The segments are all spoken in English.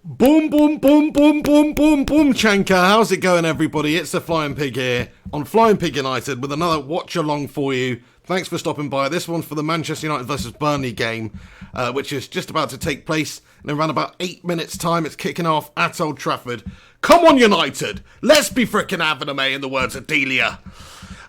Boom, boom, boom, boom, boom, boom, boom, Chanka. How's it going, everybody? It's the Flying Pig here on Flying Pig United with another watch along for you. Thanks for stopping by. This one's for the Manchester United versus Burnley game, which is just about to take place in around about 8 minutes' time. It's kicking off at Old Trafford. Come on, United! Let's be frickin' having them, in the words of Delia.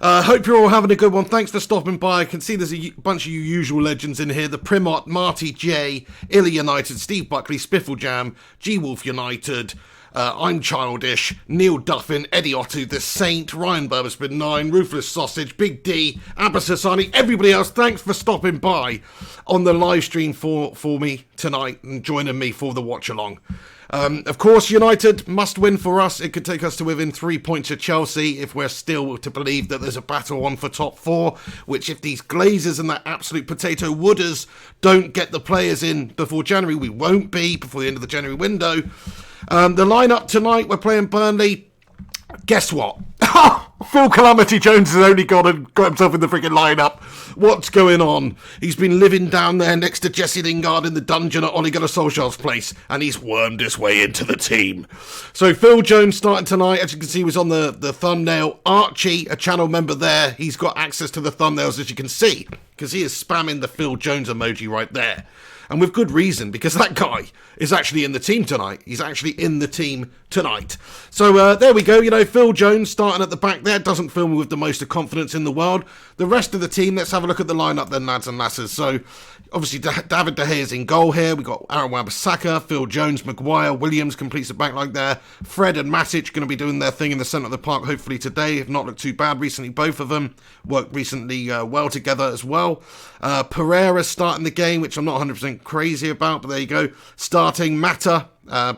Hope you're all having a good one. Thanks for stopping by. I can see there's a bunch of you usual legends in here. The Primot, Marty J, Illy United, Steve Buckley, Spifflejam, G-Wolf United, I'm Childish, Neil Duffin, Eddie Otto, The Saint, Ryan Burberspin 9, Ruthless Sausage, Big D, Abbas Hassani, everybody else, thanks for stopping by on the live stream for me tonight and joining me for the watch along. Of course, United must win for us. It could take us to within 3 points of Chelsea if we're still to believe that there's a battle on for top four, which if these Glazers and that absolute potato wooders don't get the players in before January, we won't be before the end of the January window. The lineup tonight, we're playing Burnley. Guess what? Full Calamity Jones has only got himself in the freaking lineup. What's going on? He's been living down there next to Jesse Lingard in the dungeon at Ole Gunnar Solskjaer's place, and he's wormed his way into the team. So Phil Jones starting tonight, as you can see, was on the thumbnail. Archie, a channel member there, he's got access to the thumbnails, as you can see, because he is spamming the Phil Jones emoji right there. And with good reason, because that guy is actually in the team tonight. He's actually in the team tonight. So there we go. You know, Phil Jones starting at the back there doesn't fill me with the most of confidence in the world. The rest of the team, let's have a look at the lineup then, lads and lasses. So obviously David De Gea is in goal here. We've got Aaron Wan-Bissaka, Phil Jones, Maguire, Williams completes the back line there. Fred and Matic going to be doing their thing in the centre of the park hopefully today. Have not looked too bad recently, both of them. Worked recently well together as well. Pereira starting the game, which I'm not 100% crazy about, but there you go. Starting Mata,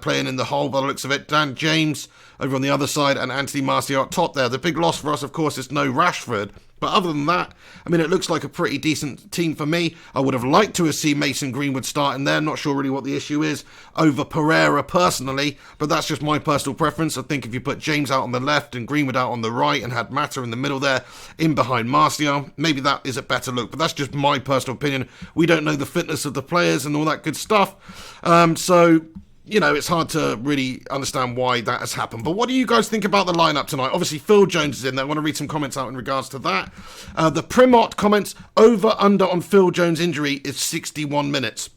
playing in the hole by the looks of it. Dan James over on the other side and Anthony Martial up top there. The big loss for us, of course, is no Rashford. But other than that, I mean, it looks like a pretty decent team for me. I would have liked to have seen Mason Greenwood starting there. Not sure really what the issue is over Pereira personally, but that's just my personal preference. I think if you put James out on the left and Greenwood out on the right and had Mata in the middle there, in behind Martial, maybe that is a better look. But that's just my personal opinion. We don't know the fitness of the players and all that good stuff. So you know, it's hard to really understand why that has happened. But what do you guys think about the lineup tonight? Obviously, Phil Jones is in there. I want to read some comments out in regards to that. The Primot comments, over-under on Phil Jones' injury is 61 minutes.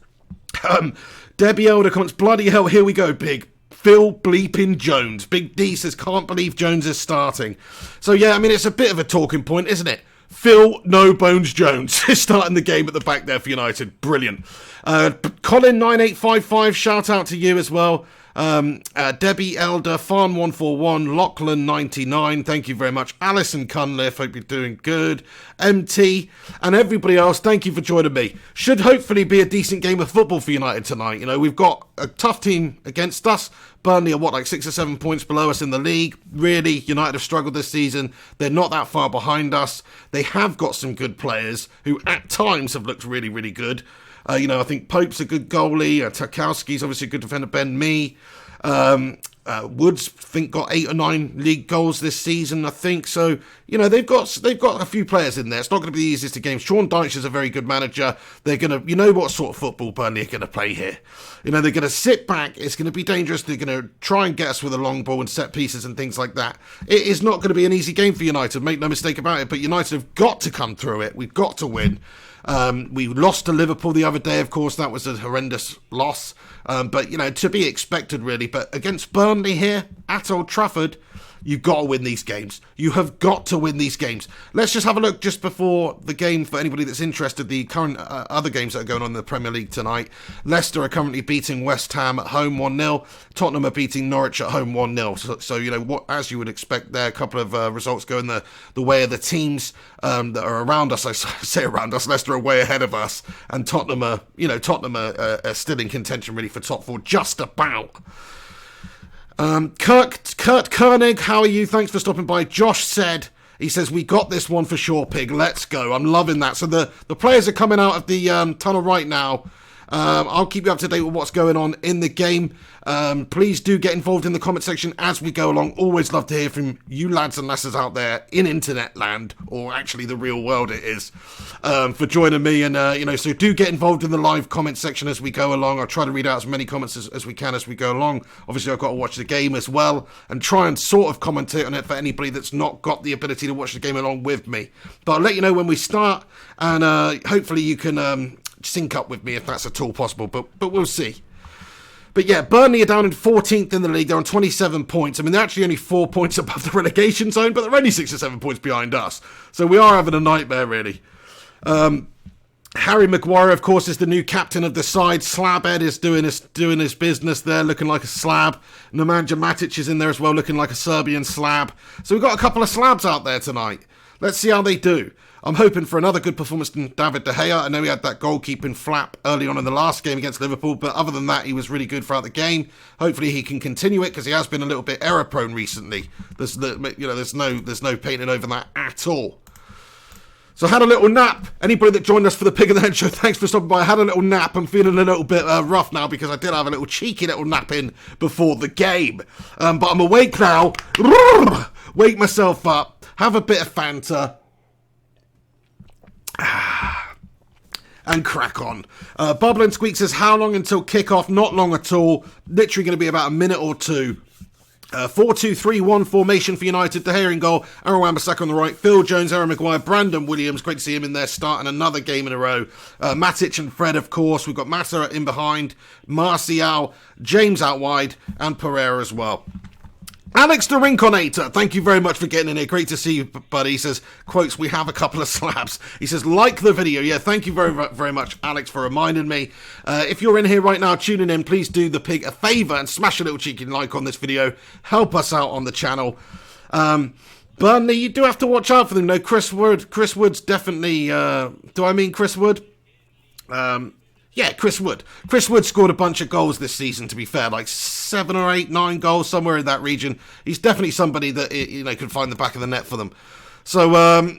Debbie Elder comments, bloody hell, here we go, big. Phil bleeping Jones. Big D says, can't believe Jones is starting. So, yeah, I mean, it's a bit of a talking point, isn't it? Phil No Bones Jones is starting the game at the back there for United. Brilliant. Colin9855, shout out to you as well. Debbie Elder, Farn141, Lachlan99, thank you very much. Alison Cunliffe, hope you're doing good. MT, and everybody else, thank you for joining me. Should hopefully be a decent game of football for United tonight. You know, we've got a tough team against us. Burnley are, like 6 or 7 points below us in the league. Really, United have struggled this season. They're not that far behind us. They have got some good players who at times have looked really, really good. You know, I think Pope's a good goalie. Tarkowski's obviously a good defender. Ben Mee. Woods, I think, got 8 or 9 league goals this season, I think. So, you know, they've got a few players in there. It's not going to be the easiest of games. Sean Dyche is a very good manager. They're going to, you know what sort of football Burnley are going to play here. You know, they're going to sit back. It's going to be dangerous. They're going to try and get us with a long ball and set pieces and things like that. It is not going to be an easy game for United, make no mistake about it. But United have got to come through it. We've got to win. We lost to Liverpool the other day, of course. That was a horrendous loss. But, you know, to be expected, really. But against Burnley here at Old Trafford, you've got to win these games. You have got to win these games. Let's just have a look just before the game for anybody that's interested. The current other games that are going on in the Premier League tonight. Leicester are currently beating West Ham at home 1-0. Tottenham are beating Norwich at home 1-0. So you know, what, as you would expect there, a couple of results going the way of the teams that are around us. I say around us. Leicester are way ahead of us. And Tottenham are still in contention really for top four, just about. Kurt Koenig, how are you? Thanks for stopping by. Josh said, he says, we got this one for sure, Pig. Let's go. I'm loving that. So the players are coming out of the tunnel right now. I'll keep you up to date with what's going on in the game. Please do get involved in the comment section as we go along. Always love to hear from you lads and lasses out there in internet land, or actually the real world it is, for joining me. And, so do get involved in the live comment section as we go along. I'll try to read out as many comments as we can as we go along. Obviously, I've got to watch the game as well and try and sort of commentate on it for anybody that's not got the ability to watch the game along with me. But I'll let you know when we start, and hopefully you can sync up with me if that's at all possible, but we'll see. But yeah, Burnley are down in 14th in the league. They're on 27 points. I mean, they're actually only 4 points above the relegation zone, but they're only 6 or 7 points behind us. So we are having a nightmare, really. Harry Maguire, of course, is the new captain of the side. Slabhead is doing his business there, looking like a slab. Nemanja Matic is in there as well, looking like a Serbian slab. So we've got a couple of slabs out there tonight. Let's see how they do. I'm hoping for another good performance from David De Gea. I know he had that goalkeeping flap early on in the last game against Liverpool, but other than that, he was really good throughout the game. Hopefully, he can continue it because he has been a little bit error-prone recently. There's no painting over that at all. So I had a little nap. Anybody that joined us for the Pig and the Head show, thanks for stopping by. I had a little nap. I'm feeling a little bit rough now because I did have a little cheeky little nap in before the game. But I'm awake now. Wake myself up. Have a bit of Fanta. And crack on. Bubble and Squeak says, how long until kickoff? Not long at all. Literally going to be about a minute or two. 4-2-3-1 formation for United. De Gea in goal, Aaron Wan-Bissaka on the right, Phil Jones, Harry Maguire, Brandon Williams. Great to see him in there starting another game in a row. Matic and Fred, of course. We've got Mata in behind, Martial, James out wide, and Pereira as well. Alex the Rinconator, thank you very much for getting in here. Great to see you, buddy. He says, quotes, we have a couple of slabs. He says, like the video. Yeah, thank you very, very much, Alex, for reminding me. If you're in here right now tuning in, please do the pig a favour and smash a little cheeky like on this video. Help us out on the channel. Burnley, you do have to watch out for them. No, Chris Wood's definitely... do I mean Chris Wood? Yeah, Chris Wood. Chris Wood scored a bunch of goals this season, to be fair. Like 7 or 8, 9 goals, somewhere in that region. He's definitely somebody that, could find the back of the net for them. So,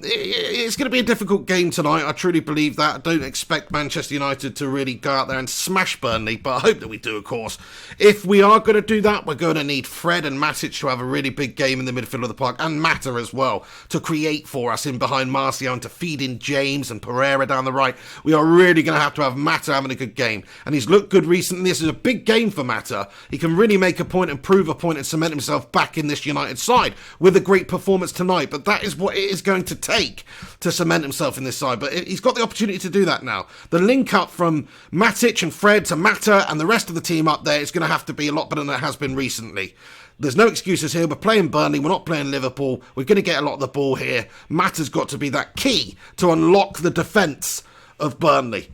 it's going to be a difficult game tonight. I truly believe that. I don't expect Manchester United to really go out there and smash Burnley, but I hope that we do, of course. If we are going to do that, we're going to need Fred and Matic to have a really big game in the midfield of the park, and Mata as well, to create for us in behind Martial and to feed in James and Pereira down the right. We are really going to have Mata having a good game. And he's looked good recently. This is a big game for Mata. He can really make a point and prove a point and cement himself back in this United side with a great performance tonight. But that is what it is going to take to cement himself in this side, but he's got the opportunity to do that now. The link up from Matic and Fred to Mata and the rest of the team up there is going to have to be a lot better than it has been recently. There's no excuses here. We're playing Burnley, we're not playing Liverpool. We're going to get a lot of the ball here. Mata's got to be that key to unlock the defence of Burnley.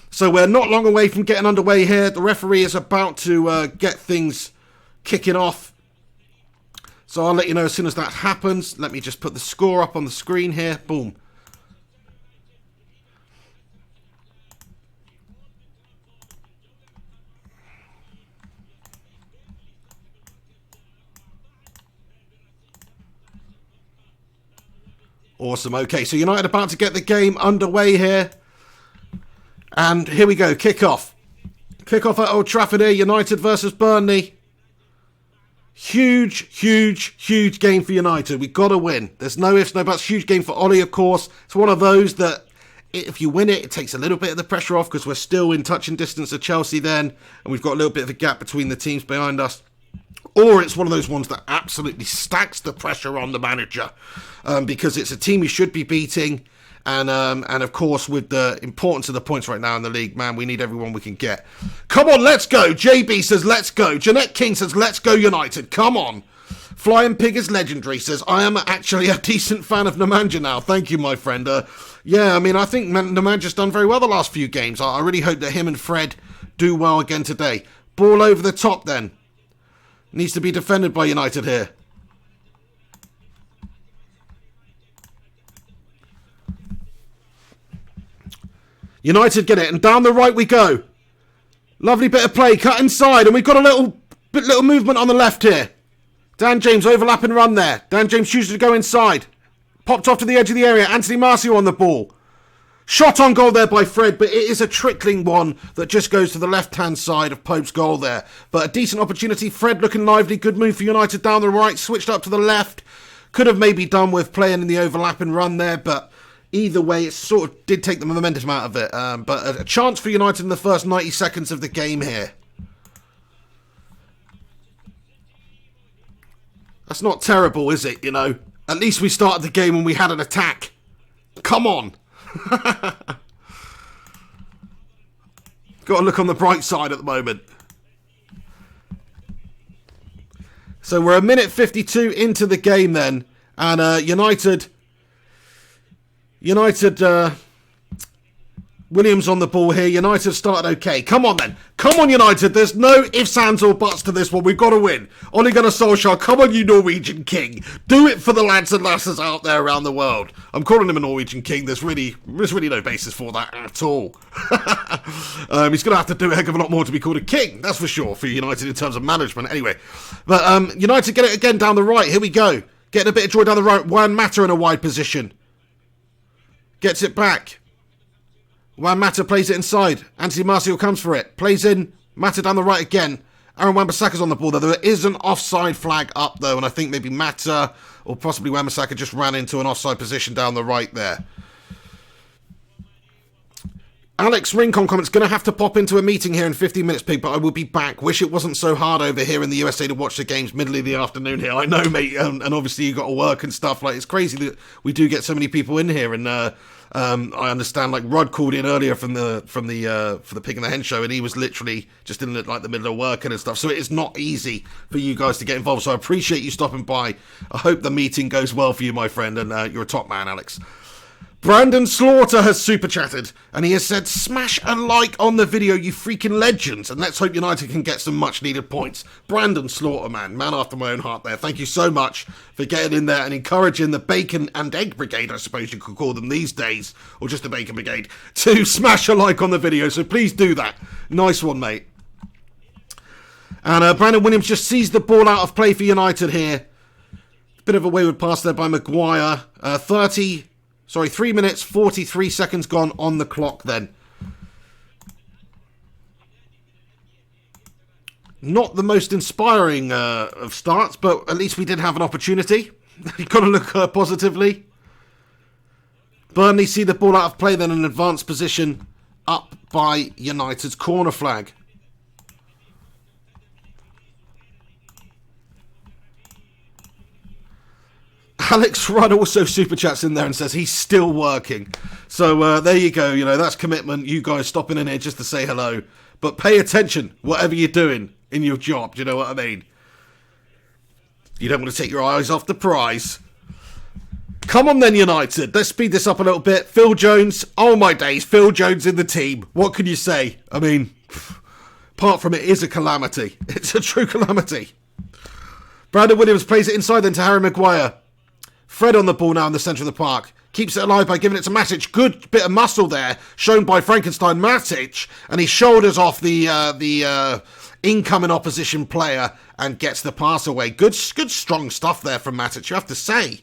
So we're not long away from getting underway here. The referee is about to get things kicking off. So I'll let you know as soon as that happens. Let me just put the score up on the screen here. Boom. Awesome. Okay, so United about to get the game underway here. And here we go. Kickoff. Kickoff at Old Trafford here. United versus Burnley. Huge game for United. We've got to win. There's no ifs, no buts. Huge game for Ollie, of course. It's one of those that if you win it, it takes a little bit of the pressure off because we're still in touching distance of Chelsea then, and we've got a little bit of a gap between the teams behind us. Or it's one of those ones that absolutely stacks the pressure on the manager because it's a team we should be beating. And of course, with the importance of the points right now in the league, man, we need everyone we can get. Come on, let's go. JB says, let's go. Jeanette King says, let's go United. Come on. Flying Pig is legendary, says, I am actually a decent fan of Nemanja now. Thank you, my friend. Yeah, I mean, I think Nemanja's done very well the last few games. I really hope that him and Fred do well again today. Ball over the top then. Needs to be defended by United here. United get it, and down the right we go. Lovely bit of play, cut inside, and we've got a little movement on the left here. Dan James, overlapping run there. Dan James chooses to go inside. Popped off to the edge of the area. Anthony Martial on the ball. Shot on goal there by Fred, but it is a trickling one that just goes to the left-hand side of Pope's goal there. But a decent opportunity. Fred looking lively. Good move for United down the right. Switched up to the left. Could have maybe done with playing in the overlapping run there, but either way, it sort of did take the momentum out of it. But a chance for United in the first 90 seconds of the game here. That's not terrible, is it, you know? At least we started the game when we had an attack. Come on. Got to look on the bright side at the moment. So we're a minute 52 into the game then. And United, Williams on the ball here. United started okay. Come on then. Come on, United. There's no ifs, ands or buts to this one. We've got to win. Ole Gunnar Solskjaer, come on, you Norwegian king. Do it for the lads and lasses out there around the world. I'm calling him a Norwegian king. There's really no basis for that at all. He's going to have to do a heck of a lot more to be called a king. That's for sure for United in terms of management. Anyway, but United get it again down the right. Here we go. Getting a bit of joy down the right. Juan Mata in a wide position. Gets it back. Juan Mata plays it inside. Anthony Martial comes for it. Plays in. Mata down the right again. Aaron Wan-Bissaka's on the ball, though. There is an offside flag up, though, and I think maybe Mata or possibly Wan-Bissaka just ran into an offside position down the right there. Alex Rincon comments, going to have to pop into a meeting here in 15 minutes, Pig, but I will be back. Wish it wasn't so hard over here in the USA to watch the games middle of the afternoon here. I know, mate, and obviously you got to work and stuff. Like, it's crazy that we do get so many people in here, and I understand, like, Rod called in earlier for the Pig and the Hen show, and he was literally just in like the middle of working and stuff. So it is not easy for you guys to get involved. So I appreciate you stopping by. I hope the meeting goes well for you, my friend, and you're a top man, Alex. Brandon Slaughter has super chatted, and he has said, smash a like on the video, you freaking legends, and let's hope United can get some much needed points. Brandon Slaughter, man after my own heart there. Thank you so much for getting in there and encouraging the Bacon and Egg Brigade, I suppose you could call them these days, or just the Bacon Brigade, to smash a like on the video, so please do that. Nice one, mate. And Brandon Williams just sees the ball out of play for United here. Bit of a wayward pass there by Maguire. 3 minutes, 43 seconds gone on the clock then. Not the most inspiring of starts, but at least we did have an opportunity. You've got to look positively. Burnley see the ball out of play then in an advanced position up by United's corner flag. Alex Rudd also super chats in there and says he's still working. So there you go. You know, that's commitment. You guys stopping in here just to say hello. But pay attention, whatever you're doing in your job. Do you know what I mean? You don't want to take your eyes off the prize. Come on then, United. Let's speed this up a little bit. Phil Jones. Oh my days. Phil Jones in the team. What can you say? I mean, apart from it is a calamity. It's a true calamity. Brandon Williams plays it inside then to Harry Maguire. Fred on the ball now in the centre of the park. Keeps it alive by giving it to Matic. Good bit of muscle there, shown by Frankenstein Matic. And he shoulders off the incoming opposition player and gets the pass away. Good strong stuff there from Matic, you have to say.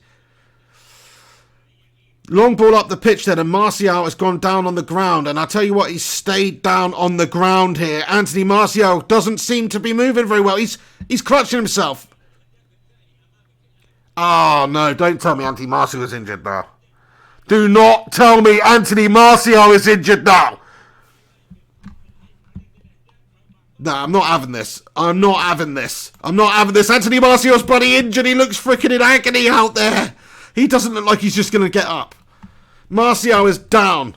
Long ball up the pitch then, and Martial has gone down on the ground. And I'll tell you what, he's stayed down on the ground here. Anthony Martial doesn't seem to be moving very well. He's clutching himself. Oh, no, don't tell me Anthony Martial is injured now. Do not tell me Anthony Martial is injured now. No, I'm not having this. I'm not having this. Anthony Martial's bloody injured. He looks freaking in agony out there. He doesn't look like he's just going to get up. Martial is down.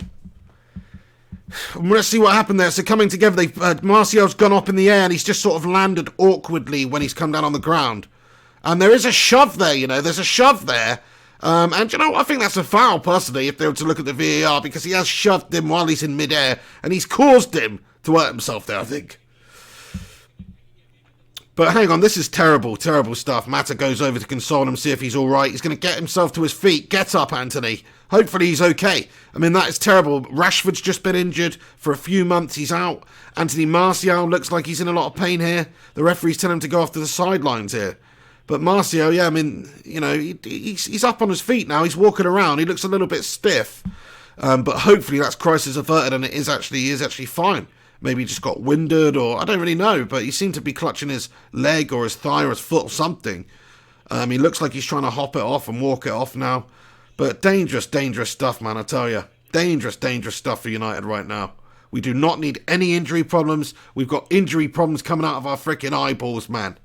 Let's see what happened there. So coming together, Martial's gone up in the air and he's just sort of landed awkwardly when he's come down on the ground. And there is a shove there, you know. There's a shove there. And, you know, I think that's a foul, personally, if they were to look at the VAR, because he has shoved him while he's in midair, and he's caused him to hurt himself there, I think. But hang on, this is terrible, terrible stuff. Mata goes over to console him, see if he's all right. He's going to get himself to his feet. Get up, Anthony. Hopefully he's okay. I mean, that is terrible. Rashford's just been injured for a few months. He's out. Anthony Martial looks like he's in a lot of pain here. The referee's telling him to go off to the sidelines here. But Martial, yeah, I mean, you know, he's up on his feet now. He's walking around. He looks a little bit stiff. But hopefully that's crisis averted and he is actually fine. Maybe he just got winded, or I don't really know, but he seemed to be clutching his leg or his thigh or his foot or something. He looks like he's trying to hop it off and walk it off now. But dangerous, dangerous stuff, man, I tell you. Dangerous, dangerous stuff for United right now. We do not need any injury problems. We've got injury problems coming out of our freaking eyeballs, man.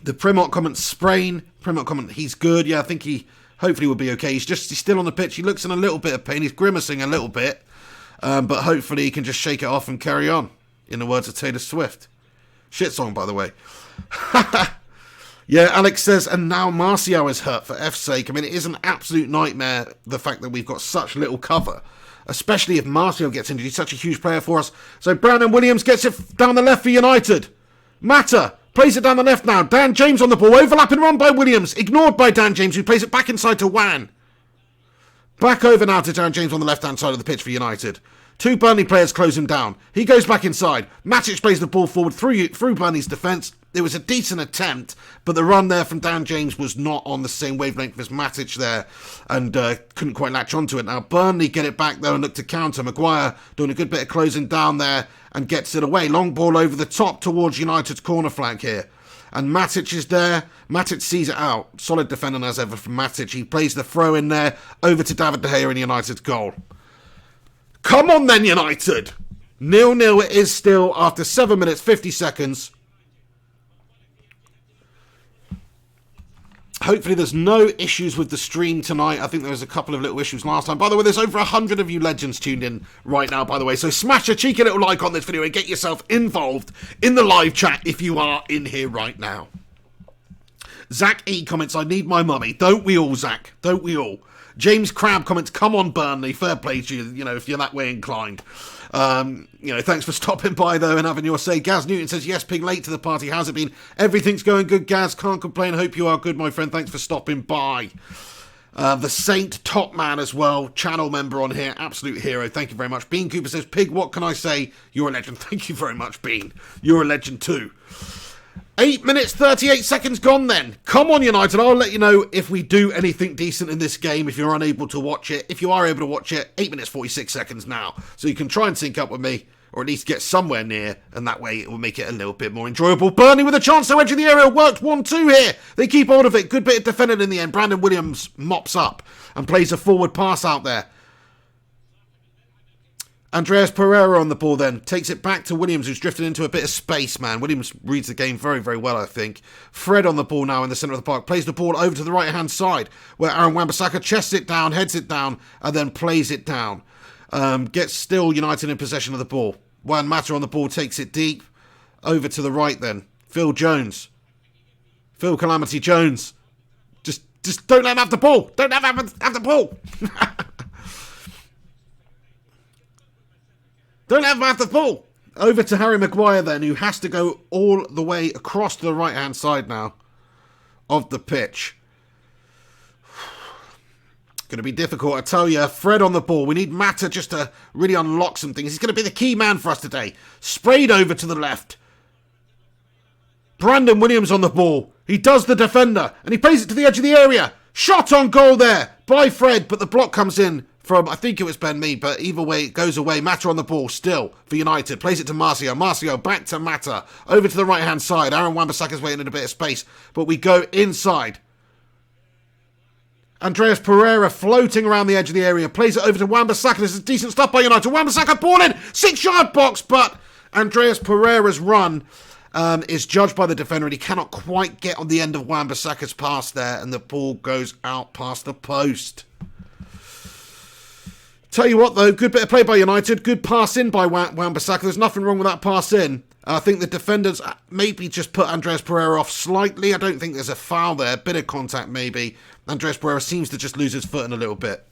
The Primot comment sprain. Primot comment, he's good. Yeah, I think he hopefully will be okay. He's still on the pitch. He looks in a little bit of pain. He's grimacing a little bit. But hopefully he can just shake it off and carry on. In the words of Taylor Swift. Shit song, by the way. Yeah, Alex says, and now Martial is hurt for F's sake. I mean, it is an absolute nightmare, the fact that we've got such little cover. Especially if Martial gets injured. He's such a huge player for us. So Brandon Williams gets it down the left for United. Mata plays it down the left now. Dan James on the ball. Overlapping run by Williams. Ignored by Dan James, who plays it back inside to Wan. Back over now to Dan James on the left-hand side of the pitch for United. Two Burnley players close him down. He goes back inside. Matic plays the ball forward through Burnley's defence. It was a decent attempt, but the run there from Dan James was not on the same wavelength as Matic there, and couldn't quite latch onto it. Now Burnley get it back though and look to counter. Maguire doing a good bit of closing down there and gets it away. Long ball over the top towards United's corner flank here. And Matic is there. Matic sees it out. Solid defending as ever from Matic. He plays the throw in there over to David De Gea in United's goal. Come on then, United! 0-0 it is still after 7 minutes 50 seconds. Hopefully there's no issues with the stream tonight. I think there was a couple of little issues last time. By the way, there's over 100 of you legends tuned in right now, by the way. So smash a cheeky little like on this video and get yourself involved in the live chat if you are in here right now. Zach E comments, I need my mummy. Don't we all, Zach? Don't we all? James Crabb comments, come on, Burnley. Fair play to you, if you're that way inclined. Thanks for stopping by, though, and having your say. Gaz Newton says, yes, Pig, late to the party. How's it been? Everything's going good, Gaz. Can't complain. Hope you are good, my friend. Thanks for stopping by. The Saint Top Man as well, channel member on here. Absolute hero. Thank you very much. Bean Cooper says, Pig, what can I say? You're a legend. Thank you very much, Bean. You're a legend, too. 8 minutes, 38 seconds gone then. Come on, United. I'll let you know if we do anything decent in this game if you're unable to watch it. If you are able to watch it, 8 minutes, 46 seconds now. So you can try and sync up with me, or at least get somewhere near, and that way it will make it a little bit more enjoyable. Burnley with a chance to edge of the area. Worked 1-2 here. They keep hold of it. Good bit of defending in the end. Brandon Williams mops up and plays a forward pass out there. Andreas Pereira on the ball then. Takes it back to Williams, who's drifted into a bit of space, man. Williams reads the game very, very well, I think. Fred on the ball now in the centre of the park. Plays the ball over to the right-hand side, where Aaron Wan-Bissaka chests it down, heads it down, and then plays it down. Gets still United in possession of the ball. Juan Mata on the ball, takes it deep. Over to the right then. Phil Jones. Phil Calamity Jones. Just don't let him have the ball. Don't let him have the ball. Don't let him have the ball. Over to Harry Maguire then, who has to go all the way across to the right-hand side now of the pitch. Going to be difficult, I tell you. Fred on the ball. We need Mata just to really unlock some things. He's going to be the key man for us today. Sprayed over to the left. Brandon Williams on the ball. He does the defender, and he plays it to the edge of the area. Shot on goal there by Fred, but the block comes in from, I think it was Ben Mee, but either way, it goes away. Mata on the ball still for United. Plays it to Marcio. Marcio back to Mata. Over to the right-hand side. Aaron Wan-Bissaka's waiting in a bit of space, but we go inside. Andreas Pereira floating around the edge of the area. Plays it over to Wan-Bissaka. This is decent stuff by United. Wan-Bissaka ball in. 6-yard box, but Andreas Pereira's run is judged by the defender, and he cannot quite get on the end of Wan-Bissaka's pass there, and the ball goes out past the post. Tell you what, though, good bit of play by United. Good pass in by Wan-Bissaka. There's nothing wrong with that pass in. I think the defenders maybe just put Andreas Pereira off slightly. I don't think there's a foul there. Bit of contact, maybe. Andreas Pereira seems to just lose his footing a little bit.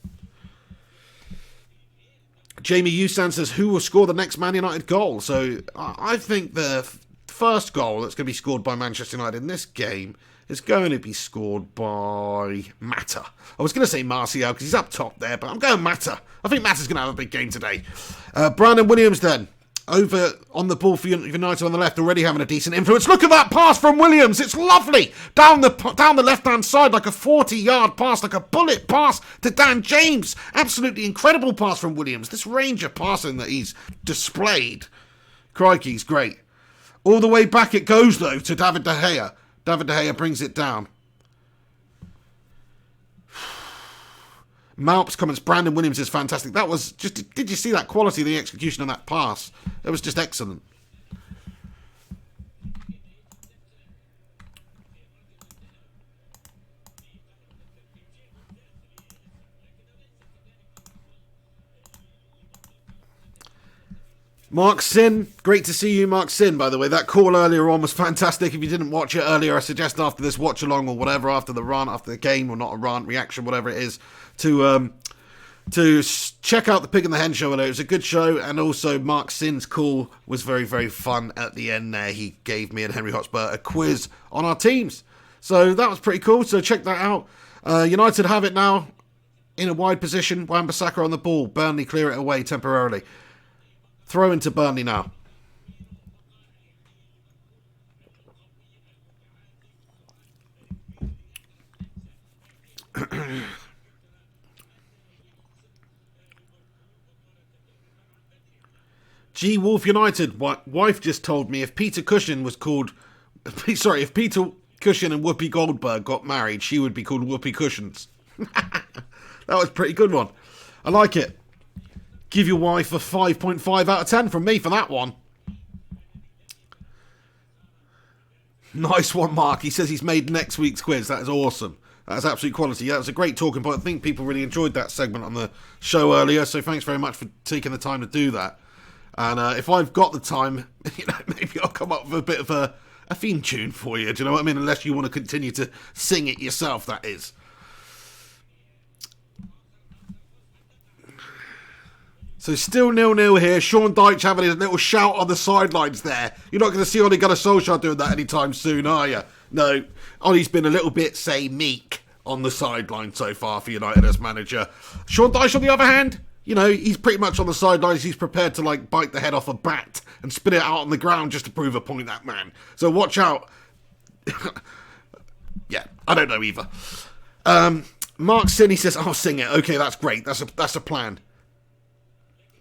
Jamie Usan says, who will score the next Man United goal? So I think the first goal that's going to be scored by Manchester United in this game is going to be scored by Mata. I was going to say Martial because he's up top there, but I'm going Mata. I think Mata's going to have a big game today. Brandon Williams then. over on the ball for United on the left, already having a decent influence. Look at that pass from Williams. It's lovely. Down the left-hand side, like a 40-yard pass, like a bullet pass to Dan James. Absolutely incredible pass from Williams. This range of passing that he's displayed. Crikey, he's great. All the way back it goes, though, to David De Gea. David De Gea brings it down. Malp's comments, Brandon Williams is fantastic. That was just, did you see that quality of the execution of that pass? It was just excellent. Mark Sin, great to see you, Mark Sin, by the way. That call earlier on was fantastic. If you didn't watch it earlier, I suggest after this watch along or whatever, after the rant, after the game, or not a rant, reaction, whatever it is, to check out the Pig and the Hen show. It was a good show, and also Mark Sin's call was very, very fun at the end there. He gave me and Henry Hotspur a quiz on our teams. So that was pretty cool, so check that out. United have it now in a wide position. Wan-Bissaka on the ball. Burnley clear it away temporarily. Throw into Burnley now. G Wolf United. Wife just told me if Peter Cushing was called... Sorry, if Peter Cushing and Whoopi Goldberg got married, she would be called Whoopi Cushions. That was a pretty good one. I like it. Give your wife a 5.5 out of 10 from me for that one. Nice one, Mark. He says he's made next week's quiz. That is awesome. That's absolute quality. That was a great talking point. I think people really enjoyed that segment on the show earlier, so thanks very much for taking the time to do that. And if I've got the time, maybe I'll come up with a bit of a theme tune for you. Do you know what I mean? Unless you want to continue to sing it yourself, that is. So still 0-0 here. Sean Dyche having his little shout on the sidelines there. You're not going to see Ole Gunnar Solskjaer doing that anytime soon, are you? No. Ole's been a little bit, say, meek on the sideline so far for United as manager. Sean Dyche, on the other hand, you know, he's pretty much on the sidelines. He's prepared to, like, bite the head off a bat and spit it out on the ground just to prove a point, that man. So watch out. Yeah, I don't know either. Mark Sinney says, I'll sing it. Okay, that's great. That's a plan.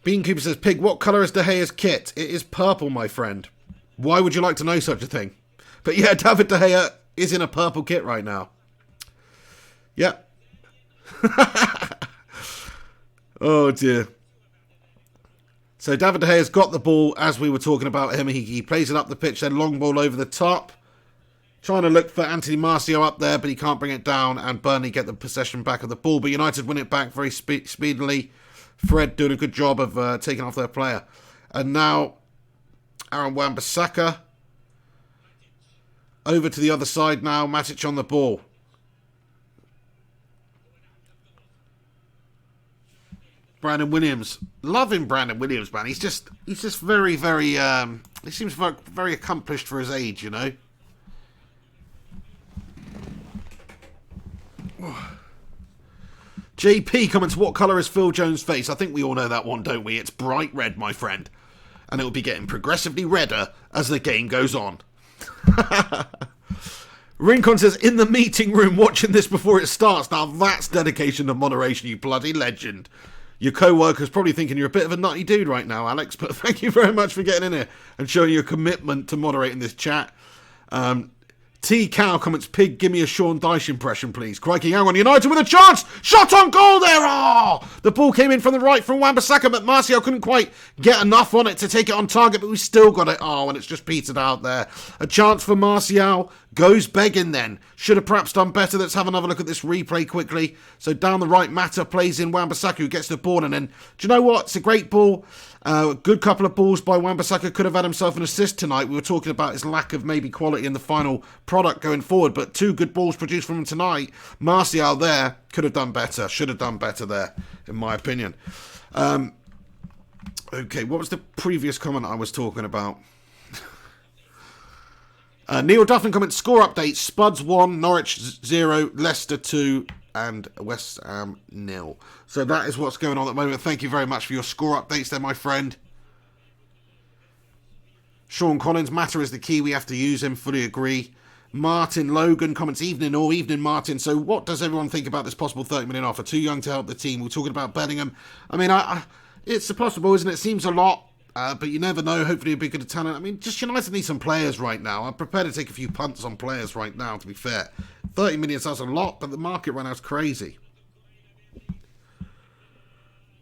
Bean Cooper says, Pig, what colour is De Gea's kit? It is purple, my friend. Why would you like to know such a thing? But yeah, David De Gea is in a purple kit right now. Yep. Oh, dear. So David De Gea's got the ball, as we were talking about him. He plays it up the pitch, then long ball over the top. Trying to look for Anthony Martial up there, but he can't bring it down, and Burnley get the possession back of the ball. But United win it back very speedily. Fred doing a good job of taking off their player. And now Aaron Wan-Bissaka over to the other side now. Matic on the ball. Brandon Williams. Loving Brandon Williams, man. He's just very, very... he seems very accomplished for his age, you know. JP comments, what colour is Phil Jones' face? I think we all know that one, don't we? It's bright red, my friend. And it will be getting progressively redder as the game goes on. Rincon says, in the meeting room watching this before it starts. Now that's dedication to moderation, you bloody legend. Your co-worker's probably thinking you're a bit of a nutty dude right now, Alex. But thank you very much for getting in here and showing your commitment to moderating this chat. T. Cow comments, Pig, give me a Sean Dyche impression, please. Crikey, hang on, United with a chance! Shot on goal there! Oh! The ball came in from the right from Wan-Bissaka, but Martial couldn't quite get enough on it to take it on target, but we still got it. Oh, and it's just petered out there. A chance for Martial. Goes begging then. Should have perhaps done better. Let's have another look at this replay quickly. So down the right, Mata plays in Wan-Bissaka, who gets the ball, and then, do you know what? It's a great ball. A good couple of balls by Wan-Bissaka. Could have had himself an assist tonight. We were talking about his lack of maybe quality in the final product going forward, but two good balls produced from him tonight. Martial there could have done better. Should have done better there, in my opinion. Okay, what was the previous comment I was talking about? Neil Duffin comments, score update. Spuds 1, Norwich 0, Leicester 2, and West Ham 0. So that is what's going on at the moment. Thank you very much for your score updates there, my friend. Sean Collins, Matter is the key. We have to use him. Fully agree. Martin Logan comments, evening all, evening Martin. So what does everyone think about this possible 30 million offer? Too young to help the team. We're talking about Bellingham. I mean, it's possible, isn't it? It seems a lot. But you never know. Hopefully he'll be good at talent. I mean, just United need some players right now. I'm prepared to take a few punts on players right now, to be fair. 30 million sounds a lot, but the market right now is crazy.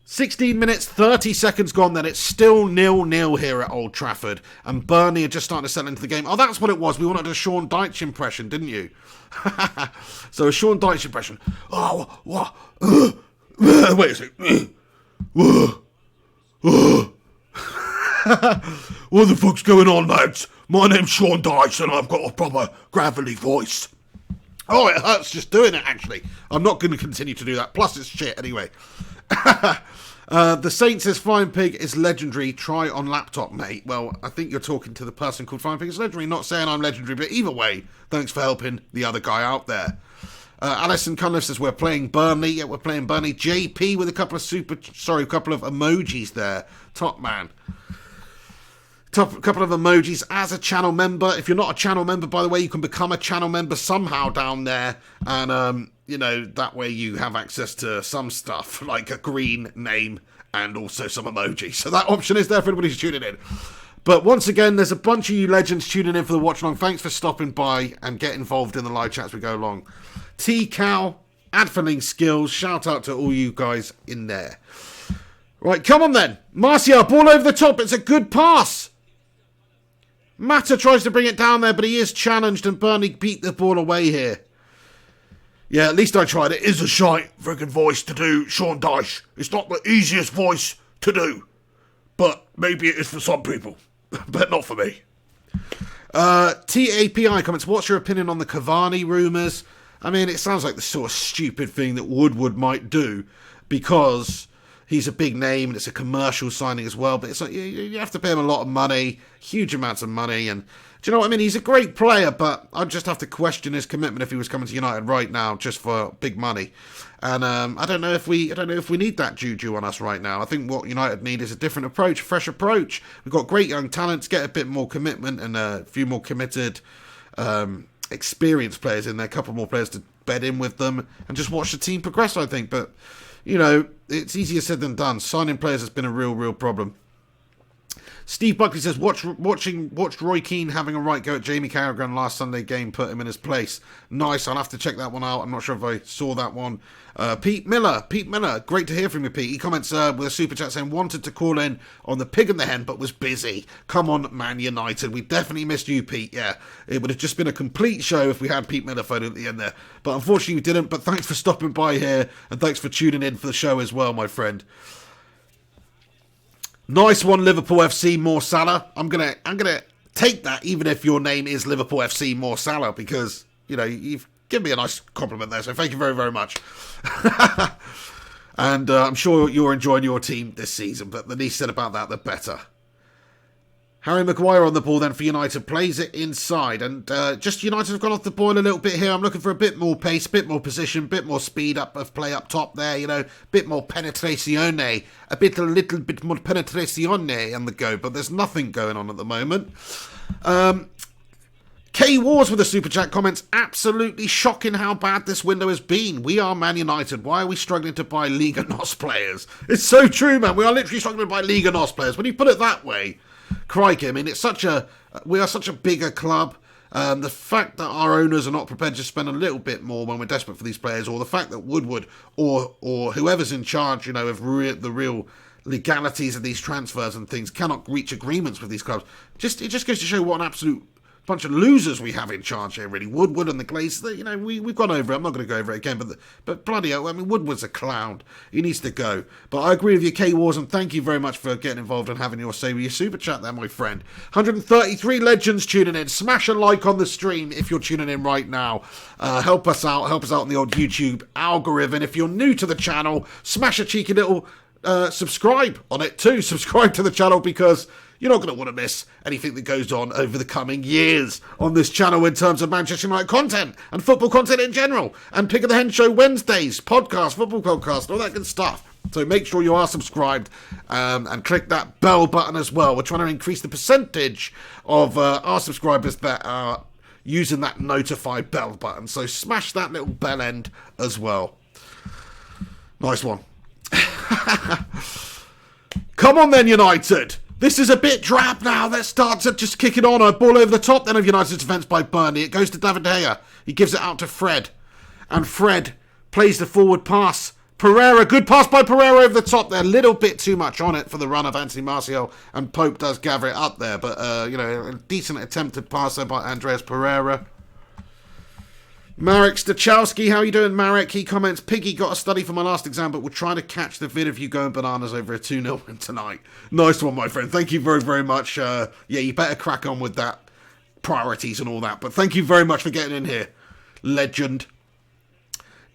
16 minutes, 30 seconds gone then. It's still 0-0 here at Old Trafford. And Burnley are just starting to settle into the game. Oh, that's what it was. We wanted a Sean Dyche impression, didn't you? So a Sean Dyche impression. Oh, what? Wait a second. What the fuck's going on, lads? My name's Sean Dyche and I've got a proper gravelly voice. Oh, it hurts just doing it, actually. I'm not going to continue to do that. Plus, it's shit anyway. The Saint says Flying Pig is legendary. Try on laptop, mate. Well, I think you're talking to the person called Flying Pig is legendary. Not saying I'm legendary, but either way, thanks for helping the other guy out there. Alison Cunliffe says we're playing Burnley. Yeah, we're playing Burnley. JP with a couple of emojis there. Top man. Couple of emojis as a channel member. If you're not a channel member, by the way, you can become a channel member somehow down there. And, that way you have access to some stuff, like a green name and also some emojis. So that option is there for anybody who's tuning in. But once again, there's a bunch of you legends tuning in for the watch along. Thanks for stopping by and get involved in the live chat as we go along. T-Cow, Adferling Skills, shout out to all you guys in there. Right, come on then. Martial, ball over the top. It's a good pass. Mata tries to bring it down there, but he is challenged and Burnley beat the ball away here. Yeah, at least I tried. It is a shite friggin' voice to do, Sean Dyche. It's not the easiest voice to do, but maybe it is for some people, but not for me. TAPI comments, what's your opinion on the Cavani rumours? I mean, it sounds like the sort of stupid thing that Woodward might do because he's a big name and it's a commercial signing as well, but it's like you have to pay him a lot of money, huge amounts of money, and do you know what I mean? He's a great player, but I'd just have to question his commitment if he was coming to United right now just for big money. And I don't know if we need that juju on us right now. I think what United need is a different approach, a fresh approach. We've got great young talents, get a bit more commitment and a few more committed, experienced players in there, a couple more players to bed in with them, and just watch the team progress, I think. But it's easier said than done. Signing players has been a real problem. Steve Buckley says, watched Roy Keane having a right go at Jamie Carragher last Sunday game, put him in his place. Nice, I'll have to check that one out. I'm not sure if I saw that one. Pete Miller, great to hear from you, Pete. He comments with a super chat saying, wanted to call in on the Pig and the Hen, but was busy. Come on, Man United. We definitely missed you, Pete. Yeah, it would have just been a complete show if we had Pete Miller phoning at the end there. But unfortunately we didn't, but thanks for stopping by here, and thanks for tuning in for the show as well, my friend. Nice one, Liverpool FC, more Salah. I'm gonna take that, even if your name is Liverpool FC, more Salah, because you've given me a nice compliment there. So thank you very, very much. And I'm sure you're enjoying your team this season. But the least said about that, the better. Harry Maguire on the ball then for United, plays it inside, and just United have gone off the boil a little bit here. I'm looking for a bit more pace, bit more position, bit more speed up of play up top there, bit more penetrazione, a little bit more penetrazione on the go, but there's nothing going on at the moment. K Wars with a super chat comments, absolutely shocking how bad this window has been. We are Man United. Why are we struggling to buy Liga NOS players? It's so true, man. We are literally struggling to buy Liga NOS players. When you put it that way, crikey, I mean, we are such a bigger club. The fact that our owners are not prepared to spend a little bit more when we're desperate for these players, or the fact that Woodward or whoever's in charge, of the real legalities of these transfers and things cannot reach agreements with these clubs. It just goes to show what an absolute bunch of losers we have in charge here, really. Woodward and the Glazers, we've gone over it. I'm not going to go over it again, but bloody hell, I mean, Woodward's a clown. He needs to go. But I agree with you, K-Wars, and thank you very much for getting involved and having your say with your super chat there, my friend. 133 legends tuning in. Smash a like on the stream if you're tuning in right now. Help us out on the old YouTube algorithm. If you're new to the channel, smash a cheeky little subscribe on it too. Subscribe to the channel because you're not going to want to miss anything that goes on over the coming years on this channel in terms of Manchester United content and football content in general. And Pig of the Hen Show Wednesdays, podcast, football podcast, all that good stuff. So make sure you are subscribed and click that bell button as well. We're trying to increase the percentage of our subscribers that are using that notify bell button. So smash that little bell end as well. Nice one. Come on then, United. This is a bit drab now. Let's start to just kick it on. A ball over the top then of United's defence by Burnley. It goes to David De Gea. He gives it out to Fred. And Fred plays the forward pass. Pereira, good pass by Pereira over the top there. A little bit too much on it for the run of Anthony Martial. And Pope does gather it up there. But, a decent attempted pass there by Andreas Pereira. Marek Stachowski, how you doing, Marek? He comments, Piggy got a study for my last exam, but we'll try to catch the vid of you going bananas over a 2-0 win tonight. Nice one, my friend. Thank you very, very much. You better crack on with that. Priorities and all that. But thank you very much for getting in here. Legend.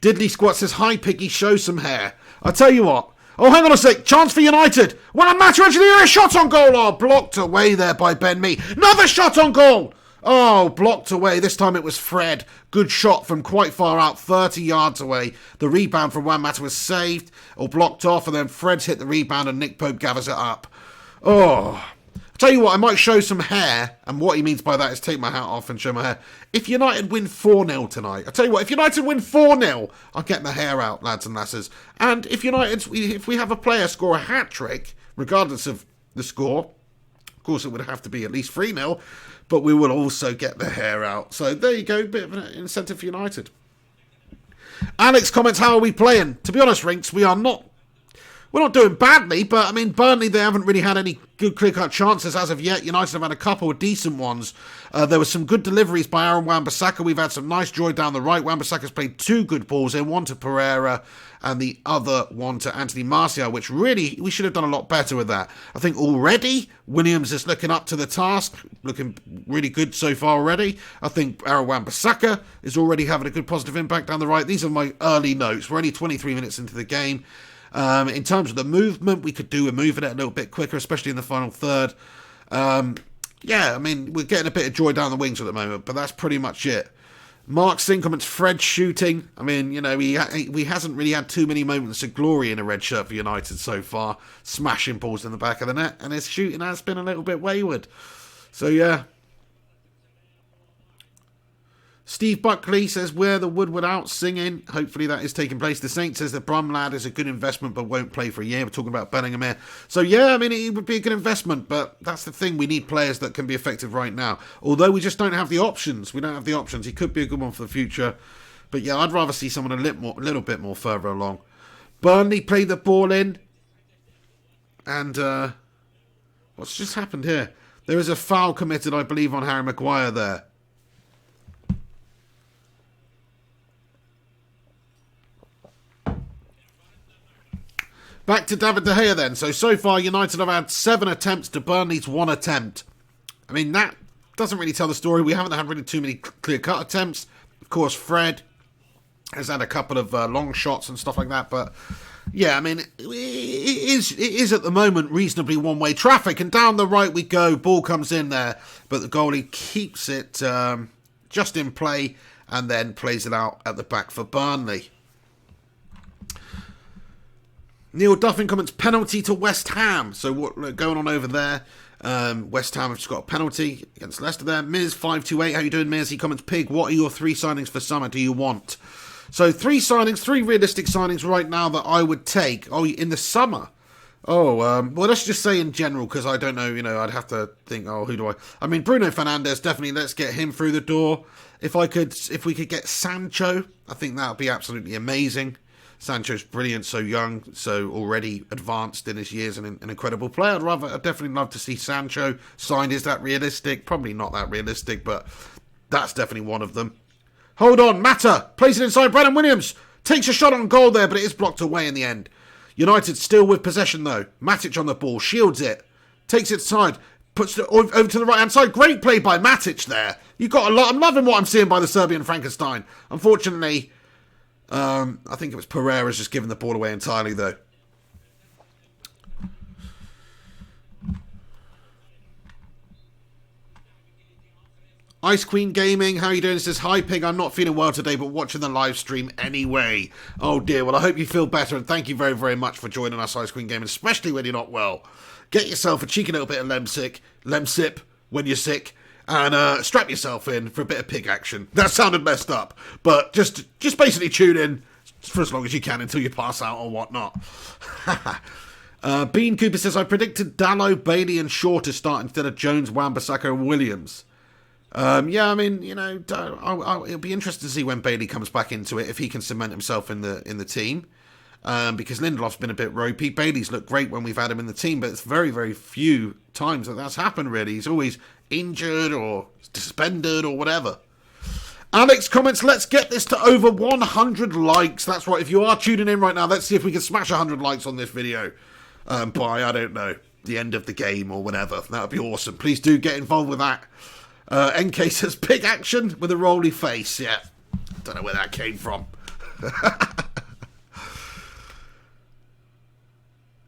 Diddley Squat says, hi, Piggy, show some hair. I'll tell you what. Oh, hang on a sec. Chance for United. Well, a matter actually, a shot on goal. Oh, blocked away there by Ben Mee. Another shot on goal. Oh, blocked away. This time it was Fred. Good shot from quite far out, 30 yards away. The rebound from Juan Mata was saved or blocked off, and then Fred's hit the rebound and Nick Pope gathers it up. Oh, I'll tell you what, I might show some hair, and what he means by that is take my hat off and show my hair. If United win 4-0 tonight, I'll tell you what, if United win 4-0, I'll get my hair out, lads and lasses. And if we have a player score a hat-trick, regardless of the score, of course it would have to be at least 3-0, but we will also get the hair out. So there you go, bit of an incentive for United. Alex comments, how are we playing? To be honest, Rinks, we're not doing badly, but I mean, Burnley, they haven't really had any good clear-cut chances as of yet. United have had a couple of decent ones. There were some good deliveries by Aaron Wan-Bissaka. We've had some nice joy down the right. Wan-Bissaka's played 2 good balls in, one to Pereira and the other one to Anthony Martial, which really, we should have done a lot better with that. I think already, Williams is looking up to the task, looking really good so far already. I think Aaron Wan-Bissaka is already having a good positive impact down the right. These are my early notes. We're only 23 minutes into the game. In terms of the movement, we could do with moving it a little bit quicker, especially in the final third. I mean, we're getting a bit of joy down the wings at the moment, but that's pretty much it. Mark Singh comments, Fred shooting. I mean, he hasn't really had too many moments of glory in a red shirt for United so far. Smashing balls in the back of the net, and his shooting has been a little bit wayward. So, yeah. Steve Buckley says, wear the Woodward out singing. Hopefully that is taking place. The Saint says that Brum lad is a good investment but won't play for a year. We're talking about Bellingham here. So yeah, I mean, it would be a good investment, but that's the thing. We need players that can be effective right now. Although we just don't have the options. We don't have the options. He could be a good one for the future. But yeah, I'd rather see someone a little bit more further along. Burnley played the ball in. And what's just happened here? There is a foul committed, I believe, on Harry Maguire there. Back to David De Gea then. So far, United have had 7 attempts to Burnley's 1 attempt. I mean, that doesn't really tell the story. We haven't had really too many clear-cut attempts. Of course, Fred has had a couple of long shots and stuff like that. But, yeah, I mean, it is at the moment reasonably one-way traffic. And down the right we go. Ball comes in there. But the goalie keeps it just in play and then plays it out at the back for Burnley. Neil Duffin comments, penalty to West Ham. So what going on over there? West Ham have just got a penalty against Leicester there. Miz528, how you doing, Miz? He comments, Pig, what are your 3 signings for summer do you want? So 3 signings, 3 realistic signings right now that I would take. Oh, in the summer? Oh, well, let's just say in general, because I don't know, I'd have to think, who do I... I mean, Bruno Fernandes, definitely, let's get him through the door. If we could get Sancho, I think that would be absolutely amazing. Sancho's brilliant, so young, so already advanced in his years and an incredible player. I'd definitely love to see Sancho signed. Is that realistic? Probably not that realistic, but that's definitely one of them. Hold on, Mata plays it inside. Brandon Williams takes a shot on goal there, but it is blocked away in the end. United still with possession though. Matic on the ball, shields it, takes it side, puts it over to the right-hand side. Great play by Matic there. You've got a lot. I'm loving what I'm seeing by the Serbian Frankenstein. Unfortunately... I think it was Pereira's just giving the ball away entirely, though. Ice Queen Gaming, how are you doing? It says, hi Pig, I'm not feeling well today, but watching the live stream anyway. Oh dear, well I hope you feel better, and thank you very, very much for joining us, Ice Queen Gaming, especially when you're not well. Get yourself a cheeky little bit of lemsip when you're sick, and strap yourself in for a bit of pig action. That sounded messed up, but just basically tune in for as long as you can until you pass out or whatnot. Bean Cooper says, I predicted Dallo, Bailey and Shaw to start instead of Jones, Wan-Bissaka and Williams. Yeah, I mean, you know, it'll be interesting to see when Bailey comes back into it, if he can cement himself in the team. Because Lindelof's been a bit ropey. Bailey's looked great when we've had him in the team, but it's very, very few times that that's happened, really. He's always injured or suspended or whatever. Alex comments, let's get this to over 100 likes. That's right, if you are tuning in right now, let's see if we can smash 100 likes on this video. By, I don't know, the end of the game or whatever. That would be awesome. Please do get involved with that. NK says, pig action with a roly face. Yeah, don't know where that came from.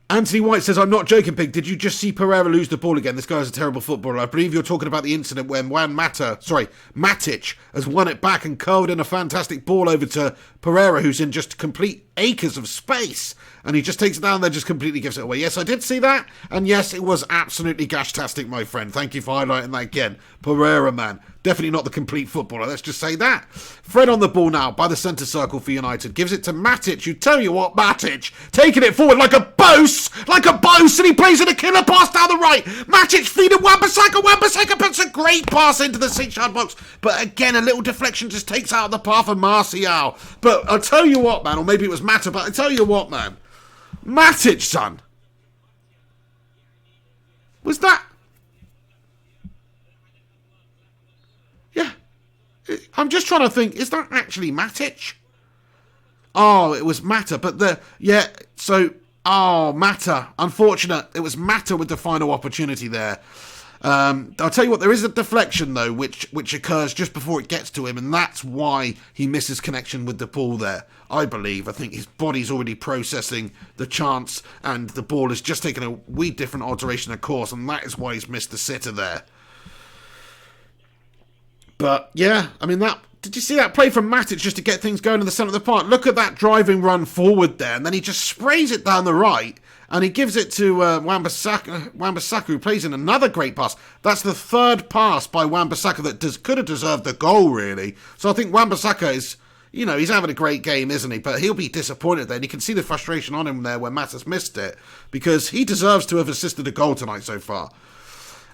Anthony White says, I'm not joking, Pig. Did you just see Pereira lose the ball again? This guy's a terrible footballer. I believe you're talking about the incident when Matic has won it back and curled in a fantastic ball over to Pereira, who's in just complete acres of space. And he just takes it down and then just completely gives it away. Yes, I did see that. And yes, it was absolutely gash-tastic, my friend. Thank you for highlighting that again. Pereira, man. Definitely not the complete footballer. Let's just say that. Fred on the ball now by the centre circle for United. Gives it to Matic. You tell you what, Matic. Taking it forward like a boss. And he plays in a killer pass down the right. Matic feeding Wan-Bissaka. Wan-Bissaka puts a great pass into the 6-yard box. But again, a little deflection just takes out the path of Martial. But I'll tell you what, man. Or maybe it was Mata. But I tell you what, man. Matic, son. Was that... Yeah. I'm just trying to think, is that actually Matic? Oh, it was Mata, but Mata. Unfortunate. It was Mata with the final opportunity there. I'll tell you what, there is a deflection, though, which occurs just before it gets to him, and that's why he misses connection with the ball there, I believe. I think his body's already processing the chance, and the ball has just taken a wee different alteration of course, and that is why he's missed the sitter there. But, yeah, I mean, did you see that play from Matic just to get things going in the centre of the park? Look at that driving run forward there, and then he just sprays it down the right, and he gives it to Wan-Bissaka, who plays in another great pass. That's the third pass by Wan-Bissaka that could have deserved the goal, really. So I think Wan-Bissaka is, you know, he's having a great game, isn't he? But he'll be disappointed there, and you can see the frustration on him there where Matas missed it, because he deserves to have assisted a goal tonight so far.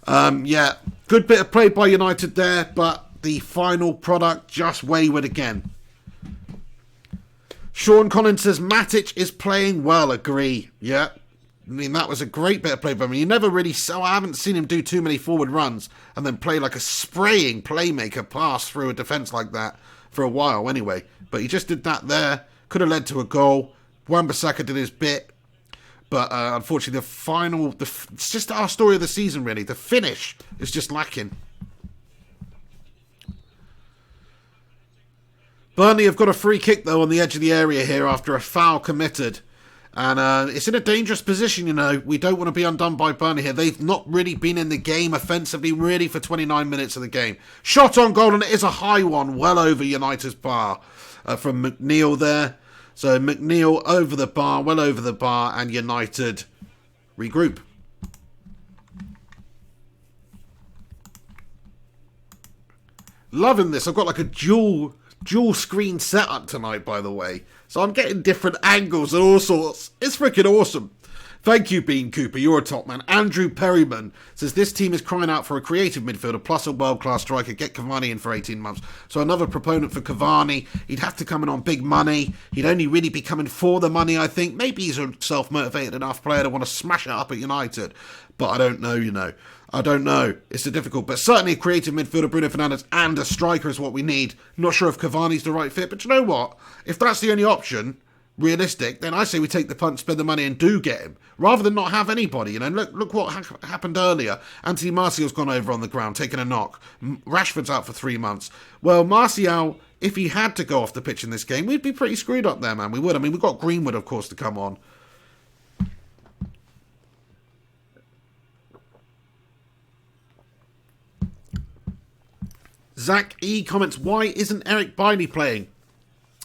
Yeah, good bit of play by United there, but the final product just wayward again. Sean Collins says, Matic is playing well. Agree. Yeah. I mean, that was a great bit of play by him. You never really saw, I haven't seen him do too many forward runs and then play like a spraying playmaker pass through a defence like that for a while anyway. But he just did that there. Could have led to a goal. Wan-Bissaka did his bit. But unfortunately, it's just our story of the season, really. The finish is just lacking. Burnley have got a free kick, though, on the edge of the area here after a foul committed. And it's in a dangerous position, you know. We don't want to be undone by Burnley here. They've not really been in the game offensively, really, for 29 minutes of the game. Shot on goal, and it is a high one, well over United's bar from McNeil there. So McNeil over the bar, well over the bar, and United regroup. Loving this. I've got like a dual screen setup tonight, by the way. So I'm getting different angles and all sorts. It's freaking awesome. Thank you, Bean Cooper. You're a top man. Andrew Perryman says, this team is crying out for a creative midfielder plus a world-class striker. Get Cavani in for 18 months. So another proponent for Cavani. He'd have to come in on big money. He'd only really be coming for the money, I think. Maybe he's a self-motivated enough player to want to smash it up at United. But I don't know, you know. I don't know. It's a difficult, but certainly a creative midfielder, Bruno Fernandes, and a striker is what we need. Not sure if Cavani's the right fit, but you know what? If that's the only option, realistic, then I say we take the punt, spend the money, and do get him, rather than not have anybody. You know, look what happened earlier. Anthony Martial's gone over on the ground, taking a knock. Rashford's out for 3 months. Well, Martial, if he had to go off the pitch in this game, we'd be pretty screwed up there, man. We would. I mean, we've got Greenwood, of course, to come on. Zach E comments, why isn't Eric Bailly playing?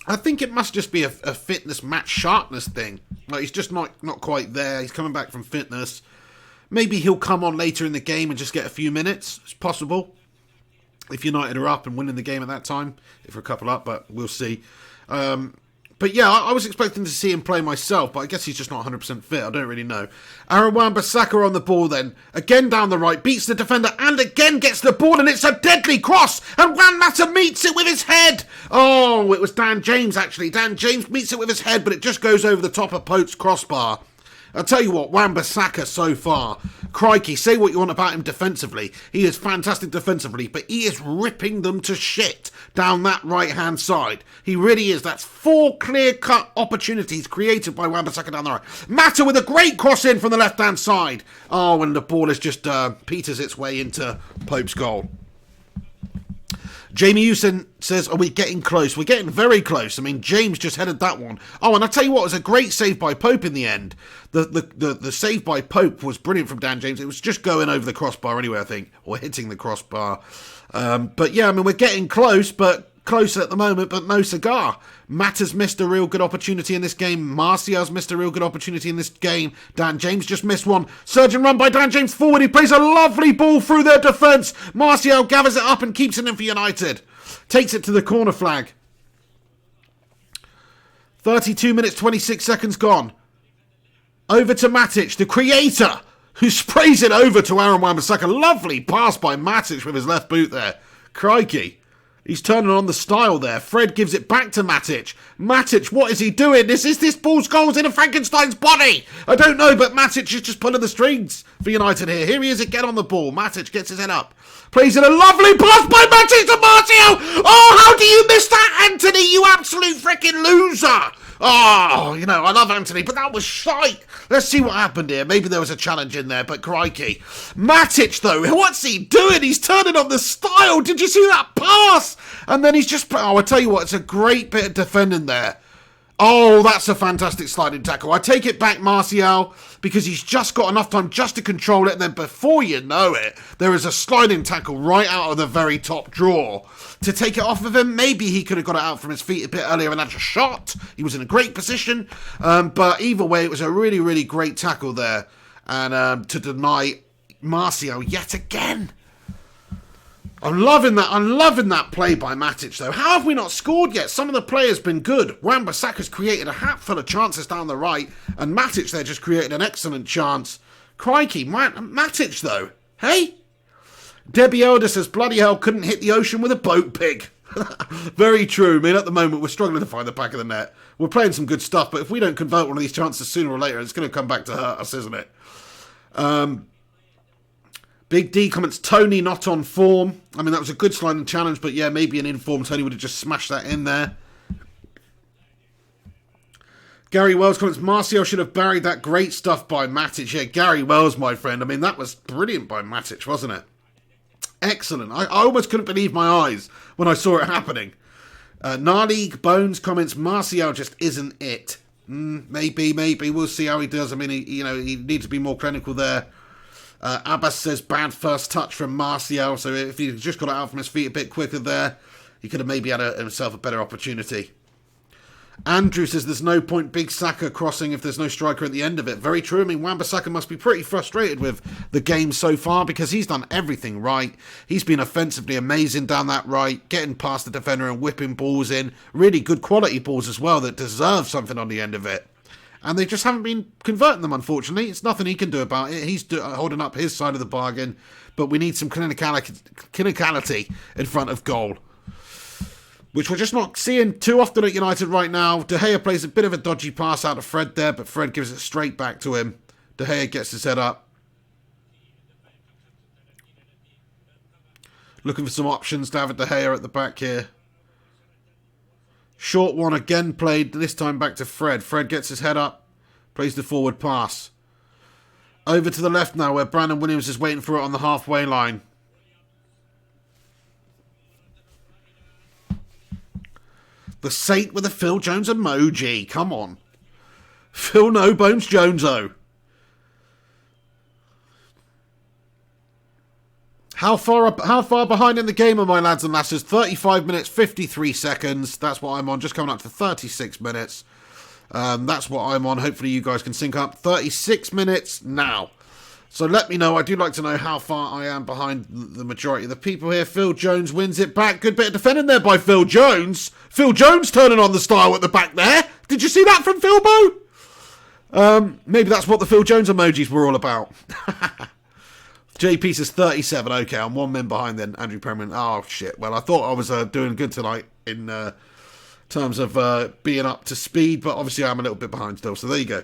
I think it must just be a fitness match sharpness thing. Like, he's just not quite there. He's coming back from fitness. Maybe he'll come on later in the game and just get a few minutes. It's possible. If United are up and winning the game at that time. If we're a couple up, but we'll see. But yeah, I was expecting to see him play myself, but I guess he's just not 100% fit. I don't really know. Aaron Wan-Bissaka on the ball then. Again down the right, beats the defender and again gets the ball, and it's a deadly cross. And Wan Mata meets it with his head. Oh, it was Dan James actually. Dan James meets it with his head, but it just goes over the top of Pope's crossbar. I'll tell you what, Wan-Bissaka so far, crikey, say what you want about him defensively. He is fantastic defensively, but he is ripping them to shit down that right-hand side. He really is. That's 4 clear-cut opportunities created by Wan-Bissaka down the right. Mata with a great cross in from the left-hand side. Oh, and the ball is just peters its way into Pope's goal. Jamie Hewson says, are we getting close? We're getting very close. I mean, James just headed that one. Oh, and I'll tell you what, it was a great save by Pope in the end. The save by Pope was brilliant from Dan James. It was just going over the crossbar anyway, I think, or hitting the crossbar. But yeah, I mean, we're getting close, but close at the moment, but no cigar. Mata's missed a real good opportunity in this game. Martial's missed a real good opportunity in this game. Dan James just missed one. Surge and run by Dan James forward. He plays a lovely ball through their defence. Martial gathers it up and keeps it in for United. Takes it to the corner flag. 32 minutes, 26 seconds gone. Over to Matic, the creator, who sprays it over to Aaron Wan-Bissaka. Lovely pass by Matic with his left boot there. Crikey. He's turning on the style there. Fred gives it back to Matic. Matic, what is he doing? Is this ball's goals in a Frankenstein's body? I don't know, but Matic is just pulling the strings for United here. Here he is again on the ball. Matic gets his head up. Plays in a lovely pass by Matic to Martial. Oh, how do you miss that, Anthony? You absolute freaking loser. Oh, you know, I love Anthony, but that was shite. Let's see what happened here. Maybe there was a challenge in there, but crikey. Matic, though, what's he doing? He's turning on the style. Did you see that pass? And then he's just... Oh, I tell you what, it's a great bit of defending there. Oh, that's a fantastic sliding tackle. I take it back, Martial, because he's just got enough time just to control it, and then before you know it, there is a sliding tackle right out of the very top drawer. To take it off of him, maybe he could have got it out from his feet a bit earlier and had a shot. He was in a great position, but either way, it was a really, really great tackle there. And to deny Martial yet again. I'm loving that play by Matic, though. How have we not scored yet? Some of the players been good. Wan-Bissaka's created a hatful of chances down the right, and Matic there just created an excellent chance. Crikey, Matic, though. Hey? Debbie Elder says, bloody hell, couldn't hit the ocean with a boat pig. Very true. I mean, at the moment, we're struggling to find the back of the net. We're playing some good stuff, but if we don't convert one of these chances sooner or later, it's going to come back to hurt us, isn't it? Big D comments, Tony not on form. I mean, that was a good sliding challenge, but yeah, maybe an inform Tony would have just smashed that in there. Gary Wells comments, Martial should have buried that great stuff by Matic. Yeah, Gary Wells, my friend. I mean, that was brilliant by Matic, wasn't it? Excellent. I almost couldn't believe my eyes when I saw it happening. Gnarly Bones comments, Martial just isn't it. Maybe. We'll see how he does. I mean, he needs to be more clinical there. Abbas says bad first touch from Martial, so if he just got it out from his feet a bit quicker there, he could have maybe had himself a better opportunity. Andrew says there's no point Big Saka crossing if there's no striker at the end of it. Very true. I mean, Wan-Bissaka must be pretty frustrated with the game so far because he's done everything right. He's been offensively amazing down that right, getting past the defender and whipping balls in. Really good quality balls as well that deserve something on the end of it. And they just haven't been converting them, unfortunately. It's nothing he can do about it. He's holding up his side of the bargain. But we need some clinicality in front of goal, which we're just not seeing too often at United right now. De Gea plays a bit of a dodgy pass out of Fred there, but Fred gives it straight back to him. De Gea gets his head up. Looking for some options. David De Gea at the back here. Short one again played, this time back to Fred. Fred gets his head up, plays the forward pass. Over to the left now where Brandon Williams is waiting for it on the halfway line. The Saint with a Phil Jones emoji. Come on. Phil No Bones Jones-o. How far behind in the game are my lads and lasses? 35 minutes, 53 seconds. That's what I'm on. Just coming up to 36 minutes. That's what I'm on. Hopefully you guys can sync up. 36 minutes now. So let me know. I do like to know how far I am behind the majority of the people here. Phil Jones wins it back. Good bit of defending there by Phil Jones. Phil Jones turning on the style at the back there. Did you see that from Philbo? Maybe that's what the Phil Jones emojis were all about. JP says 37. Okay, I'm 1 min behind then. Andrew Perman. Oh, shit. Well, I thought I was doing good tonight in terms of being up to speed, but obviously I'm a little bit behind still. So there you go.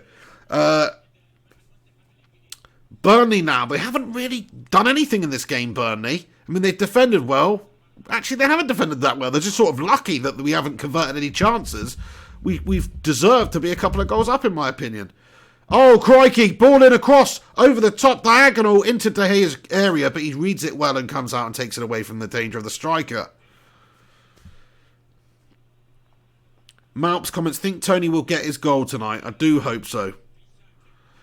Burnley now. They haven't really done anything in this game, Burnley. I mean, they've defended well. Actually, they haven't defended that well. They're just sort of lucky that we haven't converted any chances. We've deserved to be a couple of goals up, in my opinion. Oh, crikey. Ball in across over the top diagonal into De Gea's area, but he reads it well and comes out and takes it away from the danger of the striker. Malps comments, think Tony will get his goal tonight. I do hope so.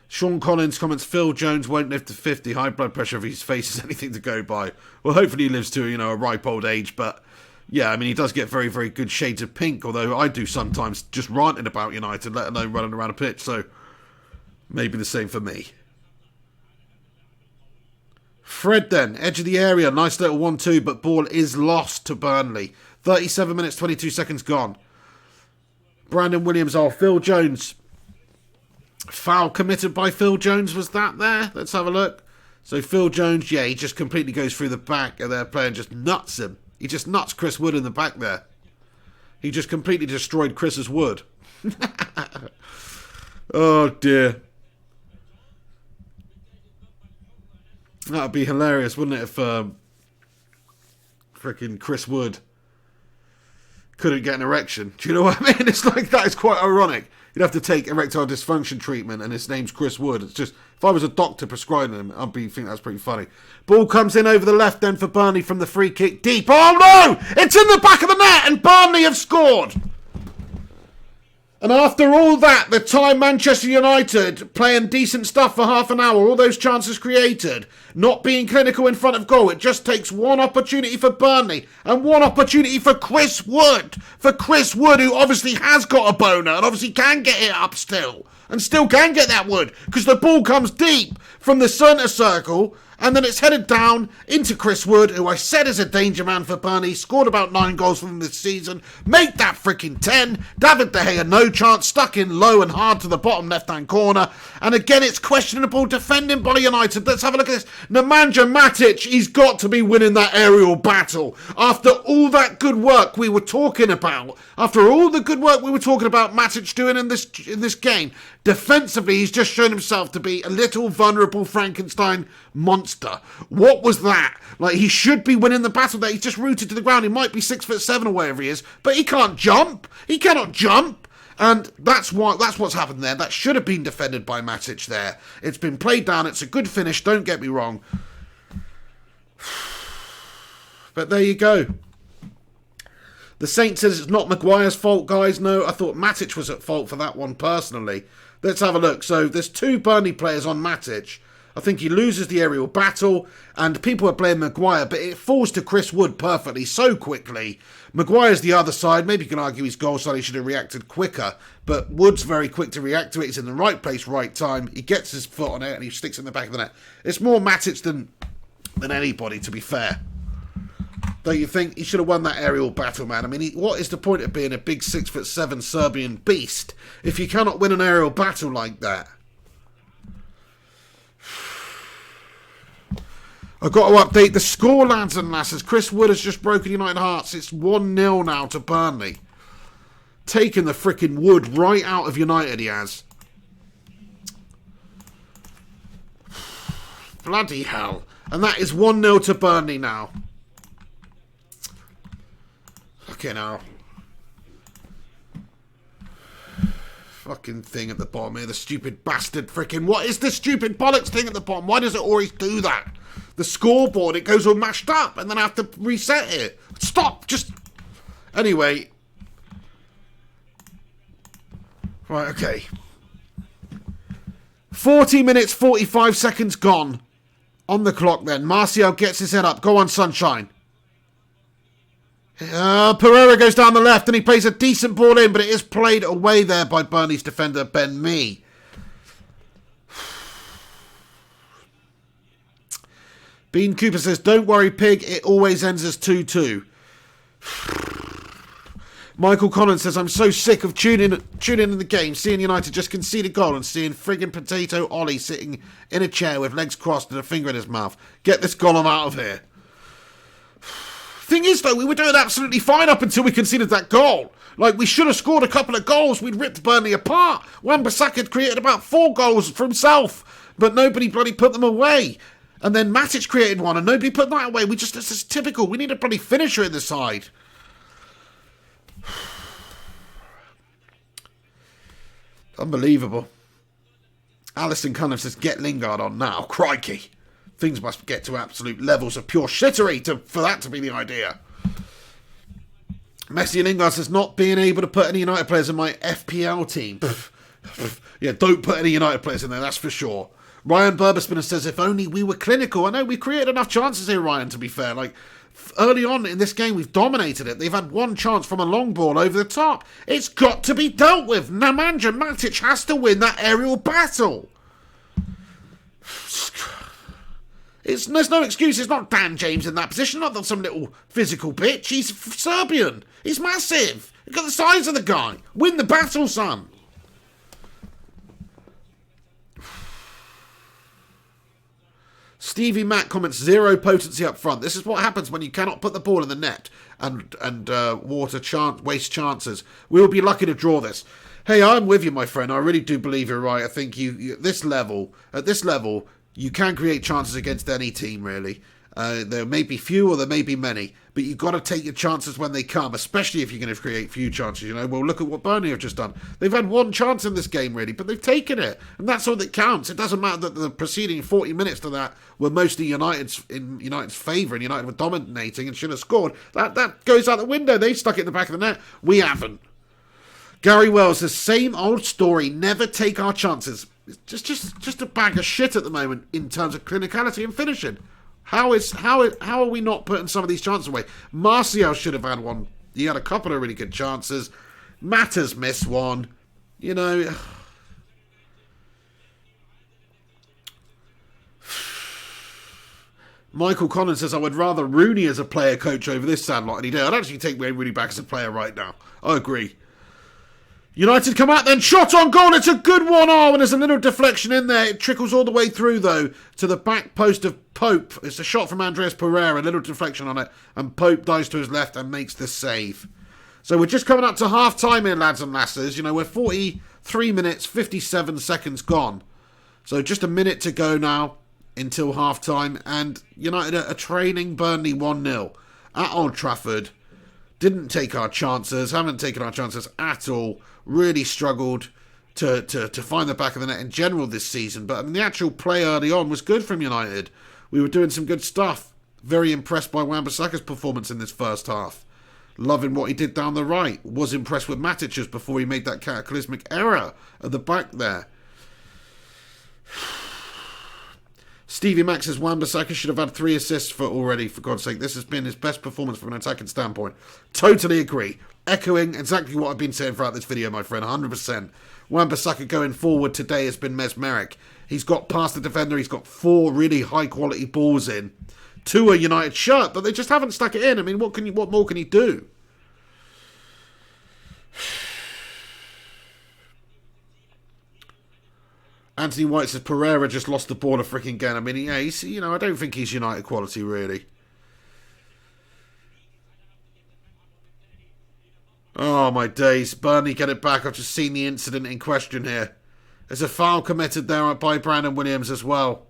Sean Collins comments, Phil Jones won't live to 50. High blood pressure if his face is anything to go by. Well, hopefully he lives to, a ripe old age, but yeah, I mean, he does get very, very good shades of pink, although I do sometimes just ranting about United, let alone running around a pitch, so maybe the same for me. Fred then, edge of the area, nice little 1-2, but ball is lost to Burnley. 37 minutes, 22 seconds gone. Brandon Williams, Phil Jones. Foul committed by Phil Jones, was that there? Let's have a look. So Phil Jones, yeah, he just completely goes through the back and their player and just nuts him. He just nuts Chris Wood in the back there. He just completely destroyed Chris's wood. Oh dear. That would be hilarious, wouldn't it, if freaking Chris Wood couldn't get an erection. Do you know what I mean? It's like, that is quite ironic. You'd have to take erectile dysfunction treatment and his name's Chris Wood. It's just, if I was a doctor prescribing him, think that's pretty funny. Ball comes in over the left end for Burnley from the free kick deep. Oh no! It's in the back of the net and Burnley have scored! And after all that, the time Manchester United playing decent stuff for half an hour, all those chances created, not being clinical in front of goal, it just takes one opportunity for Burnley and one opportunity for Chris Wood. For Chris Wood, who obviously has got a boner and obviously can get it up still. And still can get that wood, because the ball comes deep from the centre circle, and then it's headed down into Chris Wood, who I said is a danger man for Burnley, scored about 9 goals from this season, make that freaking 10, David De Gea, no chance, stuck in low and hard to the bottom left-hand corner, and again it's questionable defending by United. Let's have a look at this. Nemanja Matic, he's got to be winning that aerial battle. After all that good work we were talking about, Matic doing in this game, defensively he's just shown himself to be a little vulnerable Frankenstein monster. What was that? Like, he should be winning the battle there. He's just rooted to the ground. He might be 6'7" or wherever he is, but he can't jump. He cannot jump. And that's what's happened there. That should have been defended by Matic there. It's been played down. It's a good finish, don't get me wrong. But there you go. The Saint says it's not Maguire's fault, guys. No, I thought Matic was at fault for that one personally. Let's have a look. So there's 2 Burnley players on Matic. I think he loses the aerial battle, and people are blaming Maguire, but it falls to Chris Wood perfectly so quickly. Maguire's the other side. Maybe you can argue his goal side, he should have reacted quicker, but Wood's very quick to react to it. He's in the right place, right time. He gets his foot on it, and he sticks it in the back of the net. It's more Matic than anybody, to be fair. Don't you think? He should have won that aerial battle, man. I mean, what is the point of being a big 6'7" Serbian beast if you cannot win an aerial battle like that? I've got to update the score, lads and lasses. Chris Wood has just broken United hearts. It's 1-0 now to Burnley. Taking the freaking wood right out of United, he has. Bloody hell. And that is 1-0 to Burnley now. Fucking hell. Fucking thing at the bottom here. The stupid bastard freaking... What is this stupid bollocks thing at the bottom? Why does it always do that? The scoreboard, it goes all mashed up and then I have to reset it. Stop! Just... Anyway. Right, okay. 40 minutes, 45 seconds gone. On the clock then. Martial gets his head up. Go on, Sunshine. Pereira goes down the left and he plays a decent ball in, but it is played away there by Burnley's defender, Ben Mee. Bean Cooper says, don't worry, Pig, it always ends as 2-2. Michael Collins says, I'm so sick of tuning in the game, seeing United just concede a goal and seeing friggin' Potato Ollie sitting in a chair with legs crossed and a finger in his mouth. Get this Gollum out of here. Thing is, though, we were doing absolutely fine up until we conceded that goal. Like, we should have scored a couple of goals. We'd ripped Burnley apart. Wan-Bissaka had created about 4 goals for himself, but nobody bloody put them away. And then Matic created one, and nobody put that away. This is typical. We need a bloody finisher in the side. Unbelievable. Alison Cunningham says, get Lingard on now. Crikey. Things must get to absolute levels of pure shittery for that to be the idea. Messi Lingard says, not being able to put any United players in my FPL team. Yeah, don't put any United players in there, that's for sure. Ryan Burberspinner says, if only we were clinical. I know we created enough chances here, Ryan, to be fair. Like, early on in this game, we've dominated it. They've had one chance from a long ball over the top. It's got to be dealt with. Nemanja Matic has to win that aerial battle. There's no excuse. It's not Dan James in that position. Not some little physical bitch. He's Serbian. He's massive. Look at the size of the guy. Win the battle, son. Stevie Mack comments, zero potency up front. This is what happens when you cannot put the ball in the net and waste chances. We'll be lucky to draw this. Hey, I'm with you, my friend. I really do believe you're right. I think you at this level, you can create chances against any team, really. There may be few or there may be many, but you've got to take your chances when they come, especially if you're going to create few chances. You know, well, look at what Burnley have just done. They've had one chance in this game, really, but they've taken it, and that's all that counts. It doesn't matter that the preceding 40 minutes to that were mostly in United's favour, and United were dominating and should have scored. That goes out the window. They stuck it in the back of the net. We haven't. Gary Wells says, same old story. Never take our chances. It's just a bag of shit at the moment in terms of clinicality and finishing. How are we not putting some of these chances away? Martial should have had one. He had a couple of really good chances. Matters missed one. You know. Michael Collins says, I would rather Rooney as a player coach over this sad lot any day. I'd actually take Wayne Rooney back as a player right now. I agree. United come out then, shot on goal, it's a good one. Oh, and there's a little deflection in there. It trickles all the way through, though, to the back post of Pope. It's a shot from Andreas Pereira, a little deflection on it, and Pope dives to his left and makes the save. So we're just coming up to half-time here, lads and lasses. You know, we're 43 minutes, 57 seconds gone. So just a minute to go now until half-time, and United are trailing Burnley 1-0 at Old Trafford. Didn't take our chances, haven't taken our chances at all. Really struggled to find the back of the net in general this season. But I mean, the actual play early on was good from United. We were doing some good stuff. Very impressed by Wan-Bissaka's performance in this first half. Loving what he did down the right. Was impressed with Matic's before he made that cataclysmic error at the back there. Stevie Max says Wan-Bissaka should have had 3 assists for God's sake. This has been his best performance from an attacking standpoint. Totally agree. Echoing exactly what I've been saying throughout this video, my friend, 100%. Wan-Bissaka going forward today has been mesmeric. He's got past the defender, he's got 4 really high-quality balls in. 2 are United shirt, but they just haven't stuck it in. I mean, what more can he do? Anthony White says Pereira just lost the ball a freaking again. I mean, yeah, I don't think he's United quality, really. Oh, my days. Burnley get it back. I've just seen the incident in question here. There's a foul committed there by Brandon Williams as well.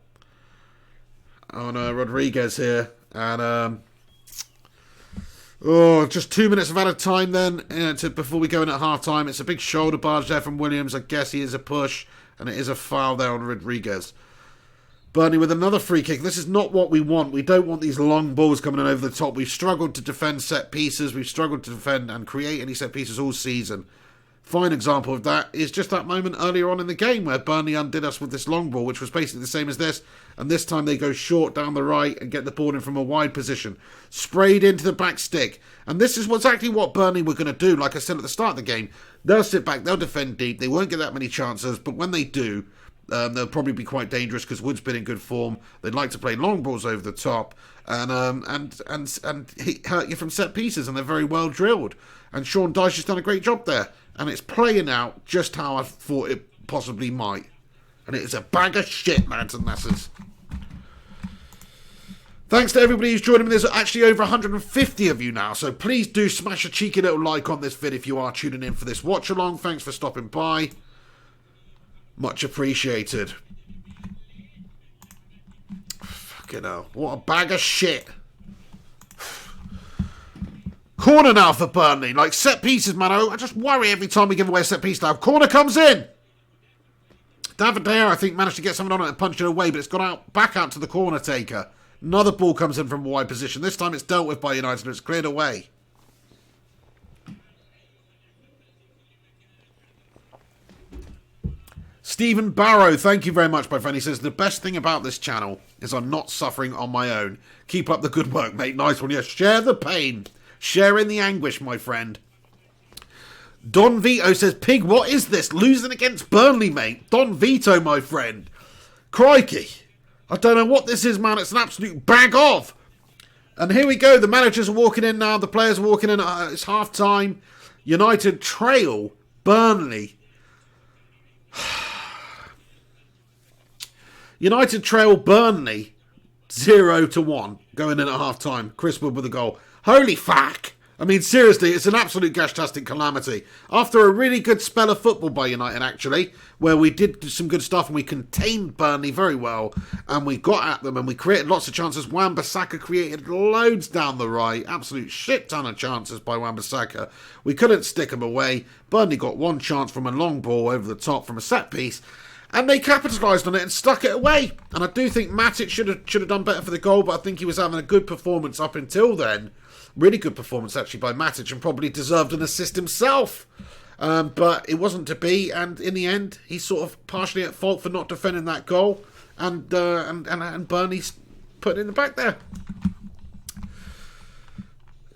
Oh, no, Rodriguez here. And, just 2 minutes of added time then before we go in at half-time. It's a big shoulder barge there from Williams. I guess he is a push. And it is a foul there on Rodriguez. Burnley with another free kick. This is not what we want. We don't want these long balls coming in over the top. We've struggled to defend set pieces. We've struggled to defend and create any set pieces all season. fine example of that is just that moment earlier on in the game where Burnley undid us with this long ball, which was basically the same as this, and this time they go short down the right and get the ball in from a wide position, sprayed into the back stick. And this is exactly what Burnley were going to do. Like I said at the start of the game, they'll sit back, they'll defend deep, they won't get that many chances, but when they do, they'll probably be quite dangerous because Wood's been in good form. They'd like to play long balls over the top and hurt you from set pieces, and they're very well drilled. And Sean Dyche has done a great job there, and it's playing out just how I thought it possibly might. And it is a bag of shit, lads and lasses. Thanks to everybody who's joining me. There's actually over 150 of you now, so please do smash a cheeky little like on this vid if you are tuning in for this watch along. Thanks for stopping by. Much appreciated. Fucking hell. What a bag of shit. Corner now for Burnley. Like, set pieces, man. I just worry every time we give away a set piece now. Corner comes in. David De Gea, I think, managed to get someone on it and punch it away, but it's gone out back out to the corner taker. Another ball comes in from a wide position. This time it's dealt with by United and it's cleared away. Stephen Barrow, thank you very much, my friend. He says, the best thing about this channel is I'm not suffering on my own. Keep up the good work, mate. Nice one. Yes, share the pain. Share in the anguish, my friend. Don Vito says, Pig, what is this? Losing against Burnley, mate. Don Vito, my friend. Crikey. I don't know what this is, man. It's an absolute bag of. And here we go. The managers are walking in now. The players are walking in. It's half-time. United trail Burnley. United trail Burnley 0-1 going in at half-time. Chris Wood with a goal. Holy fuck. I mean, seriously, it's an absolute gash-tastic calamity. After a really good spell of football by United, actually, where we did some good stuff and we contained Burnley very well, and we got at them and we created lots of chances. Wan-Bissaka created loads down the right. Absolute shit ton of chances by Wan-Bissaka. We couldn't stick them away. Burnley got one chance from a long ball over the top from a set piece, and they capitalised on it and stuck it away. And I do think Matic should have done better for the goal, but I think he was having a good performance up until then. Really good performance, actually, by Matic, and probably deserved an assist himself. But it wasn't to be, and in the end, he's sort of partially at fault for not defending that goal, and Burnley's put it in the back there.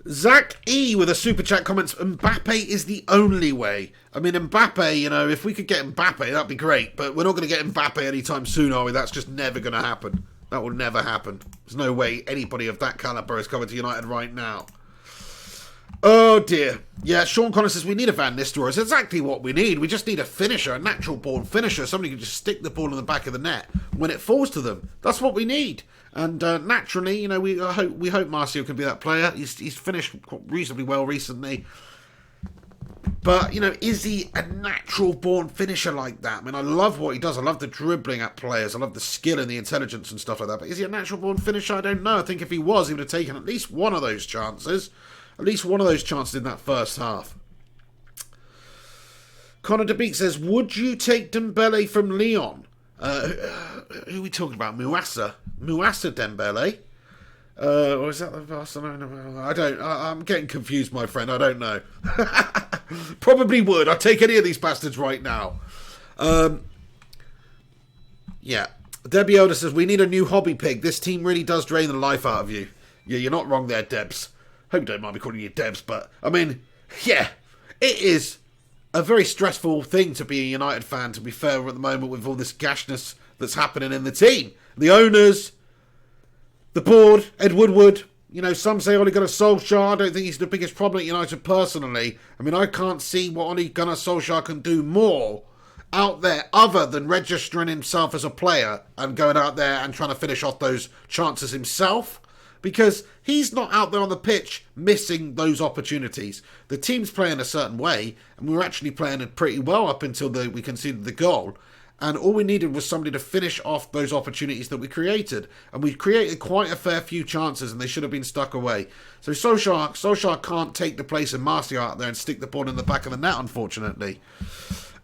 Zach E with a super chat comments, Mbappe is the only way. I mean, Mbappe, you know, if we could get Mbappe, that'd be great, but we're not going to get Mbappe anytime soon, are we? That's just never going to happen. That will never happen. There's no way anybody of that calibre is coming to United right now. Oh dear. Yeah, Sean Connor says we need a Van Nistelrooy. It's exactly what we need. We just need a finisher, a natural born finisher. Somebody can just stick the ball in the back of the net when it falls to them. That's what we need. And naturally, you know, we hope Marcio can be that player. He's finished reasonably well recently. But, you know, is he a natural-born finisher like that? I mean, I love what he does. I love the dribbling at players. I love the skill and the intelligence and stuff like that. But is he a natural-born finisher? I don't know. I think if he was, he would have taken at least one of those chances. At least one of those chances in that first half. Connor DeBeek says, would you take Dembele from Lyon? Who are we talking about? Muasa Dembele? Or is that the Barcelona? I'm getting confused, my friend. I don't know. Probably would. I'd take any of these bastards right now. Yeah. Debbie Elder says, we need a new hobby, Pig. This team really does drain the life out of you. Yeah, you're not wrong there, Debs. Hope you don't mind me calling you Debs, but, I mean, yeah. It is a very stressful thing to be a United fan, to be fair, at the moment, with all this gashness that's happening in the team. The owners, the board, Ed Woodward, you know, some say Ole Gunnar Solskjaer. I don't think he's the biggest problem at United personally. I mean, I can't see what Ole Gunnar Solskjaer can do more out there other than registering himself as a player and going out there and trying to finish off those chances himself. Because he's not out there on the pitch missing those opportunities. The team's playing a certain way, and we were actually playing it pretty well up until we conceded the goal. And all we needed was somebody to finish off those opportunities that we created. And we created quite a fair few chances, and they should have been stuck away. So Solskjaer can't take the place of Martial out there and stick the ball in the back of the net, unfortunately.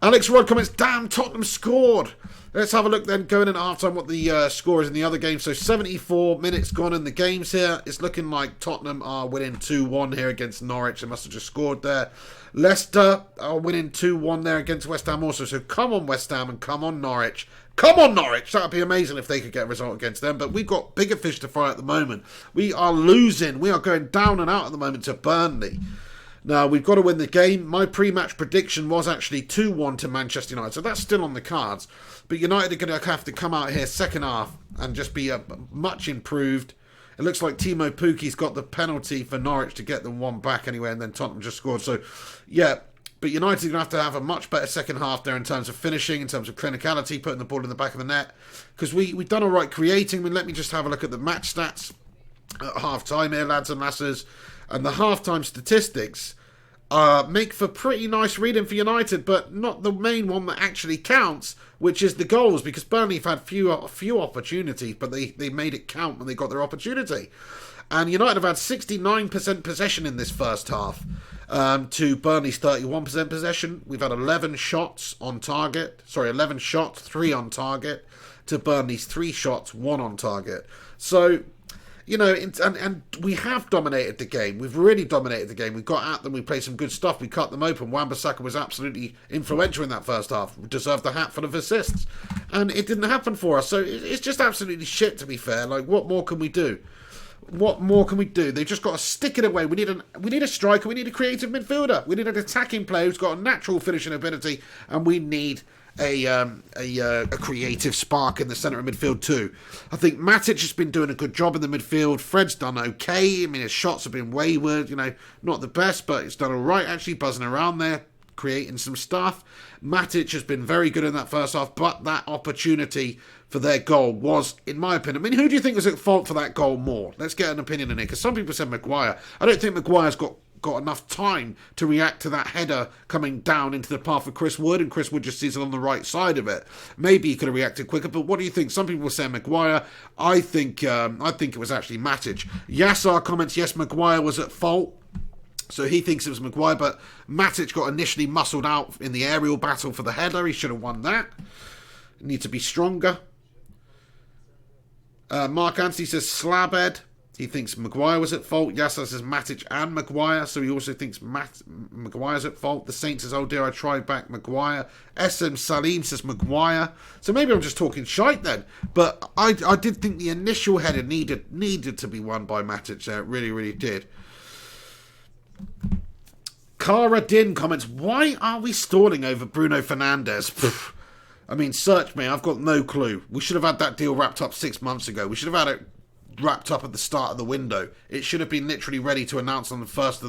Alex Rod comments, damn, Tottenham scored. Let's have a look then, going in at half-time, what the score is in the other game. So 74 minutes gone in the games here. It's looking like Tottenham are winning 2-1 here against Norwich. They must have just scored there. Leicester are winning 2-1 there against West Ham also. So come on, West Ham, and come on, Norwich. Come on, Norwich. That would be amazing if they could get a result against them. But we've got bigger fish to fry at the moment. We are losing. We are going down and out at the moment to Burnley. Now, we've got to win the game. My pre-match prediction was actually 2-1 to Manchester United, so that's still on the cards. But United are going to have to come out here second half and just be much improved. It looks like Timo Pukki's got the penalty for Norwich to get them one back anyway, and then Tottenham just scored. So, yeah, but United are going to have a much better second half there in terms of finishing, in terms of clinicality, putting the ball in the back of the net. Because we've done all right creating. I mean, let me just have a look at the match stats at half-time here, lads and lasses. And the half-time statistics make for pretty nice reading for United, but not the main one that actually counts, which is the goals, because Burnley have had few opportunities, but they made it count when they got their opportunity. And United have had 69% possession in this first half to Burnley's 31% possession. We've had 11 shots, 3 on target, to Burnley's 3 shots, 1 on target. So, you know, and we have dominated the game. We've really dominated the game. We got at them. We played some good stuff. We cut them open. Wan-Bissaka was absolutely influential in that first half. We deserved a hat full of assists. And it didn't happen for us. So it's just absolutely shit, to be fair. Like, what more can we do? What more can we do? They've just got to stick it away. We need a striker. We need a creative midfielder. We need an attacking player who's got a natural finishing ability. And we need a creative spark in the centre of midfield too. I think Matic has been doing a good job in the midfield. Fred's done okay. I mean, his shots have been wayward, you know, not the best, but he's done all right actually, buzzing around there, creating some stuff. Matic has been very good in that first half, but that opportunity for their goal was, in my opinion, I mean, who do you think was at fault for that goal more? Let's get an opinion in it, because some people said Maguire. I don't think Maguire's got enough time to react to that header coming down into the path of Chris Wood, and Chris Wood just sees it on the right side of it. Maybe he could have reacted quicker, but what do you think? Some people were saying Maguire. I think it was actually Matic. Yassar comments, yes, Maguire was at fault. So he thinks it was Maguire, but Matic got initially muscled out in the aerial battle for the header. He should have won that. Need to be stronger. Mark Anthony says Slabhead. He thinks Maguire was at fault. Yasser says Matic and Maguire, so he also thinks Maguire's at fault. The Saint says, oh dear, I tried back Maguire. SM Salim says Maguire. So maybe I'm just talking shite then. But I did think the initial header needed to be won by Matic there. It really, really did. Cara Din comments, why are we stalling over Bruno Fernandes? I mean, search me, I've got no clue. We should have had that deal wrapped up 6 months ago. We should have had it wrapped up at the start of the window. It should have been literally ready to announce on the first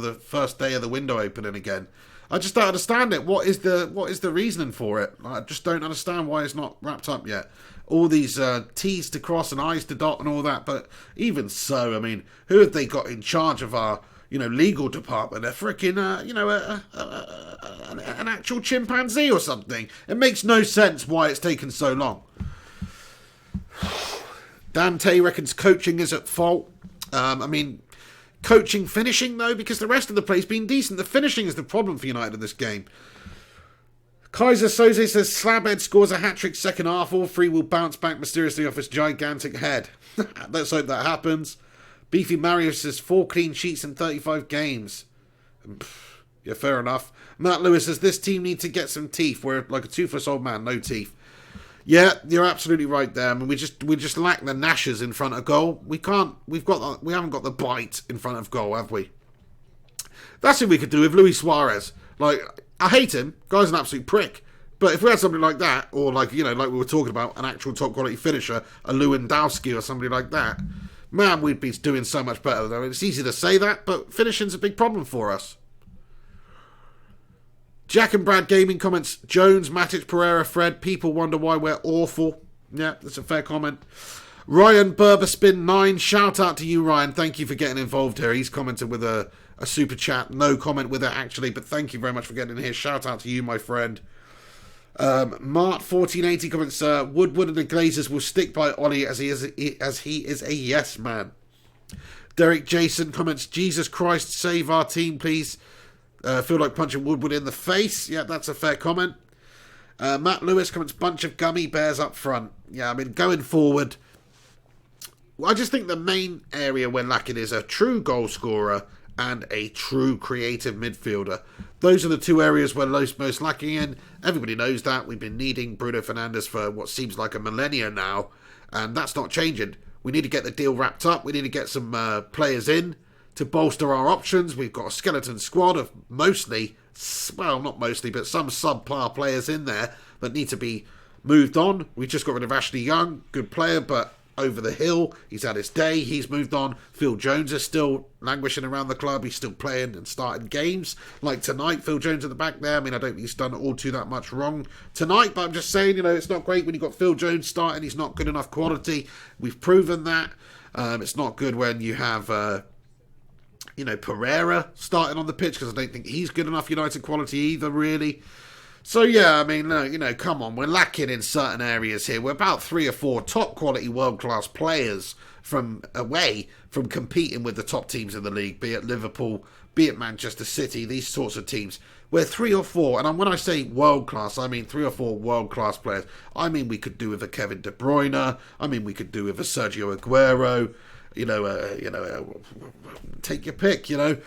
day of the window opening again. I just don't understand it. What is the reasoning for it? I just don't understand why it's not wrapped up yet. All these T's to cross and I's to dot and all that. But even so, I mean, who have they got in charge of our, legal department? They're freaking, an actual chimpanzee or something. It makes no sense why it's taken so long. Dante reckons coaching is at fault. Coaching, finishing though, because the rest of the play's been decent. The finishing is the problem for United in this game. Kaiser Soze says Slabhead scores a hat-trick second half. All three will bounce back mysteriously off his gigantic head. Let's hope that happens. Beefy Mario says 4 clean sheets in 35 games. Yeah, fair enough. Matt Lewis says this team needs to get some teeth. We're like a toothless old man, no teeth. Yeah, you're absolutely right there. I mean, we just lack the gnashers in front of goal. We haven't got the bite in front of goal, have we? That's what we could do with Luis Suarez. Like, I hate him. Guy's an absolute prick. But if we had somebody like that, or like we were talking about, an actual top quality finisher, a Lewandowski or somebody like that, man, we'd be doing so much better. I mean, it's easy to say that, but finishing's a big problem for us. Jack and Brad Gaming comments, Jones, Matic, Pereira, Fred, people wonder why we're awful. Yeah, that's a fair comment. Ryan Berberspin 9, shout out to you, Ryan. Thank you for getting involved here. He's commented with a super chat. No comment with it, actually, but thank you very much for getting in here. Shout out to you, my friend. Mart1480 comments, Woodward and the Glazers will stick by Ollie as he is a yes man. Derek Jason comments, Jesus Christ, save our team, please. Feel like punching Woodward in the face. Yeah, that's a fair comment. Matt Lewis comments, bunch of gummy bears up front. Yeah, I mean, going forward, I just think the main area we're lacking is a true goal scorer and a true creative midfielder. Those are the two areas we're most lacking in. Everybody knows that. We've been needing Bruno Fernandes for what seems like a millennia now, and that's not changing. We need to get the deal wrapped up. We need to get some players in to bolster our options. We've got a skeleton squad of mostly, well, not mostly, but some subpar players in there that need to be moved on. We just got rid of Ashley Young, good player, but over the hill. He's had his day. He's moved on. Phil Jones is still languishing around the club. He's still playing and starting games. Like tonight, Phil Jones at the back there. I mean, I don't think he's done all too that much wrong tonight, but I'm just saying, you know, it's not great when you've got Phil Jones starting. He's not good enough quality. We've proven that. It's not good when you have, you know, Pereira starting on the pitch, because I don't think he's good enough United quality either, really. So, yeah, I mean, you know, come on. We're lacking in certain areas here. We're about 3 or 4 top-quality world-class players from away from competing with the top teams in the league, be it Liverpool, be it Manchester City, these sorts of teams. We're 3 or 4, and when I say world-class, I mean 3 or 4 world-class players. I mean, we could do with a Kevin De Bruyne. I mean, we could do with a Sergio Aguero. Take your pick, you know.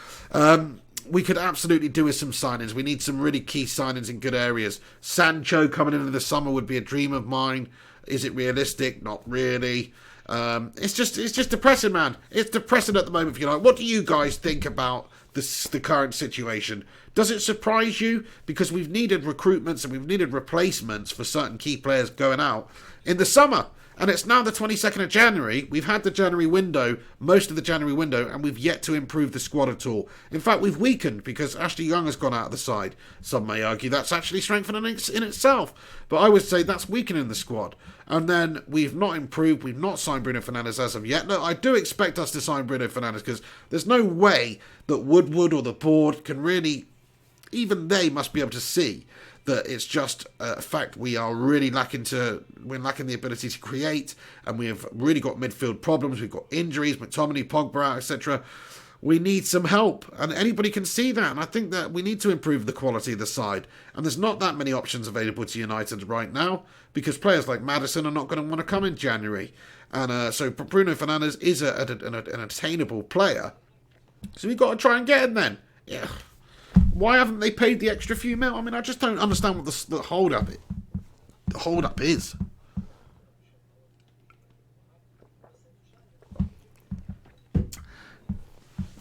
We could absolutely do with some signings. We need some really key signings in good areas. Sancho coming into the summer would be a dream of mine. Is it realistic? Not really. It's just depressing, man. It's depressing at the moment for United. What do you guys think about the current situation? Does it surprise you? Because we've needed recruitments and we've needed replacements for certain key players going out in the summer. And it's now the 22nd of January. We've had the January window, most of the January window, and we've yet to improve the squad at all. In fact, we've weakened because Ashley Young has gone out of the side. Some may argue that's actually strengthening in itself. But I would say that's weakening the squad. And then we've not improved. We've not signed Bruno Fernandes as of yet. No, I do expect us to sign Bruno Fernandes because there's no way that Woodward or the board can really, even they must be able to see that it's just a fact we are really lacking the ability to create, and we have really got midfield problems. We've got injuries, McTominay, Pogba, etc. We need some help, and anybody can see that, and I think that we need to improve the quality of the side, and there's not that many options available to United right now, because players like Maddison are not going to want to come in January, and so Bruno Fernandes is an attainable player, so we've got to try and get him then. Yeah. Why haven't they paid the extra few mil? I mean, I just don't understand what the hold-up is.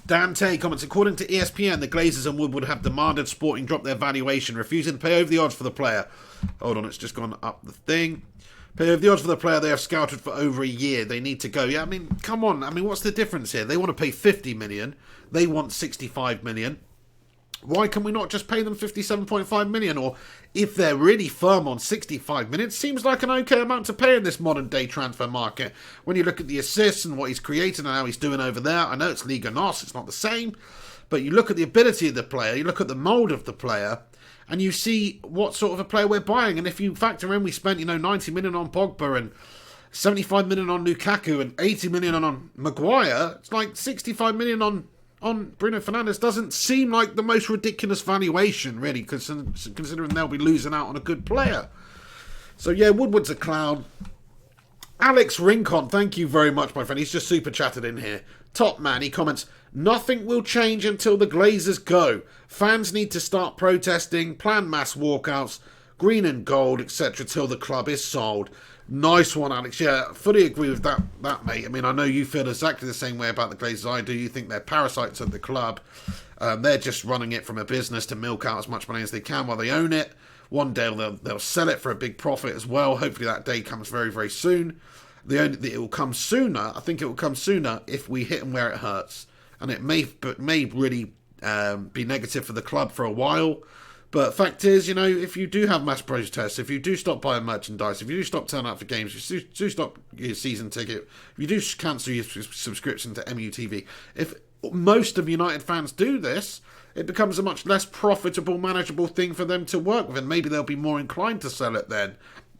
Dante comments, according to ESPN, the Glazers and Woodward have demanded Sporting drop their valuation, refusing to pay over the odds for the player. Hold on, it's just gone up the thing. Pay over the odds for the player they have scouted for over a year. They need to go. Yeah, I mean, come on. I mean, what's the difference here? They want to pay 50 million. They want 65 million. Why can we not just pay them 57.5 million? Or if they're really firm on 65 million, it seems like an okay amount to pay in this modern day transfer market. When you look at the assists and what he's created and how he's doing over there, I know it's Liga NOS, it's not the same, but you look at the ability of the player, you look at the mould of the player, and you see what sort of a player we're buying. And if you factor in, we spent 90 million on Pogba and 75 million on Lukaku and 80 million on Maguire, it's like 65 million on Bruno Fernandes doesn't seem like the most ridiculous valuation, really, considering they'll be losing out on a good player. So, yeah, Woodward's a clown. Alex Rincon, thank you very much, my friend. He's just super chatted in here. Top man, he comments, nothing will change until the Glazers go. Fans need to start protesting, plan mass walkouts, green and gold, etc. till the club is sold. Nice one, Alex. Yeah, fully agree with that, mate. I mean, I know you feel exactly the same way about the Glazers I do. You think they're parasites of the club. They're just running it from a business to milk out as much money as they can while they own it. One day they'll sell it for a big profit as well. Hopefully that day comes very, very soon. It will come sooner. I think it will come sooner if we hit them where it hurts. And it may really be negative for the club for a while. But fact is, if you do have mass protests, if you do stop buying merchandise, if you do stop turning up for games, if you do stop your season ticket, if you do cancel your subscription to MUTV, if most of United fans do this, it becomes a much less profitable, manageable thing for them to work with, and maybe they'll be more inclined to sell it then.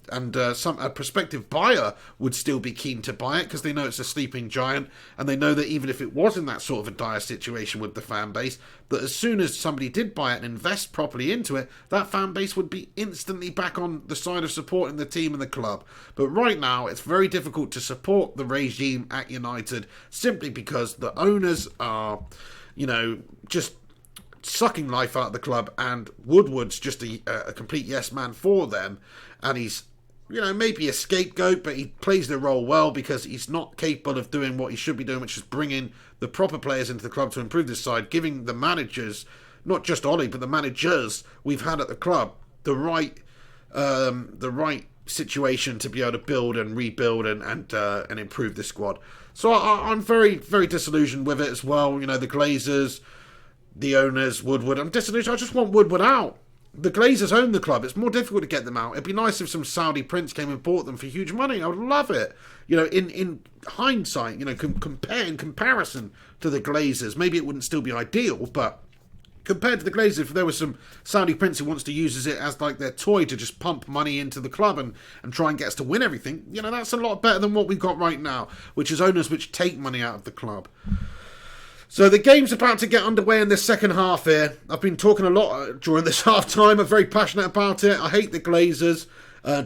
a prospective buyer would still be keen to buy it because they know it's a sleeping giant, and they know that even if it was in that sort of a dire situation with the fan base, that as soon as somebody did buy it and invest properly into it, that fan base would be instantly back on the side of supporting the team and the club. But right now, it's very difficult to support the regime at United simply because the owners are, just sucking life out of the club, and Woodward's just a complete yes man for them, and he's maybe a scapegoat, but he plays the role well because he's not capable of doing what he should be doing, which is bringing the proper players into the club to improve this side, giving the managers, not just Ollie, but the managers we've had at the club, the right situation to be able to build and rebuild and improve the squad. So I'm very, very disillusioned with it as well. The Glazers, the owners, Woodward. I'm disillusioned. I just want Woodward out. The Glazers own the club. It's more difficult to get them out. It'd be nice if some Saudi prince came and bought them for huge money. I would love it. In hindsight, in comparison to the Glazers, maybe it wouldn't still be ideal, but compared to the Glazers, if there was some Saudi prince who wants to use it as like their toy to just pump money into the club and try and get us to win everything, that's a lot better than what we've got right now, which is owners which take money out of the club. So the game's about to get underway in this second half here. I've been talking a lot during this half time. I'm very passionate about it. I hate the Glazers.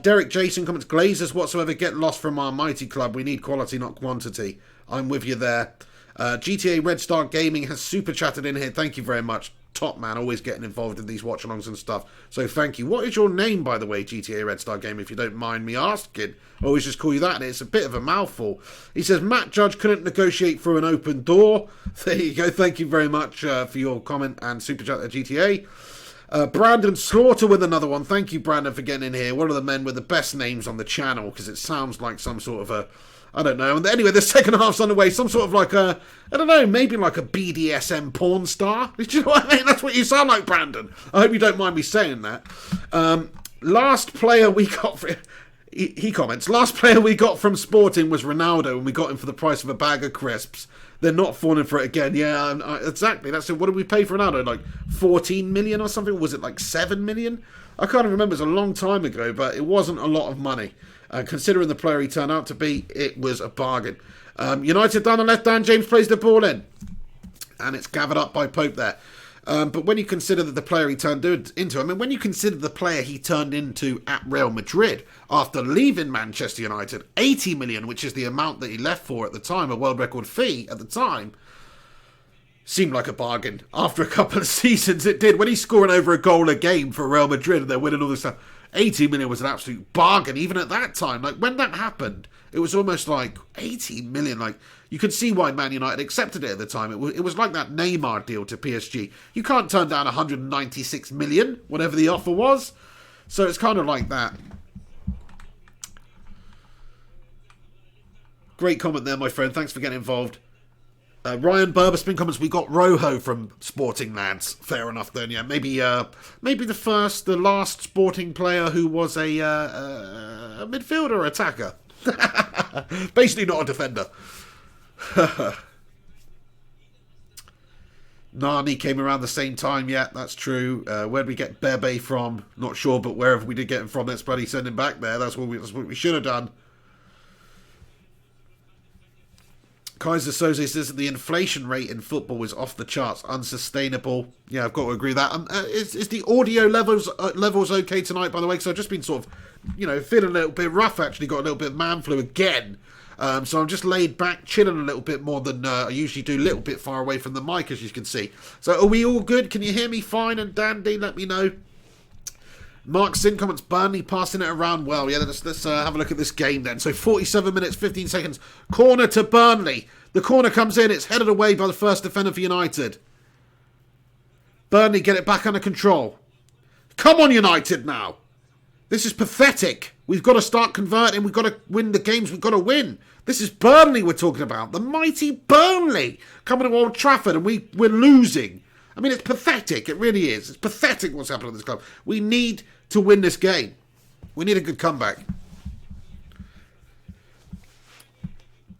Derek Jason comments, Glazers whatsoever get lost from our mighty club. We need quality, not quantity. I'm with you there. GTA Red Star Gaming has super chatted in here. Thank you very much. Top man, always getting involved in these watch-alongs and stuff. So thank you. What is your name, by the way, GTA Red Star Gaming, if you don't mind me asking? I always just call you that, and it's a bit of a mouthful. He says, Matt Judge couldn't negotiate through an open door. There you go. Thank you very much for your comment and super chat at GTA. Brandon Slaughter with another one. Thank you, Brandon, for getting in here. One of the men with the best names on the channel, because it sounds like some sort of a... I don't know. And anyway, the second half's underway. Some sort of like a, I don't know, maybe like a BDSM porn star. Do you know what I mean? That's what you sound like, Brandon. I hope you don't mind me saying that. Last player we got... He comments, last player we got from Sporting was Ronaldo, and we got him for the price of a bag of crisps. They're not falling for it again. Yeah, exactly. That's it. What did we pay for Ronaldo? Like 14 million or something? Or was it like 7 million? I can't remember. It was a long time ago, but it wasn't a lot of money. Considering the player he turned out to be, it was a bargain. United down the left hand, James plays the ball in. And it's gathered up by Pope there. But when you consider that the player he turned into, when you consider the player he turned into at Real Madrid after leaving Manchester United, 80 million, which is the amount that he left for at the time, a world record fee at the time, seemed like a bargain. After a couple of seasons, it did. When he's scoring over a goal a game for Real Madrid and they're winning all this stuff, 80 million was an absolute bargain, even at that time. Like, when that happened, it was almost like 80 million. Like, you could see why Man United accepted it at the time. It was like that Neymar deal to PSG. You can't turn down 196 million, whatever the offer was. So it's kind of like that. Great comment there, my friend. Thanks for getting involved. Ryan Burberspin comments, we got Rojo from Sporting, lads. Fair enough then, yeah. Maybe the last Sporting player who was a midfielder or attacker. Basically not a defender. Nani came around the same time, yeah, that's true. Where'd we get Bebe from? Not sure, but wherever we did get him from, let's bloody send him back there. That's what we should have done. Kaiser Soze says that the inflation rate in football is off the charts, unsustainable. Yeah, I've got to agree with that. Is the audio levels okay tonight, by the way? Because I've just been sort of, feeling a little bit rough, actually. Got a little bit of man flu again. So I'm just laid back, chilling a little bit more than I usually do, a little bit far away from the mic, as you can see. So are we all good? Can you hear me fine and dandy? Let me know. Mark Sin comments, Burnley passing it around well. Yeah, let's have a look at this game then. So 47 minutes, 15 seconds. Corner to Burnley. The corner comes in. It's headed away by the first defender for United. Burnley get it back under control. Come on, United now. This is pathetic. We've got to start converting. We've got to win the games we've got to win. This is Burnley we're talking about. The mighty Burnley coming to Old Trafford, and we're losing. I mean, it's pathetic. It really is. It's pathetic what's happening at this club. We need to win this game. We need a good comeback.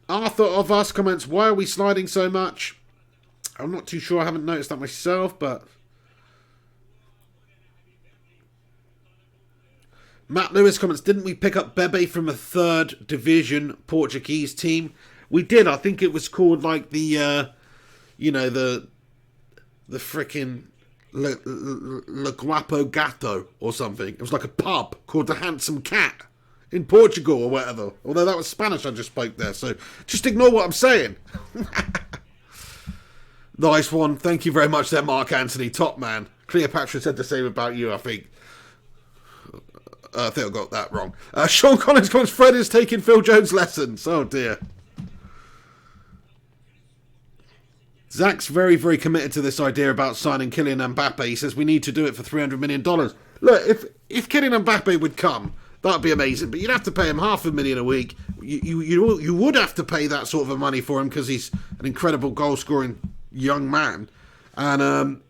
Arthur of Us comments, why are we sliding so much? I'm not too sure. I haven't noticed that myself, but... Matt Lewis comments, didn't we pick up Bebe from a third division Portuguese team? We did. I think it was called like the frickin' Le Guapo Gato or something. It was like a pub called the Handsome Cat in Portugal or whatever. Although that was Spanish I just spoke there, so just ignore what I'm saying. Nice one. Thank you very much there, Mark Anthony. Top man. Cleopatra said the same about you, I think. I think I got that wrong. Sean Collins comments, Fred is taking Phil Jones lessons. Oh dear. Zach's very, very committed to this idea about signing Kylian Mbappe. He says we need to do it for $300 million. Look, if Kylian Mbappe would come, that'd be amazing. But you'd have to pay him $500,000 a week. You would have to pay that sort of money for him because he's an incredible goal-scoring young man. And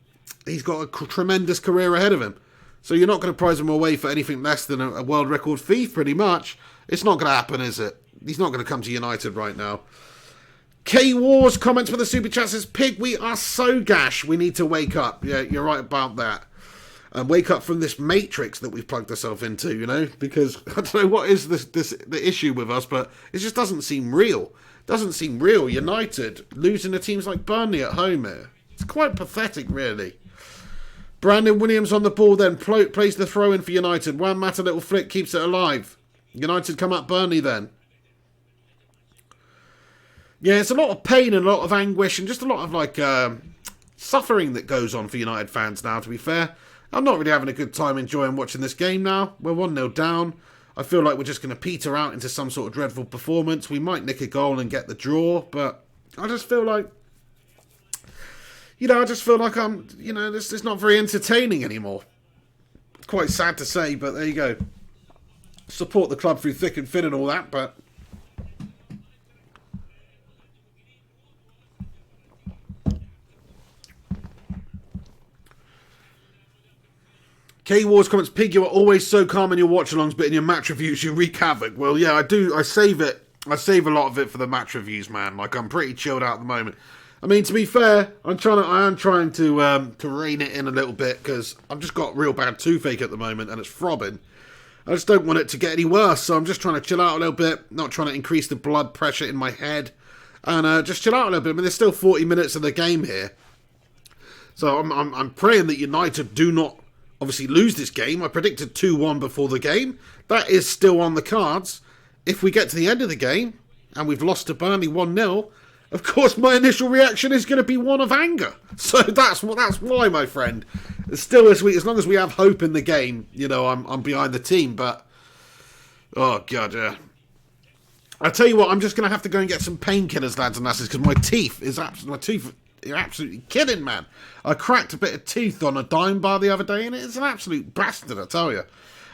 he's got a tremendous career ahead of him. So you're not going to prize him away for anything less than a world record fee, pretty much. It's not going to happen, is it? He's not going to come to United right now. K Wars comments with the super chat says, Pig, we are so gash. We need to wake up. Yeah, you're right about that. And wake up from this matrix that we've plugged ourselves into, you know? Because I don't know what is the issue with us, but it just doesn't seem real. Doesn't seem real. United losing to teams like Burnley at home here. It's quite pathetic, really. Brandon Williams on the ball then plays the throw in for United. Juan Mata little flick keeps it alive. United come up Burnley then. Yeah, it's a lot of pain and a lot of anguish and just a lot of like suffering that goes on for United fans now, to be fair. I'm not really having a good time enjoying watching this game now. We're 1-0 down. I feel like we're just going to peter out into some sort of dreadful performance. We might nick a goal and get the draw, but I just feel like, I'm, this is not very entertaining anymore. Quite sad to say, but there you go. Support the club through thick and thin and all that, but K-Wars comments, Pig, you are always so calm in your watch-alongs, but in your match reviews you wreak havoc. Well, yeah, I do. I save it. I save a lot of it for the match reviews, man. Like, I'm pretty chilled out at the moment. I mean, to be fair, I am trying to rein it in a little bit because I've just got real bad toothache at the moment and it's throbbing. I just don't want it to get any worse, so I'm just trying to chill out a little bit, not trying to increase the blood pressure in my head, and just chill out a little bit. I mean, there's still 40 minutes of the game here, so I'm praying that United do not obviously lose this game. I predicted 2-1 before the game. That is still on the cards. If we get to the end of the game and we've lost to Burnley 1-0, of course my initial reaction is going to be one of anger. So that's why, my friend. Still this week, as long as we have hope in the game, I'm behind the team. But oh god, yeah. I tell you what, I'm just going to have to go and get some painkillers, lads and lasses, because my teeth you're absolutely kidding, man. I cracked a bit of tooth on a dime bar the other day, and it's an absolute bastard, I tell you.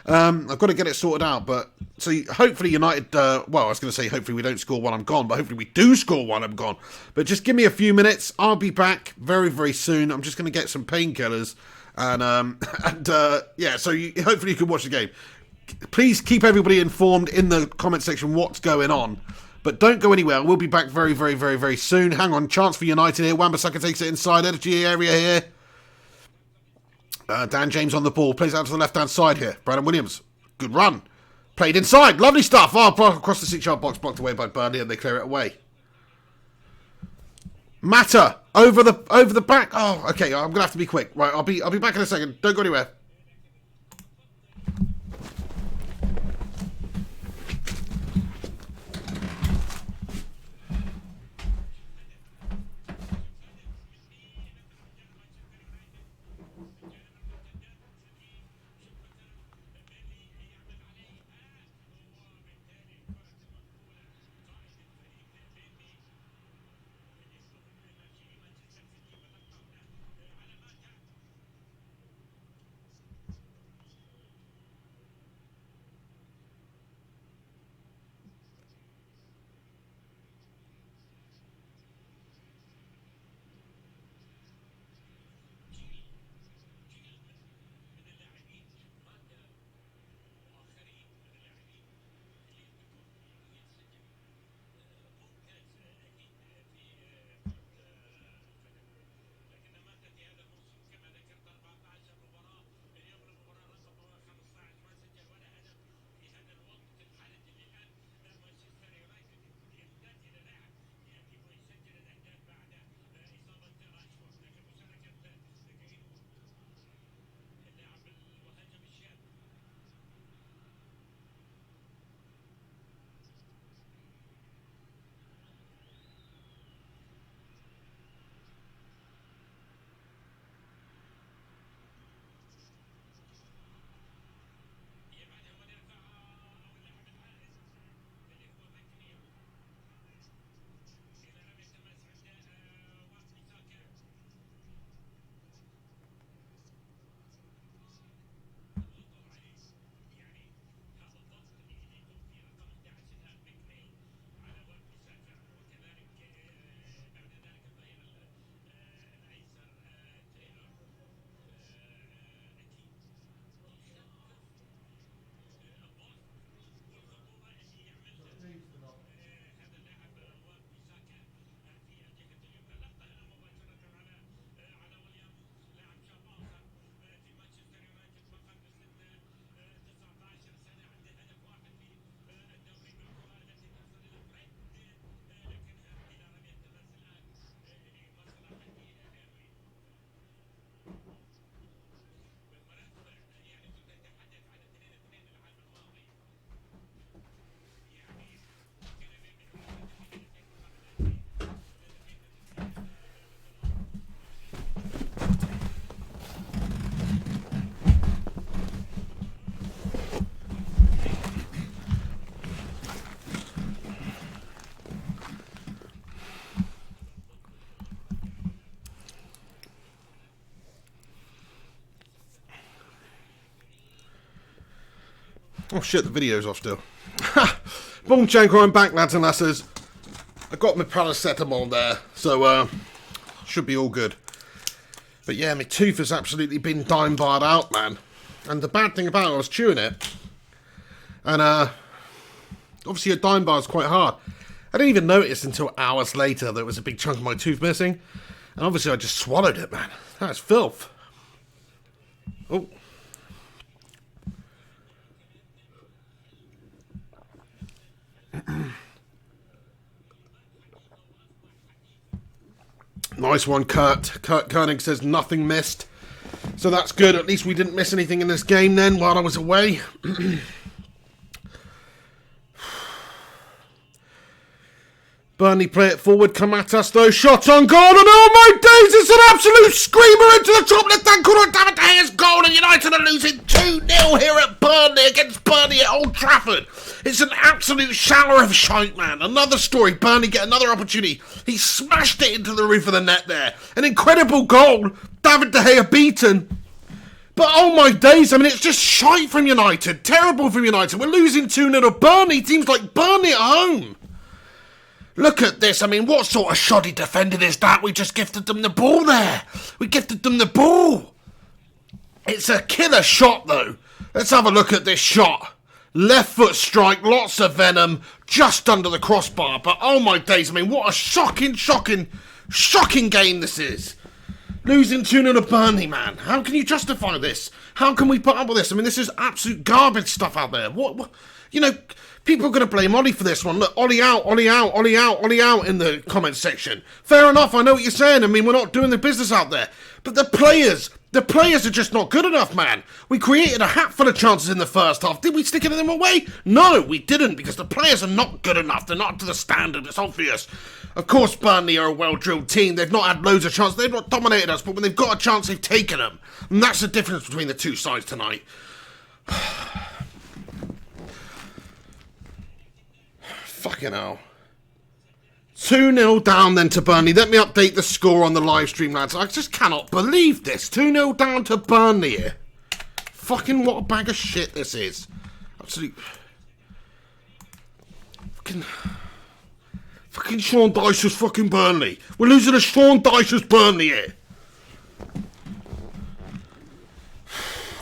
I've got to get it sorted out, but so hopefully United, I was going to say hopefully we don't score while I'm gone, but hopefully we do score while I'm gone. But just give me a few minutes. I'll be back very, very soon. I'm just going to get some painkillers, and hopefully you can watch the game. Please keep everybody informed in the comment section what's going on. But don't go anywhere. We'll be back very, very, very, very soon. Hang on. Chance for United here. Wan-Bissaka takes it inside. Energy area here. Dan James on the ball. Plays out to the left-hand side here. Brandon Williams. Good run. Played inside. Lovely stuff. Oh, across the 6-yard box. Blocked away by Burnley and they clear it away. Mata. Over the back. Oh, okay. I'm going to have to be quick. Right. I'll be back in a second. Don't go anywhere. Oh shit, the video's off still. Boom Chanko, I'm back, lads and lasses. I got my paracetamol there, so should be all good. But yeah, my tooth has absolutely been dime-barred out, man. And the bad thing about it, I was chewing it, and obviously a dime bar is quite hard. I didn't even notice until hours later there was a big chunk of my tooth missing. And obviously I just swallowed it, man. That's filth. Oh. Nice one, Kurt. Kurt Koenig says nothing missed. So that's good. At least we didn't miss anything in this game then while I was away. Burnley play it forward, come at us though, shot on goal, and oh my days, it's an absolute screamer into the top left-hand corner, David De Gea's goal, and United are losing 2-0 here at Burnley, against Burnley at Old Trafford. It's an absolute shower of shite, man. Another story, Burnley get another opportunity. He smashed it into the roof of the net there. An incredible goal, David De Gea beaten. But oh my days, I mean, it's just shite from United, terrible from United. We're losing 2-0 to Burnley, teams like Burnley at home. Look at this. I mean, what sort of shoddy defending is that? We just gifted them the ball there. We gifted them the ball. It's a killer shot, though. Let's have a look at this shot. Left foot strike, lots of venom, just under the crossbar. But oh my days, I mean, what a shocking game this is. Losing 2-0 to Burnley, man. How can you justify this? How can we put up with this? I mean, this is absolute garbage stuff out there. What you know... People are going to blame Ollie for this one. Look, Ollie out, Ollie out, Ollie out, Ollie out in the comments section. Fair enough, I know what you're saying. I mean, we're not doing the business out there. But the players are just not good enough, man. We created a hatful of chances in the first half. Did we stick any of them away? No, we didn't, because the players are not good enough. They're not to the standard, it's obvious. Of course, Burnley are a well-drilled team. They've not had loads of chances. They've not dominated us, but when they've got a chance, they've taken them. And that's the difference between the two sides tonight. Fucking hell. 2-0 down then to Burnley. Let me update the score on the live stream, lads. I just cannot believe this. 2-0 down to Burnley here. Fucking what a bag of shit this is. Absolute... Fucking Sean Dyche's fucking Burnley. We're losing to Sean Dyche's Burnley here.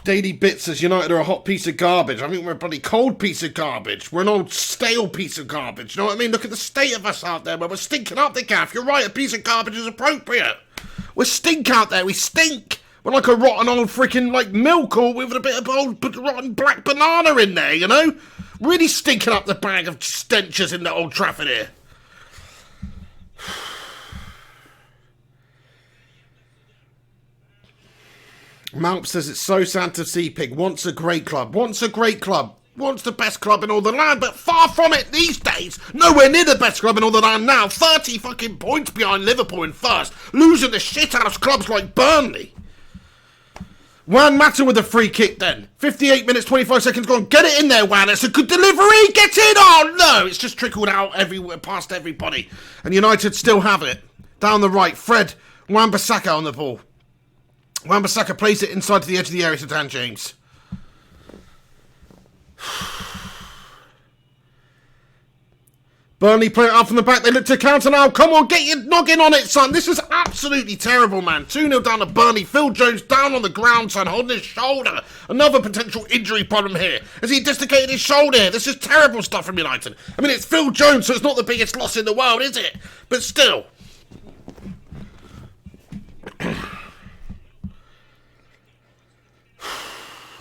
Daily Bit says United are a hot piece of garbage. I think we're a bloody cold piece of garbage. We're an old stale piece of garbage. You know what I mean? Look at the state of us out there where we're stinking up the gaff. You're right, a piece of garbage is appropriate. We stink out there. We stink. We're like a rotten old freaking like milk or with a bit of old rotten black banana in there, you know? Really stinking up the bag of stenches in the Old Trafford here. Malp says it's so sad to see Pig wants a great club, wants the best club in all the land, but far from it these days. Nowhere near the best club in all the land now. 30 fucking points behind Liverpool in first, losing the shit out of clubs like Burnley. Juan Mata with a free kick then. 58 minutes, 25 seconds gone. Get it in there, Juan. It's a good delivery. Get in. Oh, no. It's just trickled out everywhere, past everybody. And United still have it. Down the right, Fred Wan-Bissaka on the ball. Wan-Bissaka plays it inside to the edge of the area to Dan James. Burnley play it up from the back. They look to counter now. Come on, get your noggin on it, son. This is absolutely terrible, man. 2-0 down to Burnley. Phil Jones down on the ground, son, holding his shoulder. Another potential injury problem here. Has he dislocated his shoulder? This is terrible stuff from United. I mean, it's Phil Jones, so it's not the biggest loss in the world, is it? But still.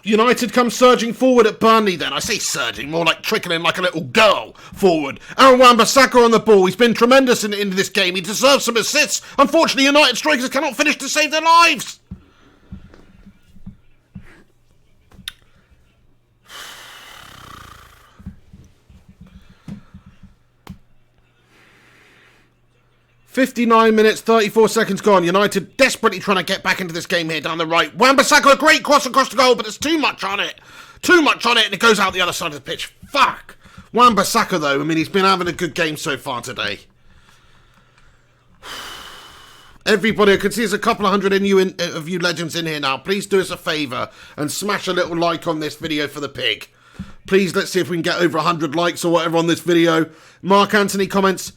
United come surging forward at Burnley then. I say surging, more like trickling like a little girl forward. Aaron Wan-Bissaka on the ball. He's been tremendous in this game. He deserves some assists. Unfortunately, United strikers cannot finish to save their lives. .59 minutes, 34 seconds gone. United desperately trying to get back into this game here down the right. Wan-Bissaka, a great cross across the goal, but there's too much on it. Too much on it, and it goes out the other side of the pitch. Fuck. Wan-Bissaka, though, I mean, he's been having a good game so far today. Everybody, I can see there's a couple of hundred of you legends in here now. Please do us a favour and smash a little like on this video for the pig. Please, let's see if we can get over 100 likes or whatever on this video. Mark Anthony comments,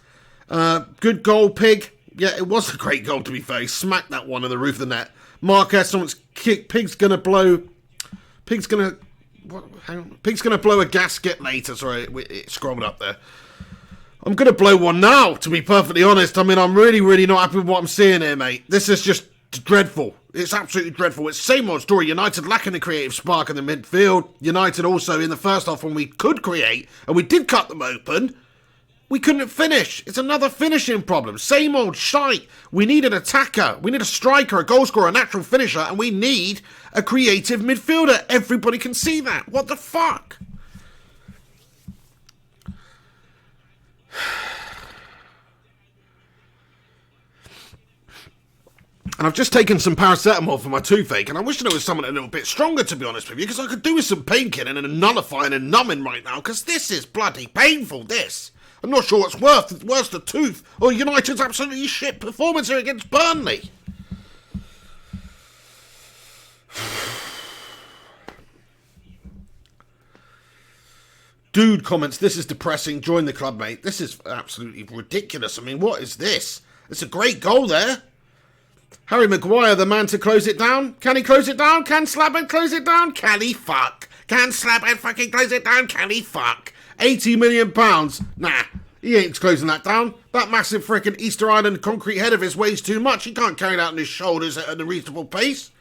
good goal, Pig. Yeah, it was a great goal, to be fair. He smacked that one in the roof of the net. Mark S. someone's kick. Pig's gonna blow a gasket later. Sorry, it scrolled up there. I'm going to blow one now, to be perfectly honest. I mean, I'm really, really not happy with what I'm seeing here, mate. This is just dreadful. It's absolutely dreadful. It's the same old story. United lacking the creative spark in the midfield. United also, in the first half, when we could create, and we did cut them open, we couldn't finish. It's another finishing problem. Same old shite. We need an attacker. We need a striker, a goal scorer, a natural finisher, and we need a creative midfielder. Everybody can see that. What the fuck? And I've just taken some paracetamol for my toothache, and I wish there was something a little bit stronger, to be honest with you, because I could do with some painkilling and nullifying and numbing right now, because this is bloody painful, this. I'm not sure what's worse, the tooth or United's absolutely shit performance here against Burnley. Dude comments, this is depressing. Join the club, mate. This is absolutely ridiculous. I mean, what is this? It's a great goal there. Harry Maguire, the man to close it down. Can he close it down? Can Slabhead close it down? Can he fuck? Can Slabhead fucking close it down? Can he fuck? £80 million? Nah, he ain't closing that down. That massive frickin' Easter Island concrete head of his weighs too much. He can't carry it out on his shoulders at a reasonable pace.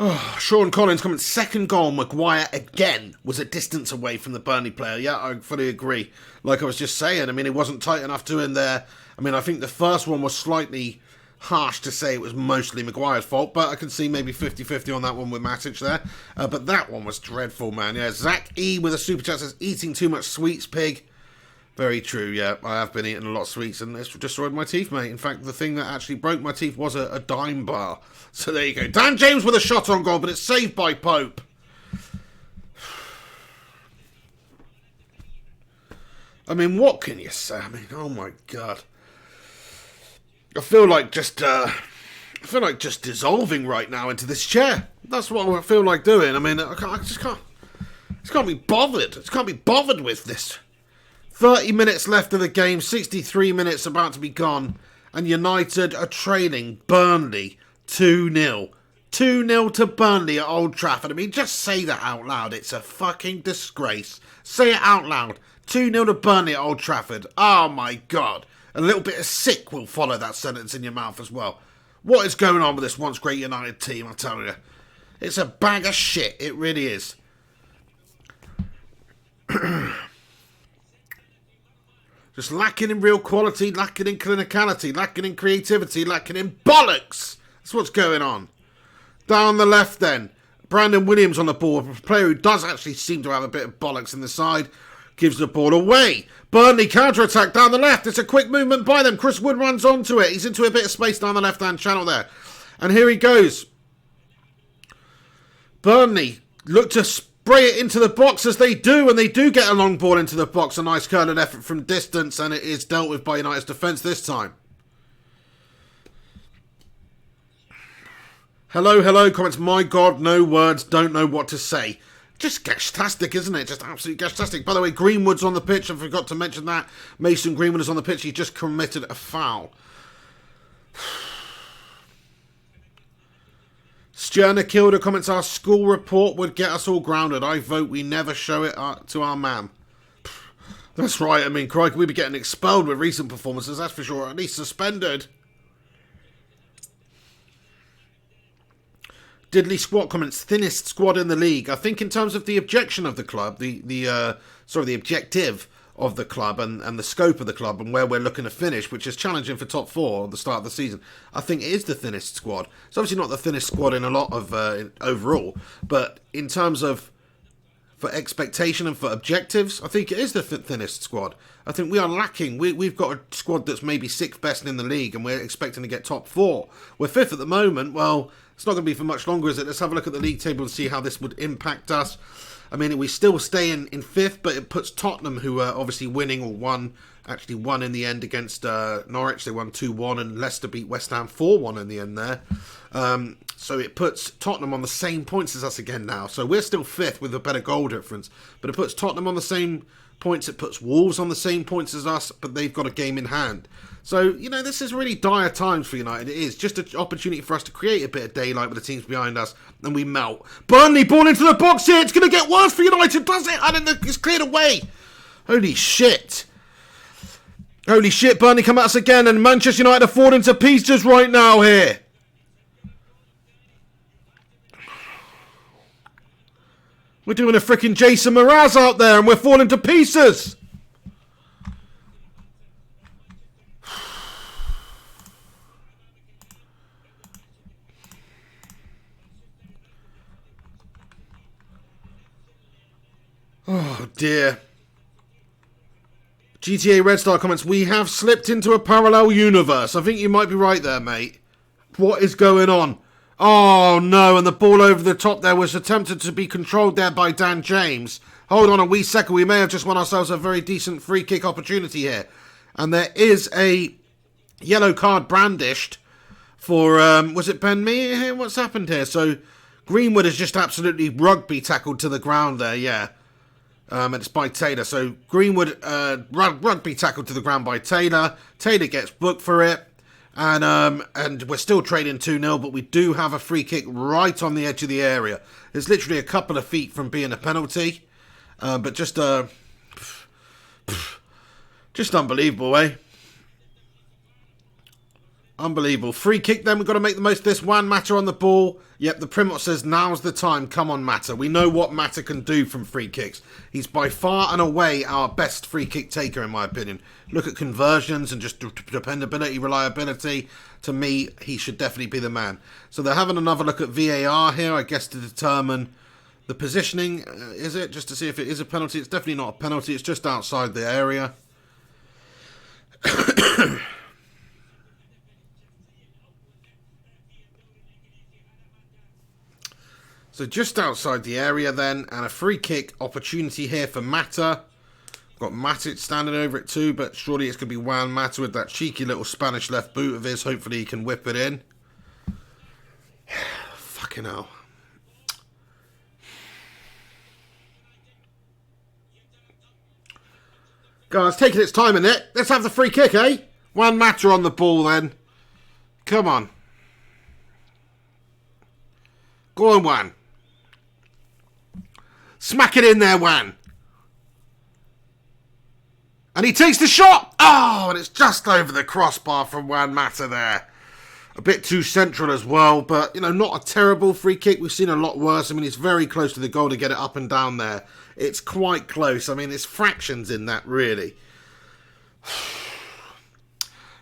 Oh, Sean Collins comments, second goal, Maguire again was a distance away from the Burnley player. Yeah, I fully agree. Like I was just saying, I mean, it wasn't tight enough to in there. I mean, I think the first one was slightly harsh to say it was mostly Maguire's fault, but I can see maybe 50-50 on that one with Matic there. But that one was dreadful, man. Yeah, Zach E with a super chat says, eating too much sweets, Pig. Very true, yeah. I have been eating a lot of sweets and it's destroyed my teeth, mate. In fact, the thing that actually broke my teeth was a dime bar. So there you go. Dan James with a shot on goal, but it's saved by Pope. I mean, what can you say? I mean, oh my God. I feel like just dissolving right now into this chair. That's what I feel like doing. I mean, I just can't be bothered. I just can't be bothered with this. 30 minutes left of the game, 63 minutes about to be gone, and United are trailing Burnley 2-0. 2-0 to Burnley at Old Trafford. I mean, just say that out loud. It's a fucking disgrace. Say it out loud. 2-0 to Burnley at Old Trafford. Oh my God. A little bit of sick will follow that sentence in your mouth as well. What is going on with this once great United team, I tell you. It's a bag of shit. It really is. Just lacking in real quality, lacking in clinicality, lacking in creativity, lacking in bollocks. That's what's going on. Down the left then. Brandon Williams on the ball, a player who does actually seem to have a bit of bollocks in the side. Gives the ball away. Burnley counter-attack down the left. It's a quick movement by them. Chris Wood runs onto it. He's into a bit of space down the left-hand channel there. And here he goes. Burnley look to spray it into the box as they do, and they do get a long ball into the box. A nice curling effort from distance, and it is dealt with by United's defence this time. Hello, hello, comments. My God, no words, don't know what to say. Just gastastic, isn't it? Just absolutely gastastic. By the way, Greenwood's on the pitch. I forgot to mention that. Mason Greenwood is on the pitch. He just committed a foul. Stjerna Kilda comments, our school report would get us all grounded. I vote we never show it to our man. That's right. I mean, crikey, we'd be getting expelled with recent performances, that's for sure. At least suspended. Diddley Squat comments, thinnest squad in the league. I think in terms of the objection of the club, the objective of the club and the scope of the club and where we're looking to finish, which is challenging for top four at the start of the season, I think it is the thinnest squad. It's obviously not the thinnest squad in a lot of overall, but in terms of for expectation and for objectives, I think it is the thinnest squad. I think we are lacking. We've got a squad that's maybe sixth best in the league and we're expecting to get top four. We're fifth at the moment. Well, it's not going to be for much longer, is it? Let's have a look at the league table and see how this would impact us. I mean, we still stay in 5th, but it puts Tottenham, who are obviously winning or won in the end against Norwich. They won 2-1, and Leicester beat West Ham 4-1 in the end there. So it puts Tottenham on the same points as us again now. So we're still 5th with a better goal difference, but it puts Tottenham on the same points. It puts Wolves on the same points as us, but they've got a game in hand. So, you know, this is really dire times for United. It is just an opportunity for us to create a bit of daylight with the teams behind us, and we melt. Burnley, ball into the box here. It's going to get worse for United, does it? I don't know. It's cleared away. Holy shit. Holy shit, Burnley come at us again, and Manchester United are falling to pieces right now here. We're doing a freaking Jason Mraz out there, and we're falling to pieces. Oh, dear. GTA Red Star comments, we have slipped into a parallel universe. I think you might be right there, mate. What is going on? Oh, no, and the ball over the top there was attempted to be controlled there by Dan James. Hold on a wee second. We may have just won ourselves a very decent free kick opportunity here. And there is a yellow card brandished for, was it Ben Mee here? What's happened here? So, Greenwood has just absolutely rugby tackled to the ground there, yeah. And it's by Taylor. So Greenwood rugby tackled to the ground by Taylor. Taylor gets booked for it. And we're still trading 2-0, but we do have a free kick right on the edge of the area. It's literally a couple of feet from being a penalty. But just unbelievable, eh? Unbelievable. Free kick then. We've got to make the most of this. Juan Mata on the ball. Yep, the Primot says, now's the time. Come on, Mata. We know what Mata can do from free kicks. He's by far and away our best free kick taker, in my opinion. Look at conversions and just dependability, reliability. To me, he should definitely be the man. So they're having another look at VAR here, I guess, to determine the positioning. Is it? Just to see if it is a penalty. It's definitely not a penalty. It's just outside the area. So just outside the area then, and a free kick opportunity here for Mata. Got Matic standing over it too, but surely it's going to be Juan Mata with that cheeky little Spanish left boot of his. Hopefully he can whip it in. Fucking hell. Guys, taking its time in it. Let's have the free kick, eh? Juan Mata on the ball then. Come on. Go on, Juan. Smack it in there, Juan. And he takes the shot. Oh, and it's just over the crossbar from Juan Mata there. A bit too central as well, but, you know, not a terrible free kick. We've seen a lot worse. I mean, it's very close to the goal to get it up and down there. It's quite close. I mean, it's fractions in that, really.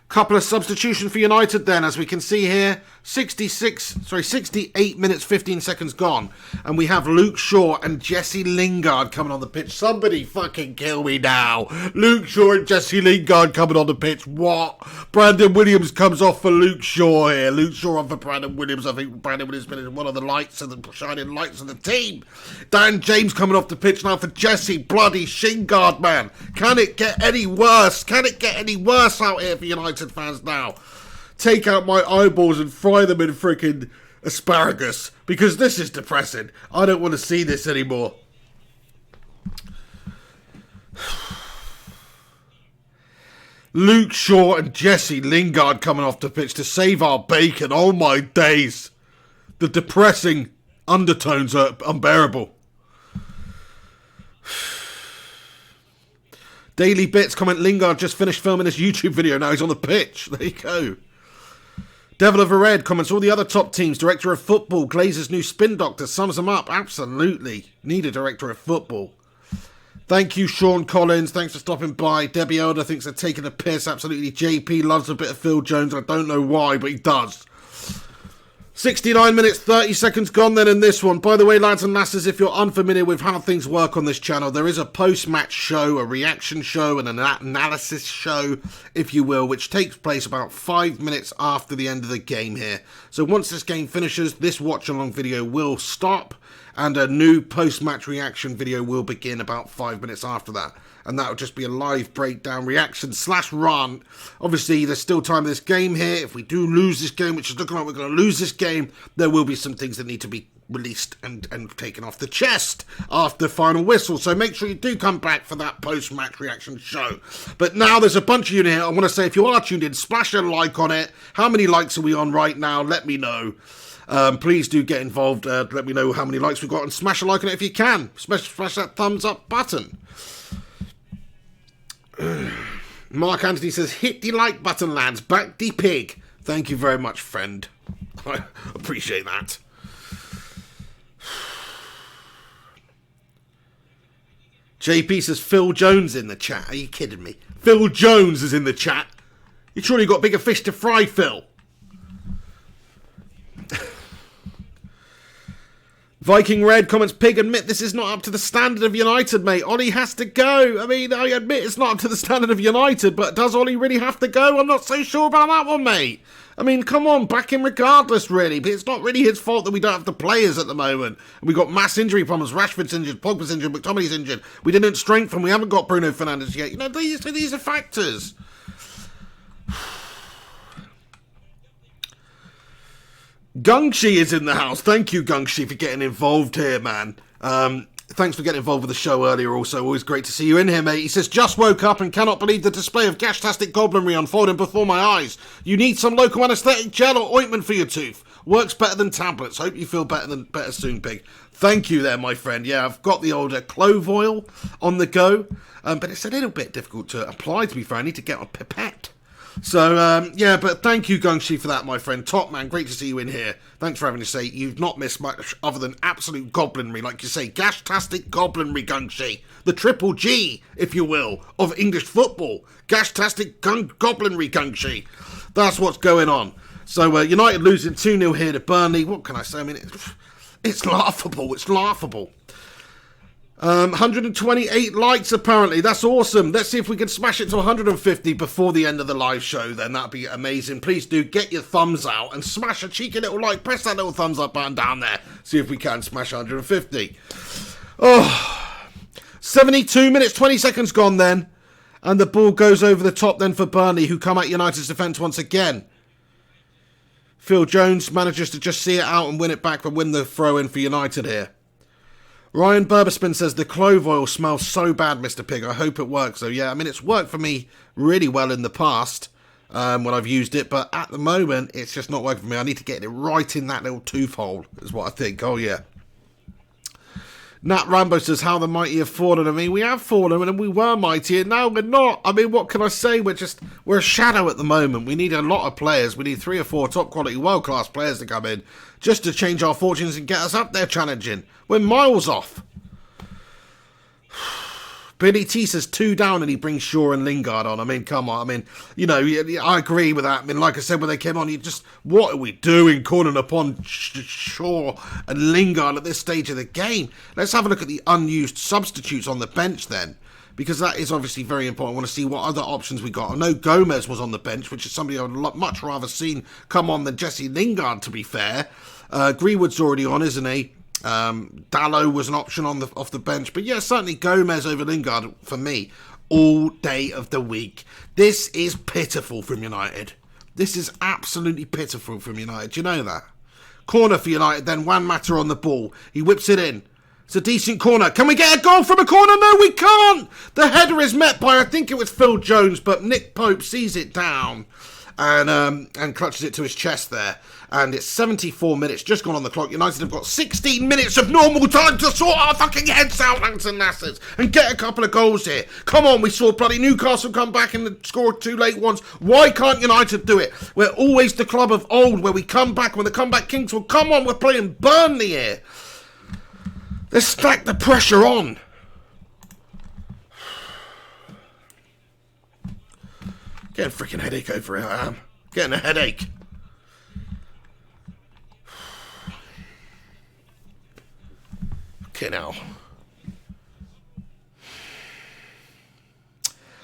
Couple of substitutions for United then, as we can see here. 68 minutes, 15 seconds gone. And we have Luke Shaw and Jesse Lingard coming on the pitch. Somebody fucking kill me now. Luke Shaw and Jesse Lingard coming on the pitch. What? Brandon Williams comes off for Luke Shaw here. Luke Shaw on for Brandon Williams. I think Brandon Williams has been one of the lights and the shining lights of the team. Dan James coming off the pitch now for Jesse bloody Lingard, man. Can it get any worse? Can it get any worse out here for United fans now? Take out my eyeballs and fry them in freaking asparagus, because this is depressing. I don't want to see this anymore. Luke Shaw and Jesse Lingard coming off the pitch to save our bacon. Oh my days. The depressing undertones are unbearable. Daily Bits comment, Lingard just finished filming his YouTube video. Now he's on the pitch. There you go. Devil of a Red comments, all the other top teams, director of football, Glazer's new spin doctor sums them up. Absolutely. Need a director of football. Thank you, Sean Collins. Thanks for stopping by. Debbie Elder thinks they're taking a piss. Absolutely. JP loves a bit of Phil Jones. I don't know why, but he does. 69 minutes, 30 seconds gone then in this one. By the way, lads and lasses, if you're unfamiliar with how things work on this channel, there is a post-match show, a reaction show, and an analysis show, if you will, which takes place about 5 minutes after the end of the game here. So once this game finishes, this watch-along video will stop, and a new post-match reaction video will begin about 5 minutes after that. And that will just be a live breakdown, reaction / rant. Obviously, there's still time in this game here. If we do lose this game, which is looking like we're going to lose this game, there will be some things that need to be released and taken off the chest after the final whistle. So make sure you do come back for that post-match reaction show. But now there's a bunch of you in here. I want to say, if you are tuned in, splash a like on it. How many likes are we on right now? Let me know. Please do get involved. Let me know how many likes we've got, and smash a like on it if you can. Smash that thumbs up button. Mark Anthony says, hit the like button, lads. Back the pig. Thank you very much, friend. I appreciate that. JP says, Phil Jones in the chat. Are you kidding me? Phil Jones is in the chat. You surely got bigger fish to fry, Phil. Viking Red comments, Pig, admit this is not up to the standard of United, mate. Ollie has to go. I mean, I admit it's not up to the standard of United, but does Ollie really have to go? I'm not so sure about that one, mate. I mean, come on, back him regardless, really. But it's not really his fault that we don't have the players at the moment. And we've got mass injury problems. Rashford's injured, Pogba's injured, McTominay's injured. We didn't strengthen. We haven't got Bruno Fernandes yet. You know, these are factors. Gungshi is in the house. Thank you, Gungshi, for getting involved here, man. Thanks for getting involved with the show earlier also. Always great to see you in here, mate. He says, just woke up and cannot believe the display of gashtastic goblinry unfolding before my eyes. You need some local anaesthetic gel or ointment for your tooth. Works better than tablets. Hope you feel better soon, Pig. Thank you there, my friend. Yeah, I've got the older clove oil on the go, but it's a little bit difficult to apply, to be fair. I need to get a pipette. So, yeah, but thank you, Gungshi, for that, my friend. Top man, great to see you in here. Thanks for having to say you've not missed much other than absolute goblinry, like you say. Gashtastic goblinry, Gungshi. The triple G, if you will, of English football. Gashtastic goblinry, Gungshi. That's what's going on. So, United losing 2-0 here to Burnley. What can I say? I mean, it's laughable. It's laughable. 128 likes, apparently. That's awesome. Let's see if we can smash it to 150 before the end of the live show, then. That'd be amazing. Please do get your thumbs out and smash a cheeky little like. Press that little thumbs up button down there. See if we can smash 150. Oh, 72 minutes, 20 seconds gone then. And the ball goes over the top then for Burnley, who come at United's defence once again. Phil Jones manages to just see it out and win it back, but win the throw-in for United here. Ryan Burberspin says, the clove oil smells so bad, Mr. Pig. I hope it works. So, yeah, I mean, it's worked for me really well in the past when I've used it. But at the moment, it's just not working for me. I need to get it right in that little tooth hole, is what I think. Oh, yeah. Nat Rambo says, how the mighty have fallen. I mean, we have fallen and we were mighty and now we're not. I mean, what can I say? We're a shadow at the moment. We need a lot of players. We need 3 or 4 top quality, world-class players to come in just to change our fortunes and get us up there challenging. We're miles off. Billy T says 2 down and he brings Shaw and Lingard on. I mean, come on. I mean, you know, I agree with that. I mean, like I said, when they came on, what are we doing calling upon Shaw and Lingard at this stage of the game? Let's have a look at the unused substitutes on the bench then, because that is obviously very important. I want to see what other options we got. I know Gomez was on the bench, which is somebody I would much rather seen come on than Jesse Lingard, to be fair. Greenwood's already on, isn't he? Dallo was an option off the bench, but yeah, certainly Gomez over Lingard for me all day of the week. This is pitiful from United. This is absolutely pitiful from United. Do you know that? Corner for United, then Juan Mata on the ball. He whips it in. It's a decent corner. Can we get a goal from a corner? No, we can't. The header is met by, I think it was Phil Jones, but Nick Pope sees it down and clutches it to his chest there. And it's 74 minutes, just gone on the clock. United have got 16 minutes of normal time to sort our fucking heads out, Langs and Nassers, and get a couple of goals here. Come on, we saw bloody Newcastle come back and score 2 late ones. Why can't United do it? We're always the club of old where we come back when the comeback kings will. Come on, we're playing Burnley here. Let's stack the pressure on. Getting a freaking headache over here, I am. Getting a headache. Okay, now.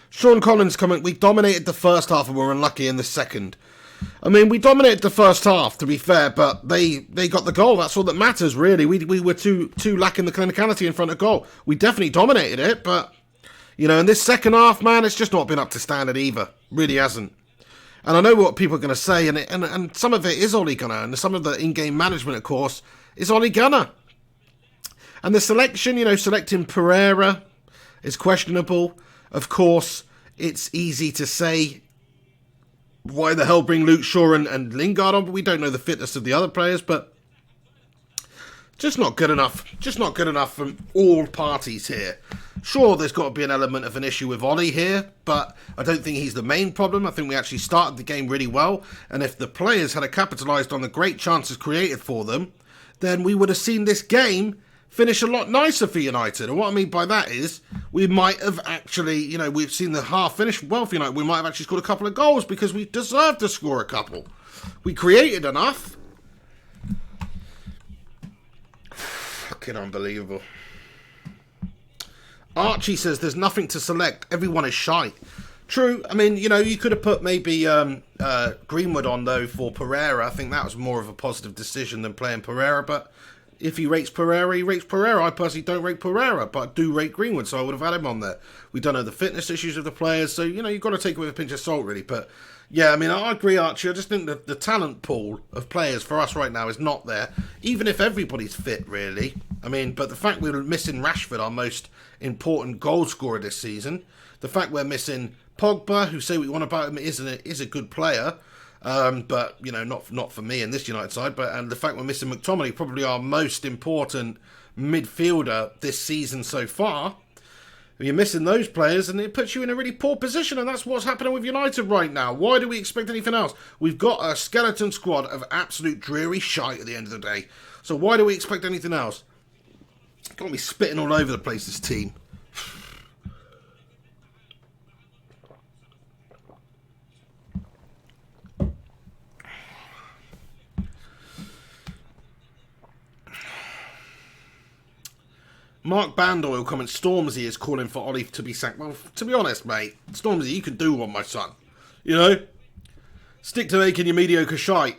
Sean Collins comment, we dominated the first half and were unlucky in the second. I mean, we dominated the first half, to be fair, but they got the goal. That's all that matters, really. We were too lacking the clinicality in front of goal. We definitely dominated it, but, you know, in this second half, man, it's just not been up to standard either. Really hasn't. And I know what people are going to say, and some of it is Ole Gunnar, and some of the in-game management, of course, is Ole Gunnar. And the selection, you know, selecting Pereira is questionable. Of course, it's easy to say, why the hell bring Luke Shaw and Lingard on? But we don't know the fitness of the other players, but just not good enough. Just not good enough from all parties here. Sure, there's got to be an element of an issue with Ollie here, but I don't think he's the main problem. I think we actually started the game really well, and if the players had capitalised on the great chances created for them, then we would have seen this game finish a lot nicer for United. And what I mean by that is, we might have actually, you know, we've seen the half finish well for United. We might have actually scored a couple of goals because we deserved to score a couple. We created enough. Fucking unbelievable. Archie says there's nothing to select. Everyone is shite. True. I mean, you know, you could have put maybe Greenwood on, though, for Pereira. I think that was more of a positive decision than playing Pereira, but if he rates Pereira, he rates Pereira. I personally don't rate Pereira, but I do rate Greenwood, so I would have had him on there. We don't know the fitness issues of the players, so, you know, you've got to take it with a pinch of salt, really. But, yeah, I mean, I agree, Archie. I just think that the talent pool of players for us right now is not there, even if everybody's fit, really. I mean, but the fact we're missing Rashford, our most important goal scorer this season, the fact we're missing Pogba, who say what you want about him, is a good player, but, you know, not for me in this United side. And the fact we're missing McTominay, probably our most important midfielder this season so far. You're missing those players, and it puts you in a really poor position, and that's what's happening with United right now. Why do we expect anything else? We've got a skeleton squad of absolute dreary shite at the end of the day. So why do we expect anything else? Got me spitting all over the place, this team. Mark Bandoyle comments, Stormzy is calling for Ollie to be sacked. Well, to be honest, mate, Stormzy, you can do one, my son. You know? Stick to making your mediocre shite.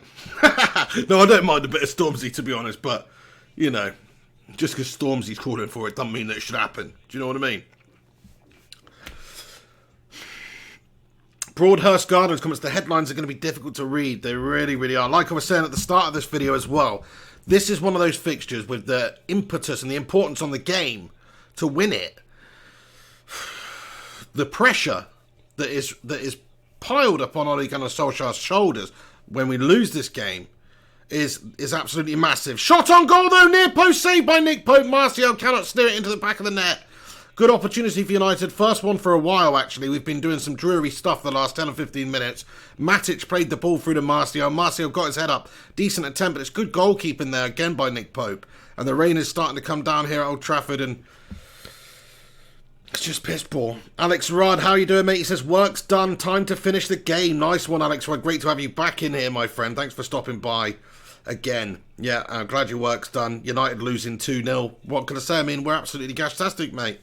No, I don't mind a bit of Stormzy, to be honest, but, you know, just because Stormzy's calling for it doesn't mean that it should happen. Do you know what I mean? Broadhurst Gardens comments, the headlines are going to be difficult to read. They really, really are. Like I was saying at the start of this video as well, this is one of those fixtures with the impetus and the importance on the game to win it. The pressure that is piled upon Ole Gunnar Solskjaer's shoulders when we lose this game is absolutely massive. Shot on goal though, near post saved by Nick Pope. Martial cannot steer it into the back of the net. Good opportunity for United. First one for a while, actually. We've been doing some dreary stuff the last 10 or 15 minutes. Matic played the ball through to Martial. Martial got his head up. Decent attempt, but it's good goalkeeping there again by Nick Pope. And the rain is starting to come down here at Old Trafford, and it's just piss poor. Alex Rudd, how you doing, mate? He says, work's done. Time to finish the game. Nice one, Alex Rudd. Great to have you back in here, my friend. Thanks for stopping by again. Yeah, I'm glad your work's done. United losing 2-0. What can I say? I mean, we're absolutely gash-tastic, mate.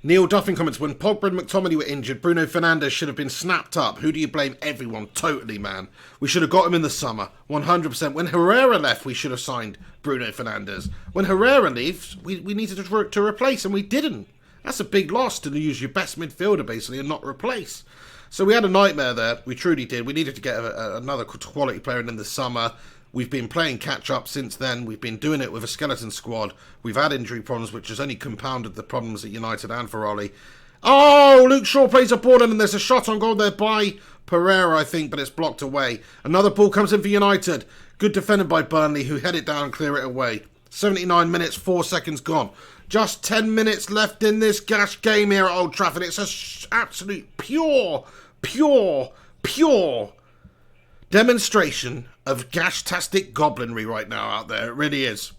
Neil Duffin comments, when Pogba and McTominay were injured, Bruno Fernandes should have been snapped up. Who do you blame? Everyone. Totally, man. We should have got him in the summer. 100%. When Herrera left, we should have signed Bruno Fernandes. When Herrera leaves, we needed to replace, and we didn't. That's a big loss to use your best midfielder, basically, and not replace. So we had a nightmare there. We truly did. We needed to get another quality player in the summer. We've been playing catch-up since then. We've been doing it with a skeleton squad. We've had injury problems, which has only compounded the problems at United and for Ollie. Oh, Luke Shaw plays a ball in, and there's a shot on goal there by Pereira, I think, but it's blocked away. Another ball comes in for United. Good defended by Burnley, who head it down and clear it away. 79 minutes, 4 seconds gone. Just 10 minutes left in this gash game here at Old Trafford. It's an absolute pure demonstration of gash-tastic goblinry right now out there. It really is.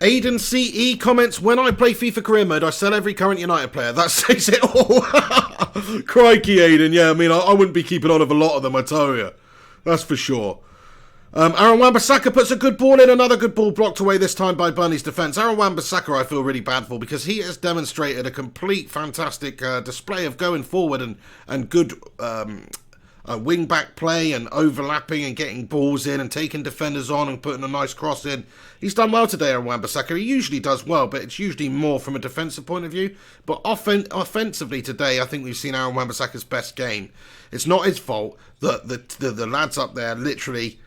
Aiden CE comments, when I play FIFA career mode, I sell every current United player. That says it all. Crikey, Aiden. Yeah, I mean, I wouldn't be keeping on with a lot of them, I tell you. That's for sure. Aaron Wan-Bissaka puts a good ball in, another good ball blocked away this time by Burnley's defence. Aaron Wan-Bissaka I feel really bad for because he has demonstrated a complete fantastic display of going forward and good wing-back play and overlapping and getting balls in and taking defenders on and putting a nice cross in. He's done well today, Aaron Wan-Bissaka. He usually does well, but it's usually more from a defensive point of view. But offensively today, I think we've seen Aaron Wan-Bissaka's best game. It's not his fault that the lads up there literally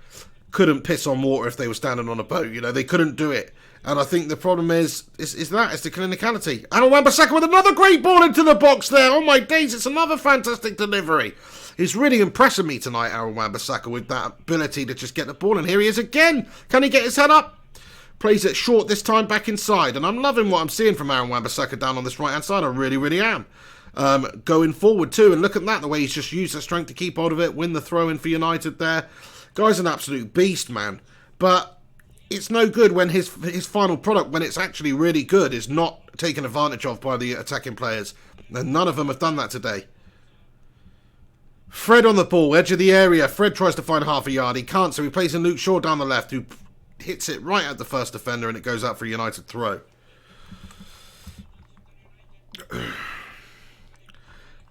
couldn't piss on water if they were standing on a boat. You know, they couldn't do it. And I think the problem is the clinicality. Aaron Wan-Bissaka with another great ball into the box there. Oh my days, it's another fantastic delivery. He's really impressing me tonight, Aaron Wan-Bissaka, with that ability to just get the ball. And here he is again. Can he get his head up? Plays it short this time back inside. And I'm loving what I'm seeing from Aaron Wan-Bissaka down on this right-hand side. I really, really am. Going forward too. And look at that, the way he's just used the strength to keep hold of it. Win the throw-in for United there. Guy's an absolute beast, man. But it's no good when his final product, when it's actually really good, is not taken advantage of by the attacking players. And none of them have done that today. Fred on the ball, edge of the area. Fred tries to find half a yard. He can't, so he plays in Luke Shaw down the left, who hits it right at the first defender, and it goes out for a United throw.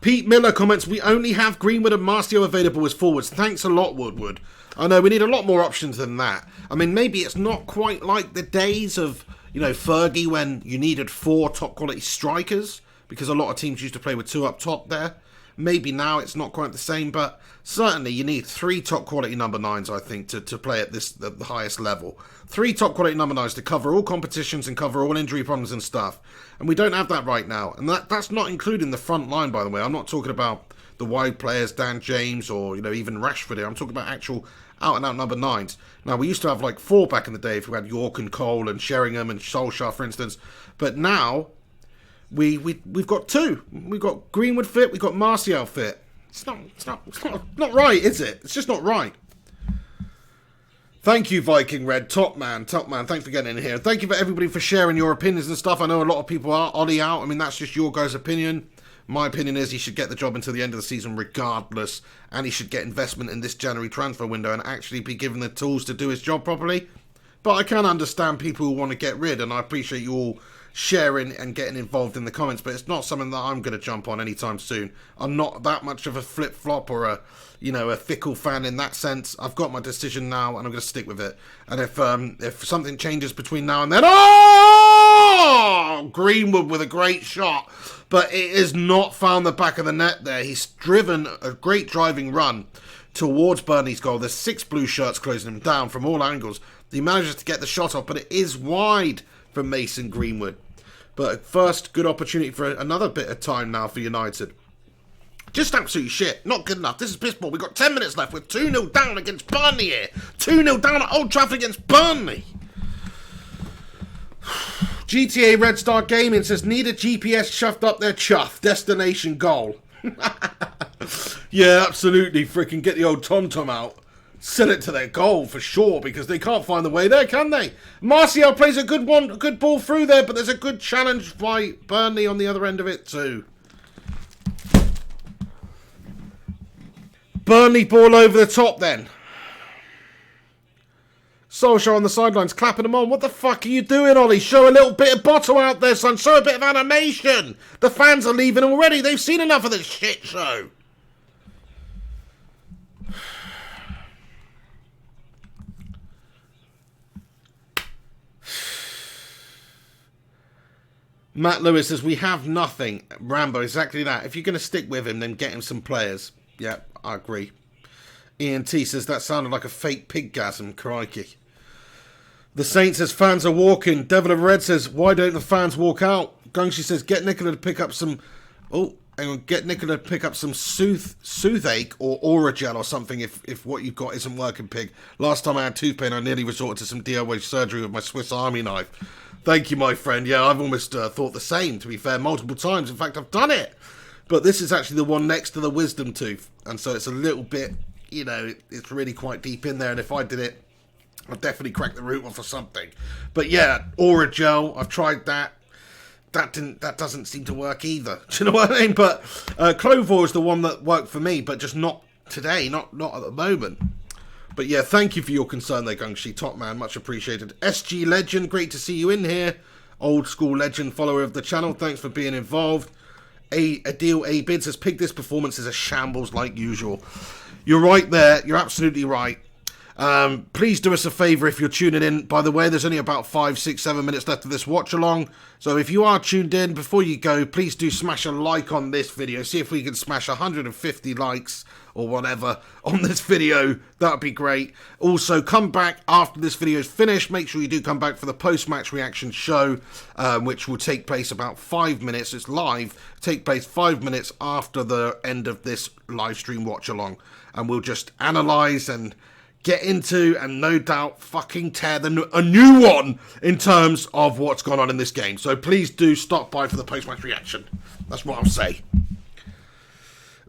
Pete Miller comments, we only have Greenwood and Martial available as forwards. Thanks a lot, Woodward. I know we need a lot more options than that. I mean, maybe it's not quite like the days of, you know, Fergie when you needed 4 top quality strikers, because a lot of teams used to play with 2 up top there. Maybe now it's not quite the same, but certainly you need 3 top quality number 9s, I think, to play at the highest level. 3 top quality number 9s to cover all competitions and cover all injury problems and stuff. And we don't have that right now. And that's not including the front line, by the way. I'm not talking about the wide players, Dan James, or, you know, even Rashford here. I'm talking about actual out-and-out number 9s. Now, we used to have like 4 back in the day if we had York and Cole and Sheringham and Solskjaer, for instance. But now we've got 2. We've got Greenwood fit, we've got Martial fit. It's not right, is it? It's just not right. Thank you, Viking Red. Top man. Thanks for getting in here. Thank you for everybody for sharing your opinions and stuff. I know a lot of people are Ollie out. I mean, that's just your guys' opinion. My opinion is he should get the job until the end of the season regardless, and he should get investment in this January transfer window and actually be given the tools to do his job properly. But I can understand people who want to get rid, and I appreciate you all sharing and getting involved in the comments, but it's not something that I'm going to jump on anytime soon. I'm not that much of a flip-flop or a fickle fan in that sense. I've got my decision now, and I'm going to stick with it. And if something changes between now and then, Greenwood with a great shot, but it has not found the back of the net there. He's driven a great driving run towards Burnley's goal. There's 6 blue shirts closing him down from all angles. He manages to get the shot off, but it is wide for Mason Greenwood. But first, good opportunity for another bit of time now for United. Just absolute shit. Not good enough. This is piss poor. We've got 10 minutes left. We're 2-0 down against Burnley here. 2-0 down at Old Trafford against Burnley. GTA Red Star Gaming says, need a GPS shoved up their chuff. Destination goal. Yeah, absolutely. Freaking get the old TomTom out. Sell it to their goal for sure, because they can't find the way there, can they? Martial plays a good ball through there, but there's a good challenge by Burnley on the other end of it too. Burnley ball over the top then. Solskjaer on the sidelines clapping him on. What the fuck are you doing, Ollie? Show a little bit of bottle out there, son. Show a bit of animation. The fans are leaving already. They've seen enough of this shit show. Matt Lewis says, we have nothing. Rambo, exactly that. If you're going to stick with him, then get him some players. Yeah, I agree. Ian T says, that sounded like a fake piggasm. Crikey. The Saint says, fans are walking. Devil of Red says, why don't the fans walk out? Gungshi says, get Nicola to pick up some... Oh, hang on. Get Nicola to pick up some soothache or Oragel or something if what you've got isn't working, pig. Last time I had tooth pain, I nearly resorted to some DIY surgery with my Swiss Army knife. Thank you, my friend. Yeah, I've almost thought the same, to be fair, multiple times. In fact, I've done it. But this is actually the one next to the wisdom tooth. And so it's a little bit, you know, it's really quite deep in there. And if I did it, I'd definitely crack the root off or something. But yeah, Oragel, I've tried that. That doesn't seem to work either. Do you know what I mean? But Clovor is the one that worked for me, but just not today, not at the moment. But yeah, thank you for your concern there, Gungshi. Top man, much appreciated. SG Legend, great to see you in here. Old school legend, follower of the channel. Thanks for being involved. Adil A-Bid says, Pig, this performance is a shambles like usual. You're right there. You're absolutely right. Please do us a favour if you're tuning in. By the way, there's only about 5, 6, 7 minutes left of this watch along. So if you are tuned in, before you go, please do smash a like on this video. See if we can smash 150 likes or whatever on this video. That'd be great. Also, come back after this video is finished. Make sure you do come back for the post-match reaction show, which will take place about 5 minutes. It's live. Take place 5 minutes after the end of this live stream watch along. And we'll just analyse and get into, and no doubt fucking tear a new one in terms of what's gone on in this game. So please do stop by for the post-match reaction. That's what I'll say.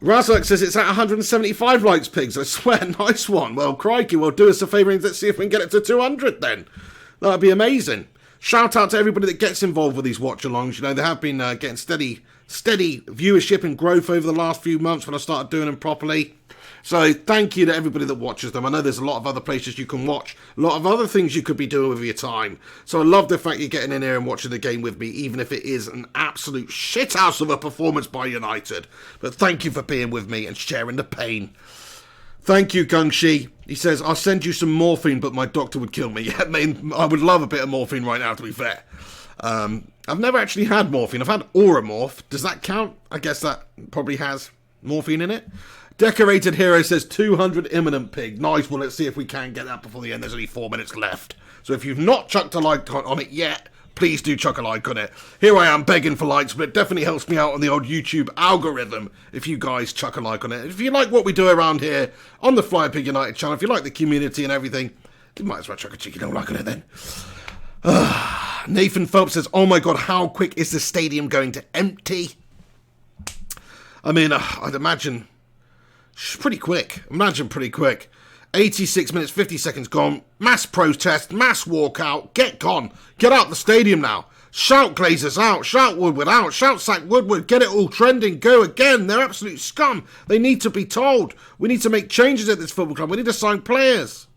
Razak says it's at 175 likes, Pigs. I swear, nice one. Well, crikey, well, do us a favour and let's see if we can get it to 200 then. That'd be amazing. Shout out to everybody that gets involved with these watch-alongs. You know, they have been getting steady viewership and growth over the last few months when I started doing them properly. So thank you to everybody that watches them. I know there's a lot of other places you can watch, a lot of other things you could be doing with your time. So I love the fact you're getting in here and watching the game with me, even if it is an absolute shithouse of a performance by United. But thank you for being with me and sharing the pain. Thank you, Gungshi. He says, I'll send you some morphine, but my doctor would kill me. Yeah, I mean, I would love a bit of morphine right now, to be fair. I've never actually had morphine. I've had Oromorph. Does that count? I guess that probably has morphine in it. Decorated Hero says 200 imminent, Pig. Nice. Well, let's see if we can get that before the end. There's only 4 minutes left. So if you've not chucked a like on it yet, please do chuck a like on it. Here I am begging for likes, but it definitely helps me out on the old YouTube algorithm if you guys chuck a like on it. If you like what we do around here on the Flying Pig United channel, if you like the community and everything, you might as well chuck a cheeky little like on it then. Nathan Phelps says, oh my god, how quick is the stadium going to empty? I mean, I'd imagine pretty quick. Imagine pretty quick. 86 minutes, 50 seconds gone. Mass protest, mass walkout. Get gone. Get out the stadium now. Shout Glazers out. Shout Woodward out. Shout Sack Woodward. Get it all trending. Go again. They're absolute scum. They need to be told. We need to make changes at this football club. We need to sign players.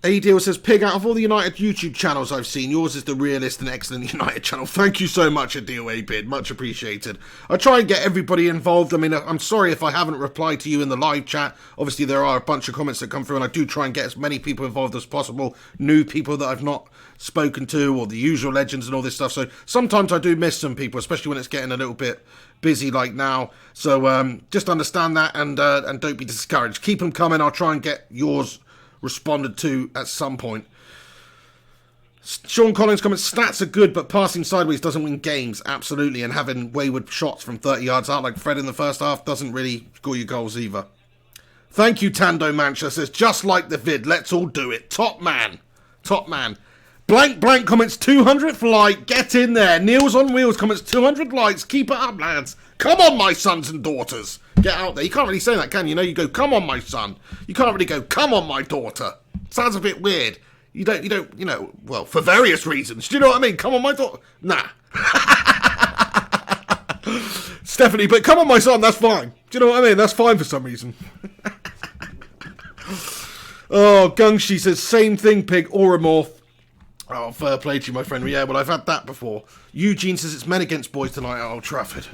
A-Deal says, Pig, out of all the United YouTube channels I've seen, yours is the realist and excellent United channel. Thank you so much, A-Deal A-Bid. Much appreciated. I try and get everybody involved. I mean, I'm sorry if I haven't replied to you in the live chat. Obviously, there are a bunch of comments that come through, and I do try and get as many people involved as possible. New people that I've not spoken to, or the usual legends and all this stuff. So sometimes I do miss some people, especially when it's getting a little bit busy like now. So just understand that and don't be discouraged. Keep them coming. I'll try and get yours responded to at some point. Sean Collins comments, stats are good, but passing sideways doesn't win games. Absolutely, and having wayward shots from 30 yards out like Fred in the first half doesn't really score you goals either. Thank you, Tando Mancha says, just like the vid, let's all do it. Top man. Top man. Blank Blank comments, 200th like, get in there. Neils on Wheels comments, 200 likes, keep it up, lads. Come on, my sons and daughters. Get out there. You can't really say that, can you? You go, come on, my son. You can't really go, come on, my daughter. Sounds a bit weird. You don't, well, for various reasons. Do you know what I mean? Come on, my daughter. Nah. Stephanie, but come on, my son, that's fine. Do you know what I mean? That's fine for some reason. Oh, Gungshi says, same thing, Pig, Oromorph. Oh, fair play to you, my friend. Yeah, well, I've had that before. Eugene says it's men against boys tonight at Old Trafford.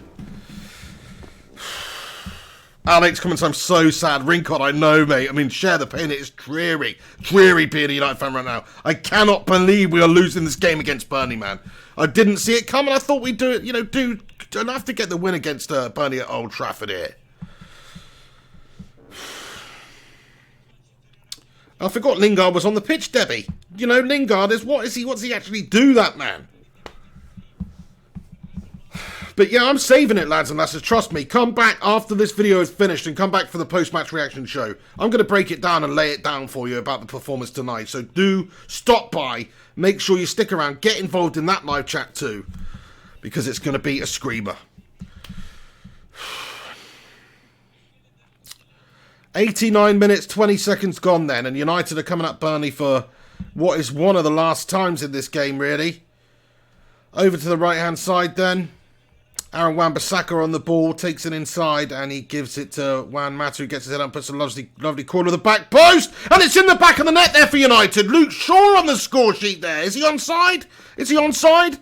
Alex comments, I'm so sad. Rincon, I know, mate. I mean, share the pain. It is dreary. Dreary being a United fan right now. I cannot believe we are losing this game against Burnley, man. I didn't see it coming. I thought we'd do it, do enough to get the win against Burnley at Old Trafford here. I forgot Lingard was on the pitch, Debbie. You know, Lingard is, what does he actually do, that man? But yeah, I'm saving it, lads and lasses. Trust me. Come back after this video is finished and come back for the post-match reaction show. I'm going to break it down and lay it down for you about the performance tonight. So do stop by. Make sure you stick around. Get involved in that live chat too. Because it's going to be a screamer. 89 minutes, 20 seconds gone then. And United are coming up Burnley for what is one of the last times in this game, really. Over to the right-hand side then. Aaron Wan-Bissaka on the ball, takes it inside, and he gives it to Juan Mata, who gets his head up, puts a lovely corner of the back post, and it's in the back of the net there for United. Luke Shaw on the score sheet there. Is he onside? Is he onside?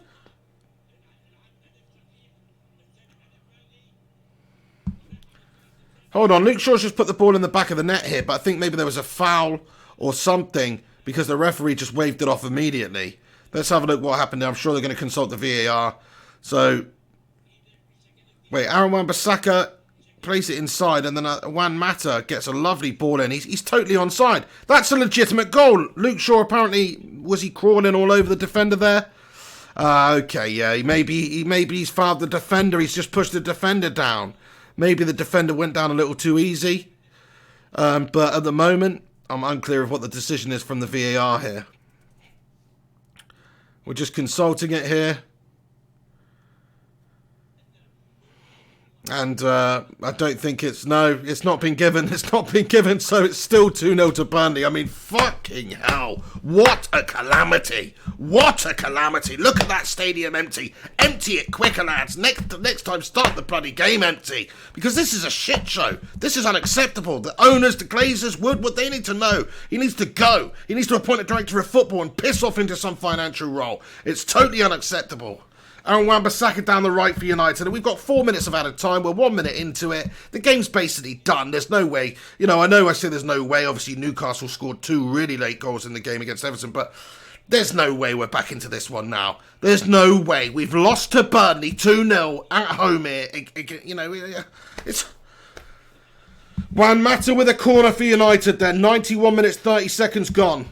Hold on, Luke Shaw's just put the ball in the back of the net here, but I think maybe there was a foul or something because the referee just waved it off immediately. Let's have a look what happened there. I'm sure they're going to consult the VAR. So, wait, Aaron Wan-Bissaka plays it inside, and then Juan Mata gets a lovely ball in. He's totally onside. That's a legitimate goal. Luke Shaw apparently, was he crawling all over the defender there? Okay, yeah, maybe he's fouled the defender. He's just pushed the defender down. Maybe the defender went down a little too easy. But at the moment, I'm unclear of what the decision is from the VAR here. We're just consulting it here. And I don't think it's not been given. It's not been given, so it's still 2-0 to Burnley. I mean, fucking hell. What a calamity. What a calamity. Look at that stadium empty. Empty it quicker, lads. Next time, start the bloody game empty. Because this is a shit show. This is unacceptable. The owners, the Glazers, Woodward, they need to know. He needs to go. He needs to appoint a director of football and piss off into some financial role. It's totally unacceptable. Aaron Wan-Bissaka down the right for United, and we've got 4 minutes of added time. We're 1 minute into it. The game's basically done. There's no way. You know I say there's no way. Obviously, Newcastle scored 2 really late goals in the game against Everton, but there's no way we're back into this one now. There's no way. We've lost to Burnley 2-0 at home here. It's Juan Mata with a corner for United there. 91 minutes, 30 seconds gone.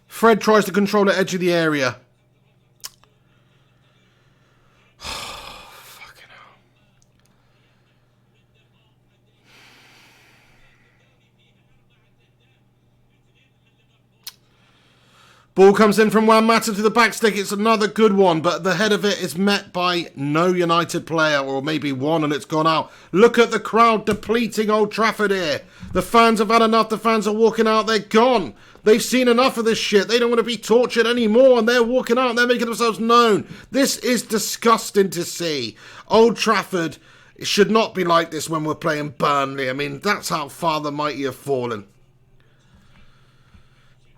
Fred tries to control the edge of the area. Fucking hell. Ball comes in from Juan Mata to the back stick. It's another good one, but the head of it is met by no United player, or maybe one, and it's gone out. Look at the crowd depleting Old Trafford here. The fans have had enough. The fans are walking out. They're gone. They've seen enough of this shit. They don't want to be tortured anymore, and they're walking out and they're making themselves known. This is disgusting to see. Old Trafford should not be like this when we're playing Burnley. I mean, that's how far the mighty have fallen.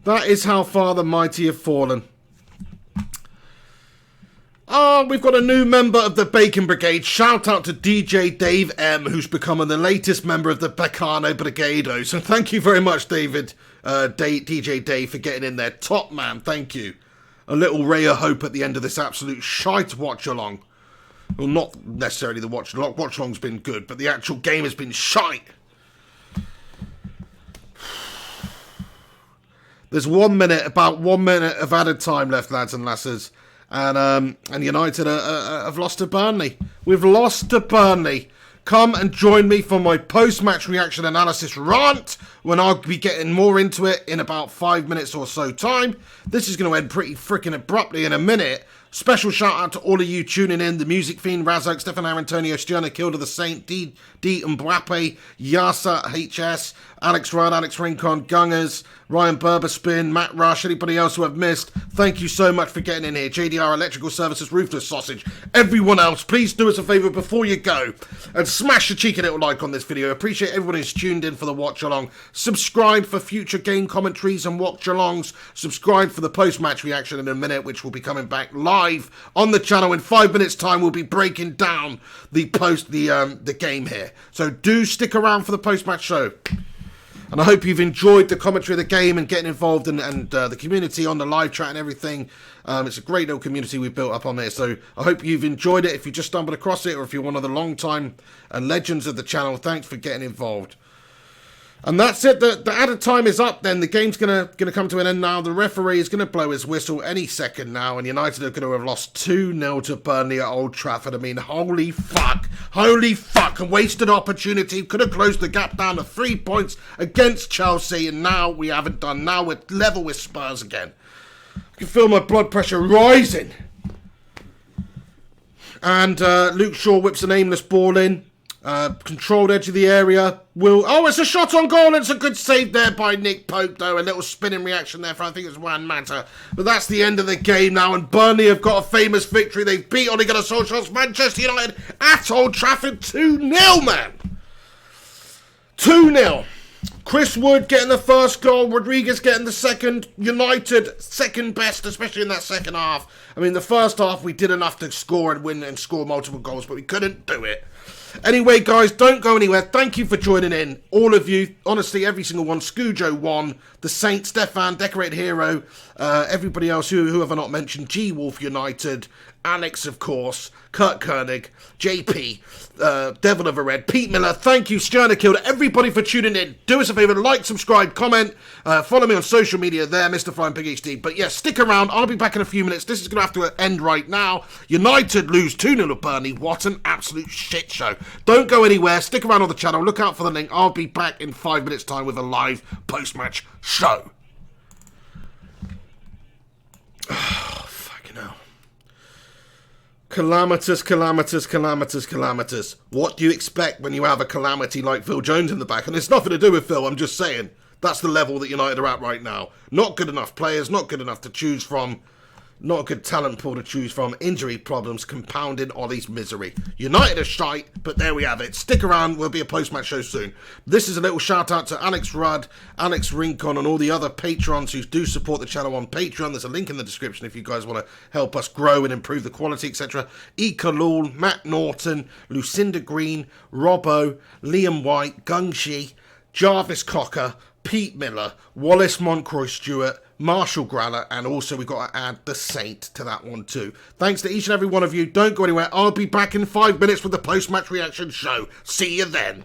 That is how far the mighty have fallen. Oh, we've got a new member of the Bacon Brigade. Shout out to DJ Dave M, who's becoming the latest member of the Bacano Brigado. So thank you very much, DJ Dave, for getting in there. Top man, thank you. A little ray of hope at the end of this absolute shite watch-along. Well, not necessarily the watch-along. Watch-along's been good, but the actual game has been shite. There's about 1 minute of added time left, lads and lasses. And United have lost to Burnley. We've lost to Burnley. Come and join me for my post-match reaction analysis rant when I'll be getting more into it in about 5 minutes or so time. This is going to end pretty freaking abruptly in a minute. Special shout out to all of you tuning in. The Music Fiend, Razak, Stefan Antonio, Stiana Kilda, The Saint, D Mbappe, Yasa HS, Alex Rudd, Alex Rincon, Gungers, Ryan Berberspin, Matt Rush, anybody else who I've missed. Thank you so much for getting in here. JDR Electrical Services, Ruthless Sausage. Everyone else, please do us a favour before you go and smash the cheeky little like on this video. Appreciate everyone who's tuned in for the watch along. Subscribe for future game commentaries and watch alongs. Subscribe for the post-match reaction in a minute, which will be coming back live on the channel in 5 minutes time. We'll be breaking down the game here. So do stick around for the post-match show. And I hope you've enjoyed the commentary of the game and getting involved and the community on the live chat and everything. It's a great little community we've built up on here. So I hope you've enjoyed it. If you just stumbled across it or if you're one of the long-time legends of the channel, thanks for getting involved. And that's it. The added time is up then. The game's gonna come to an end now. The referee is going to blow his whistle any second now. And United are going to have lost 2-0 to Burnley at Old Trafford. I mean, holy fuck. Holy fuck. A wasted opportunity. Could have closed the gap down to 3 points against Chelsea. And now we haven't done. Now we're level with Spurs again. I can feel my blood pressure rising. And Luke Shaw whips an aimless ball in. Controlled edge of the area. Oh, it's a shot on goal. It's a good save there by Nick Pope, though. A little spinning reaction there for, I think it's Juan Mata. But that's the end of the game now, and Burnley have got a famous victory. They've beat Ole Gunnar Solskjaer's Manchester United at Old Trafford 2-0, man. 2-0. Chris Wood getting the first goal, Rodriguez getting the second, United second best, especially in that second half. I mean, the first half we did enough to score and win and score multiple goals, but we couldn't do it. Anyway, guys, don't go anywhere. Thank you for joining in. All of you, honestly, every single one. Scujo won, The Saint, Stefan, Decorated Hero, everybody else, who have I not mentioned, G-Wolf United, Alex, of course, Kurt Koenig, JP, Devil of a Red, Pete Miller, thank you, Sternerkilder, everybody for tuning in. Do us a favour, like, subscribe, comment, follow me on social media there, Mr. Flying Pig HD. But yeah, stick around, I'll be back in a few minutes. This is going to have to end right now. United lose 2-0 to Burnley. What an absolute shit show. Don't go anywhere, stick around on the channel, look out for the link. I'll be back in 5 minutes time with a live post-match show. Fucking hell. Calamitous, calamitous, calamitous, calamitous. What do you expect when you have a calamity like Phil Jones in the back? And it's nothing to do with Phil, I'm just saying. That's the level that United are at right now. Not good enough players, not good enough to choose from. Not a good talent pool to choose from. Injury problems compounding Ollie's misery. United are shite, but there we have it. Stick around, we'll be a post-match show soon. This is a little shout out to Alex Rudd, Alex Rincon, and all the other patrons who do support the channel on Patreon. There's a link in the description if you guys want to help us grow and improve the quality, etc. Ika Lul, Matt Norton, Lucinda Green, Robbo, Liam White, Gungshi, Jarvis Cocker, Pete Miller, Wallace Montcroy Stewart, Marshall Gralla, and also we've got to add The Saint to that one too. Thanks to each and every one of you. Don't go anywhere. I'll be back in 5 minutes with the post-match reaction show. See you then.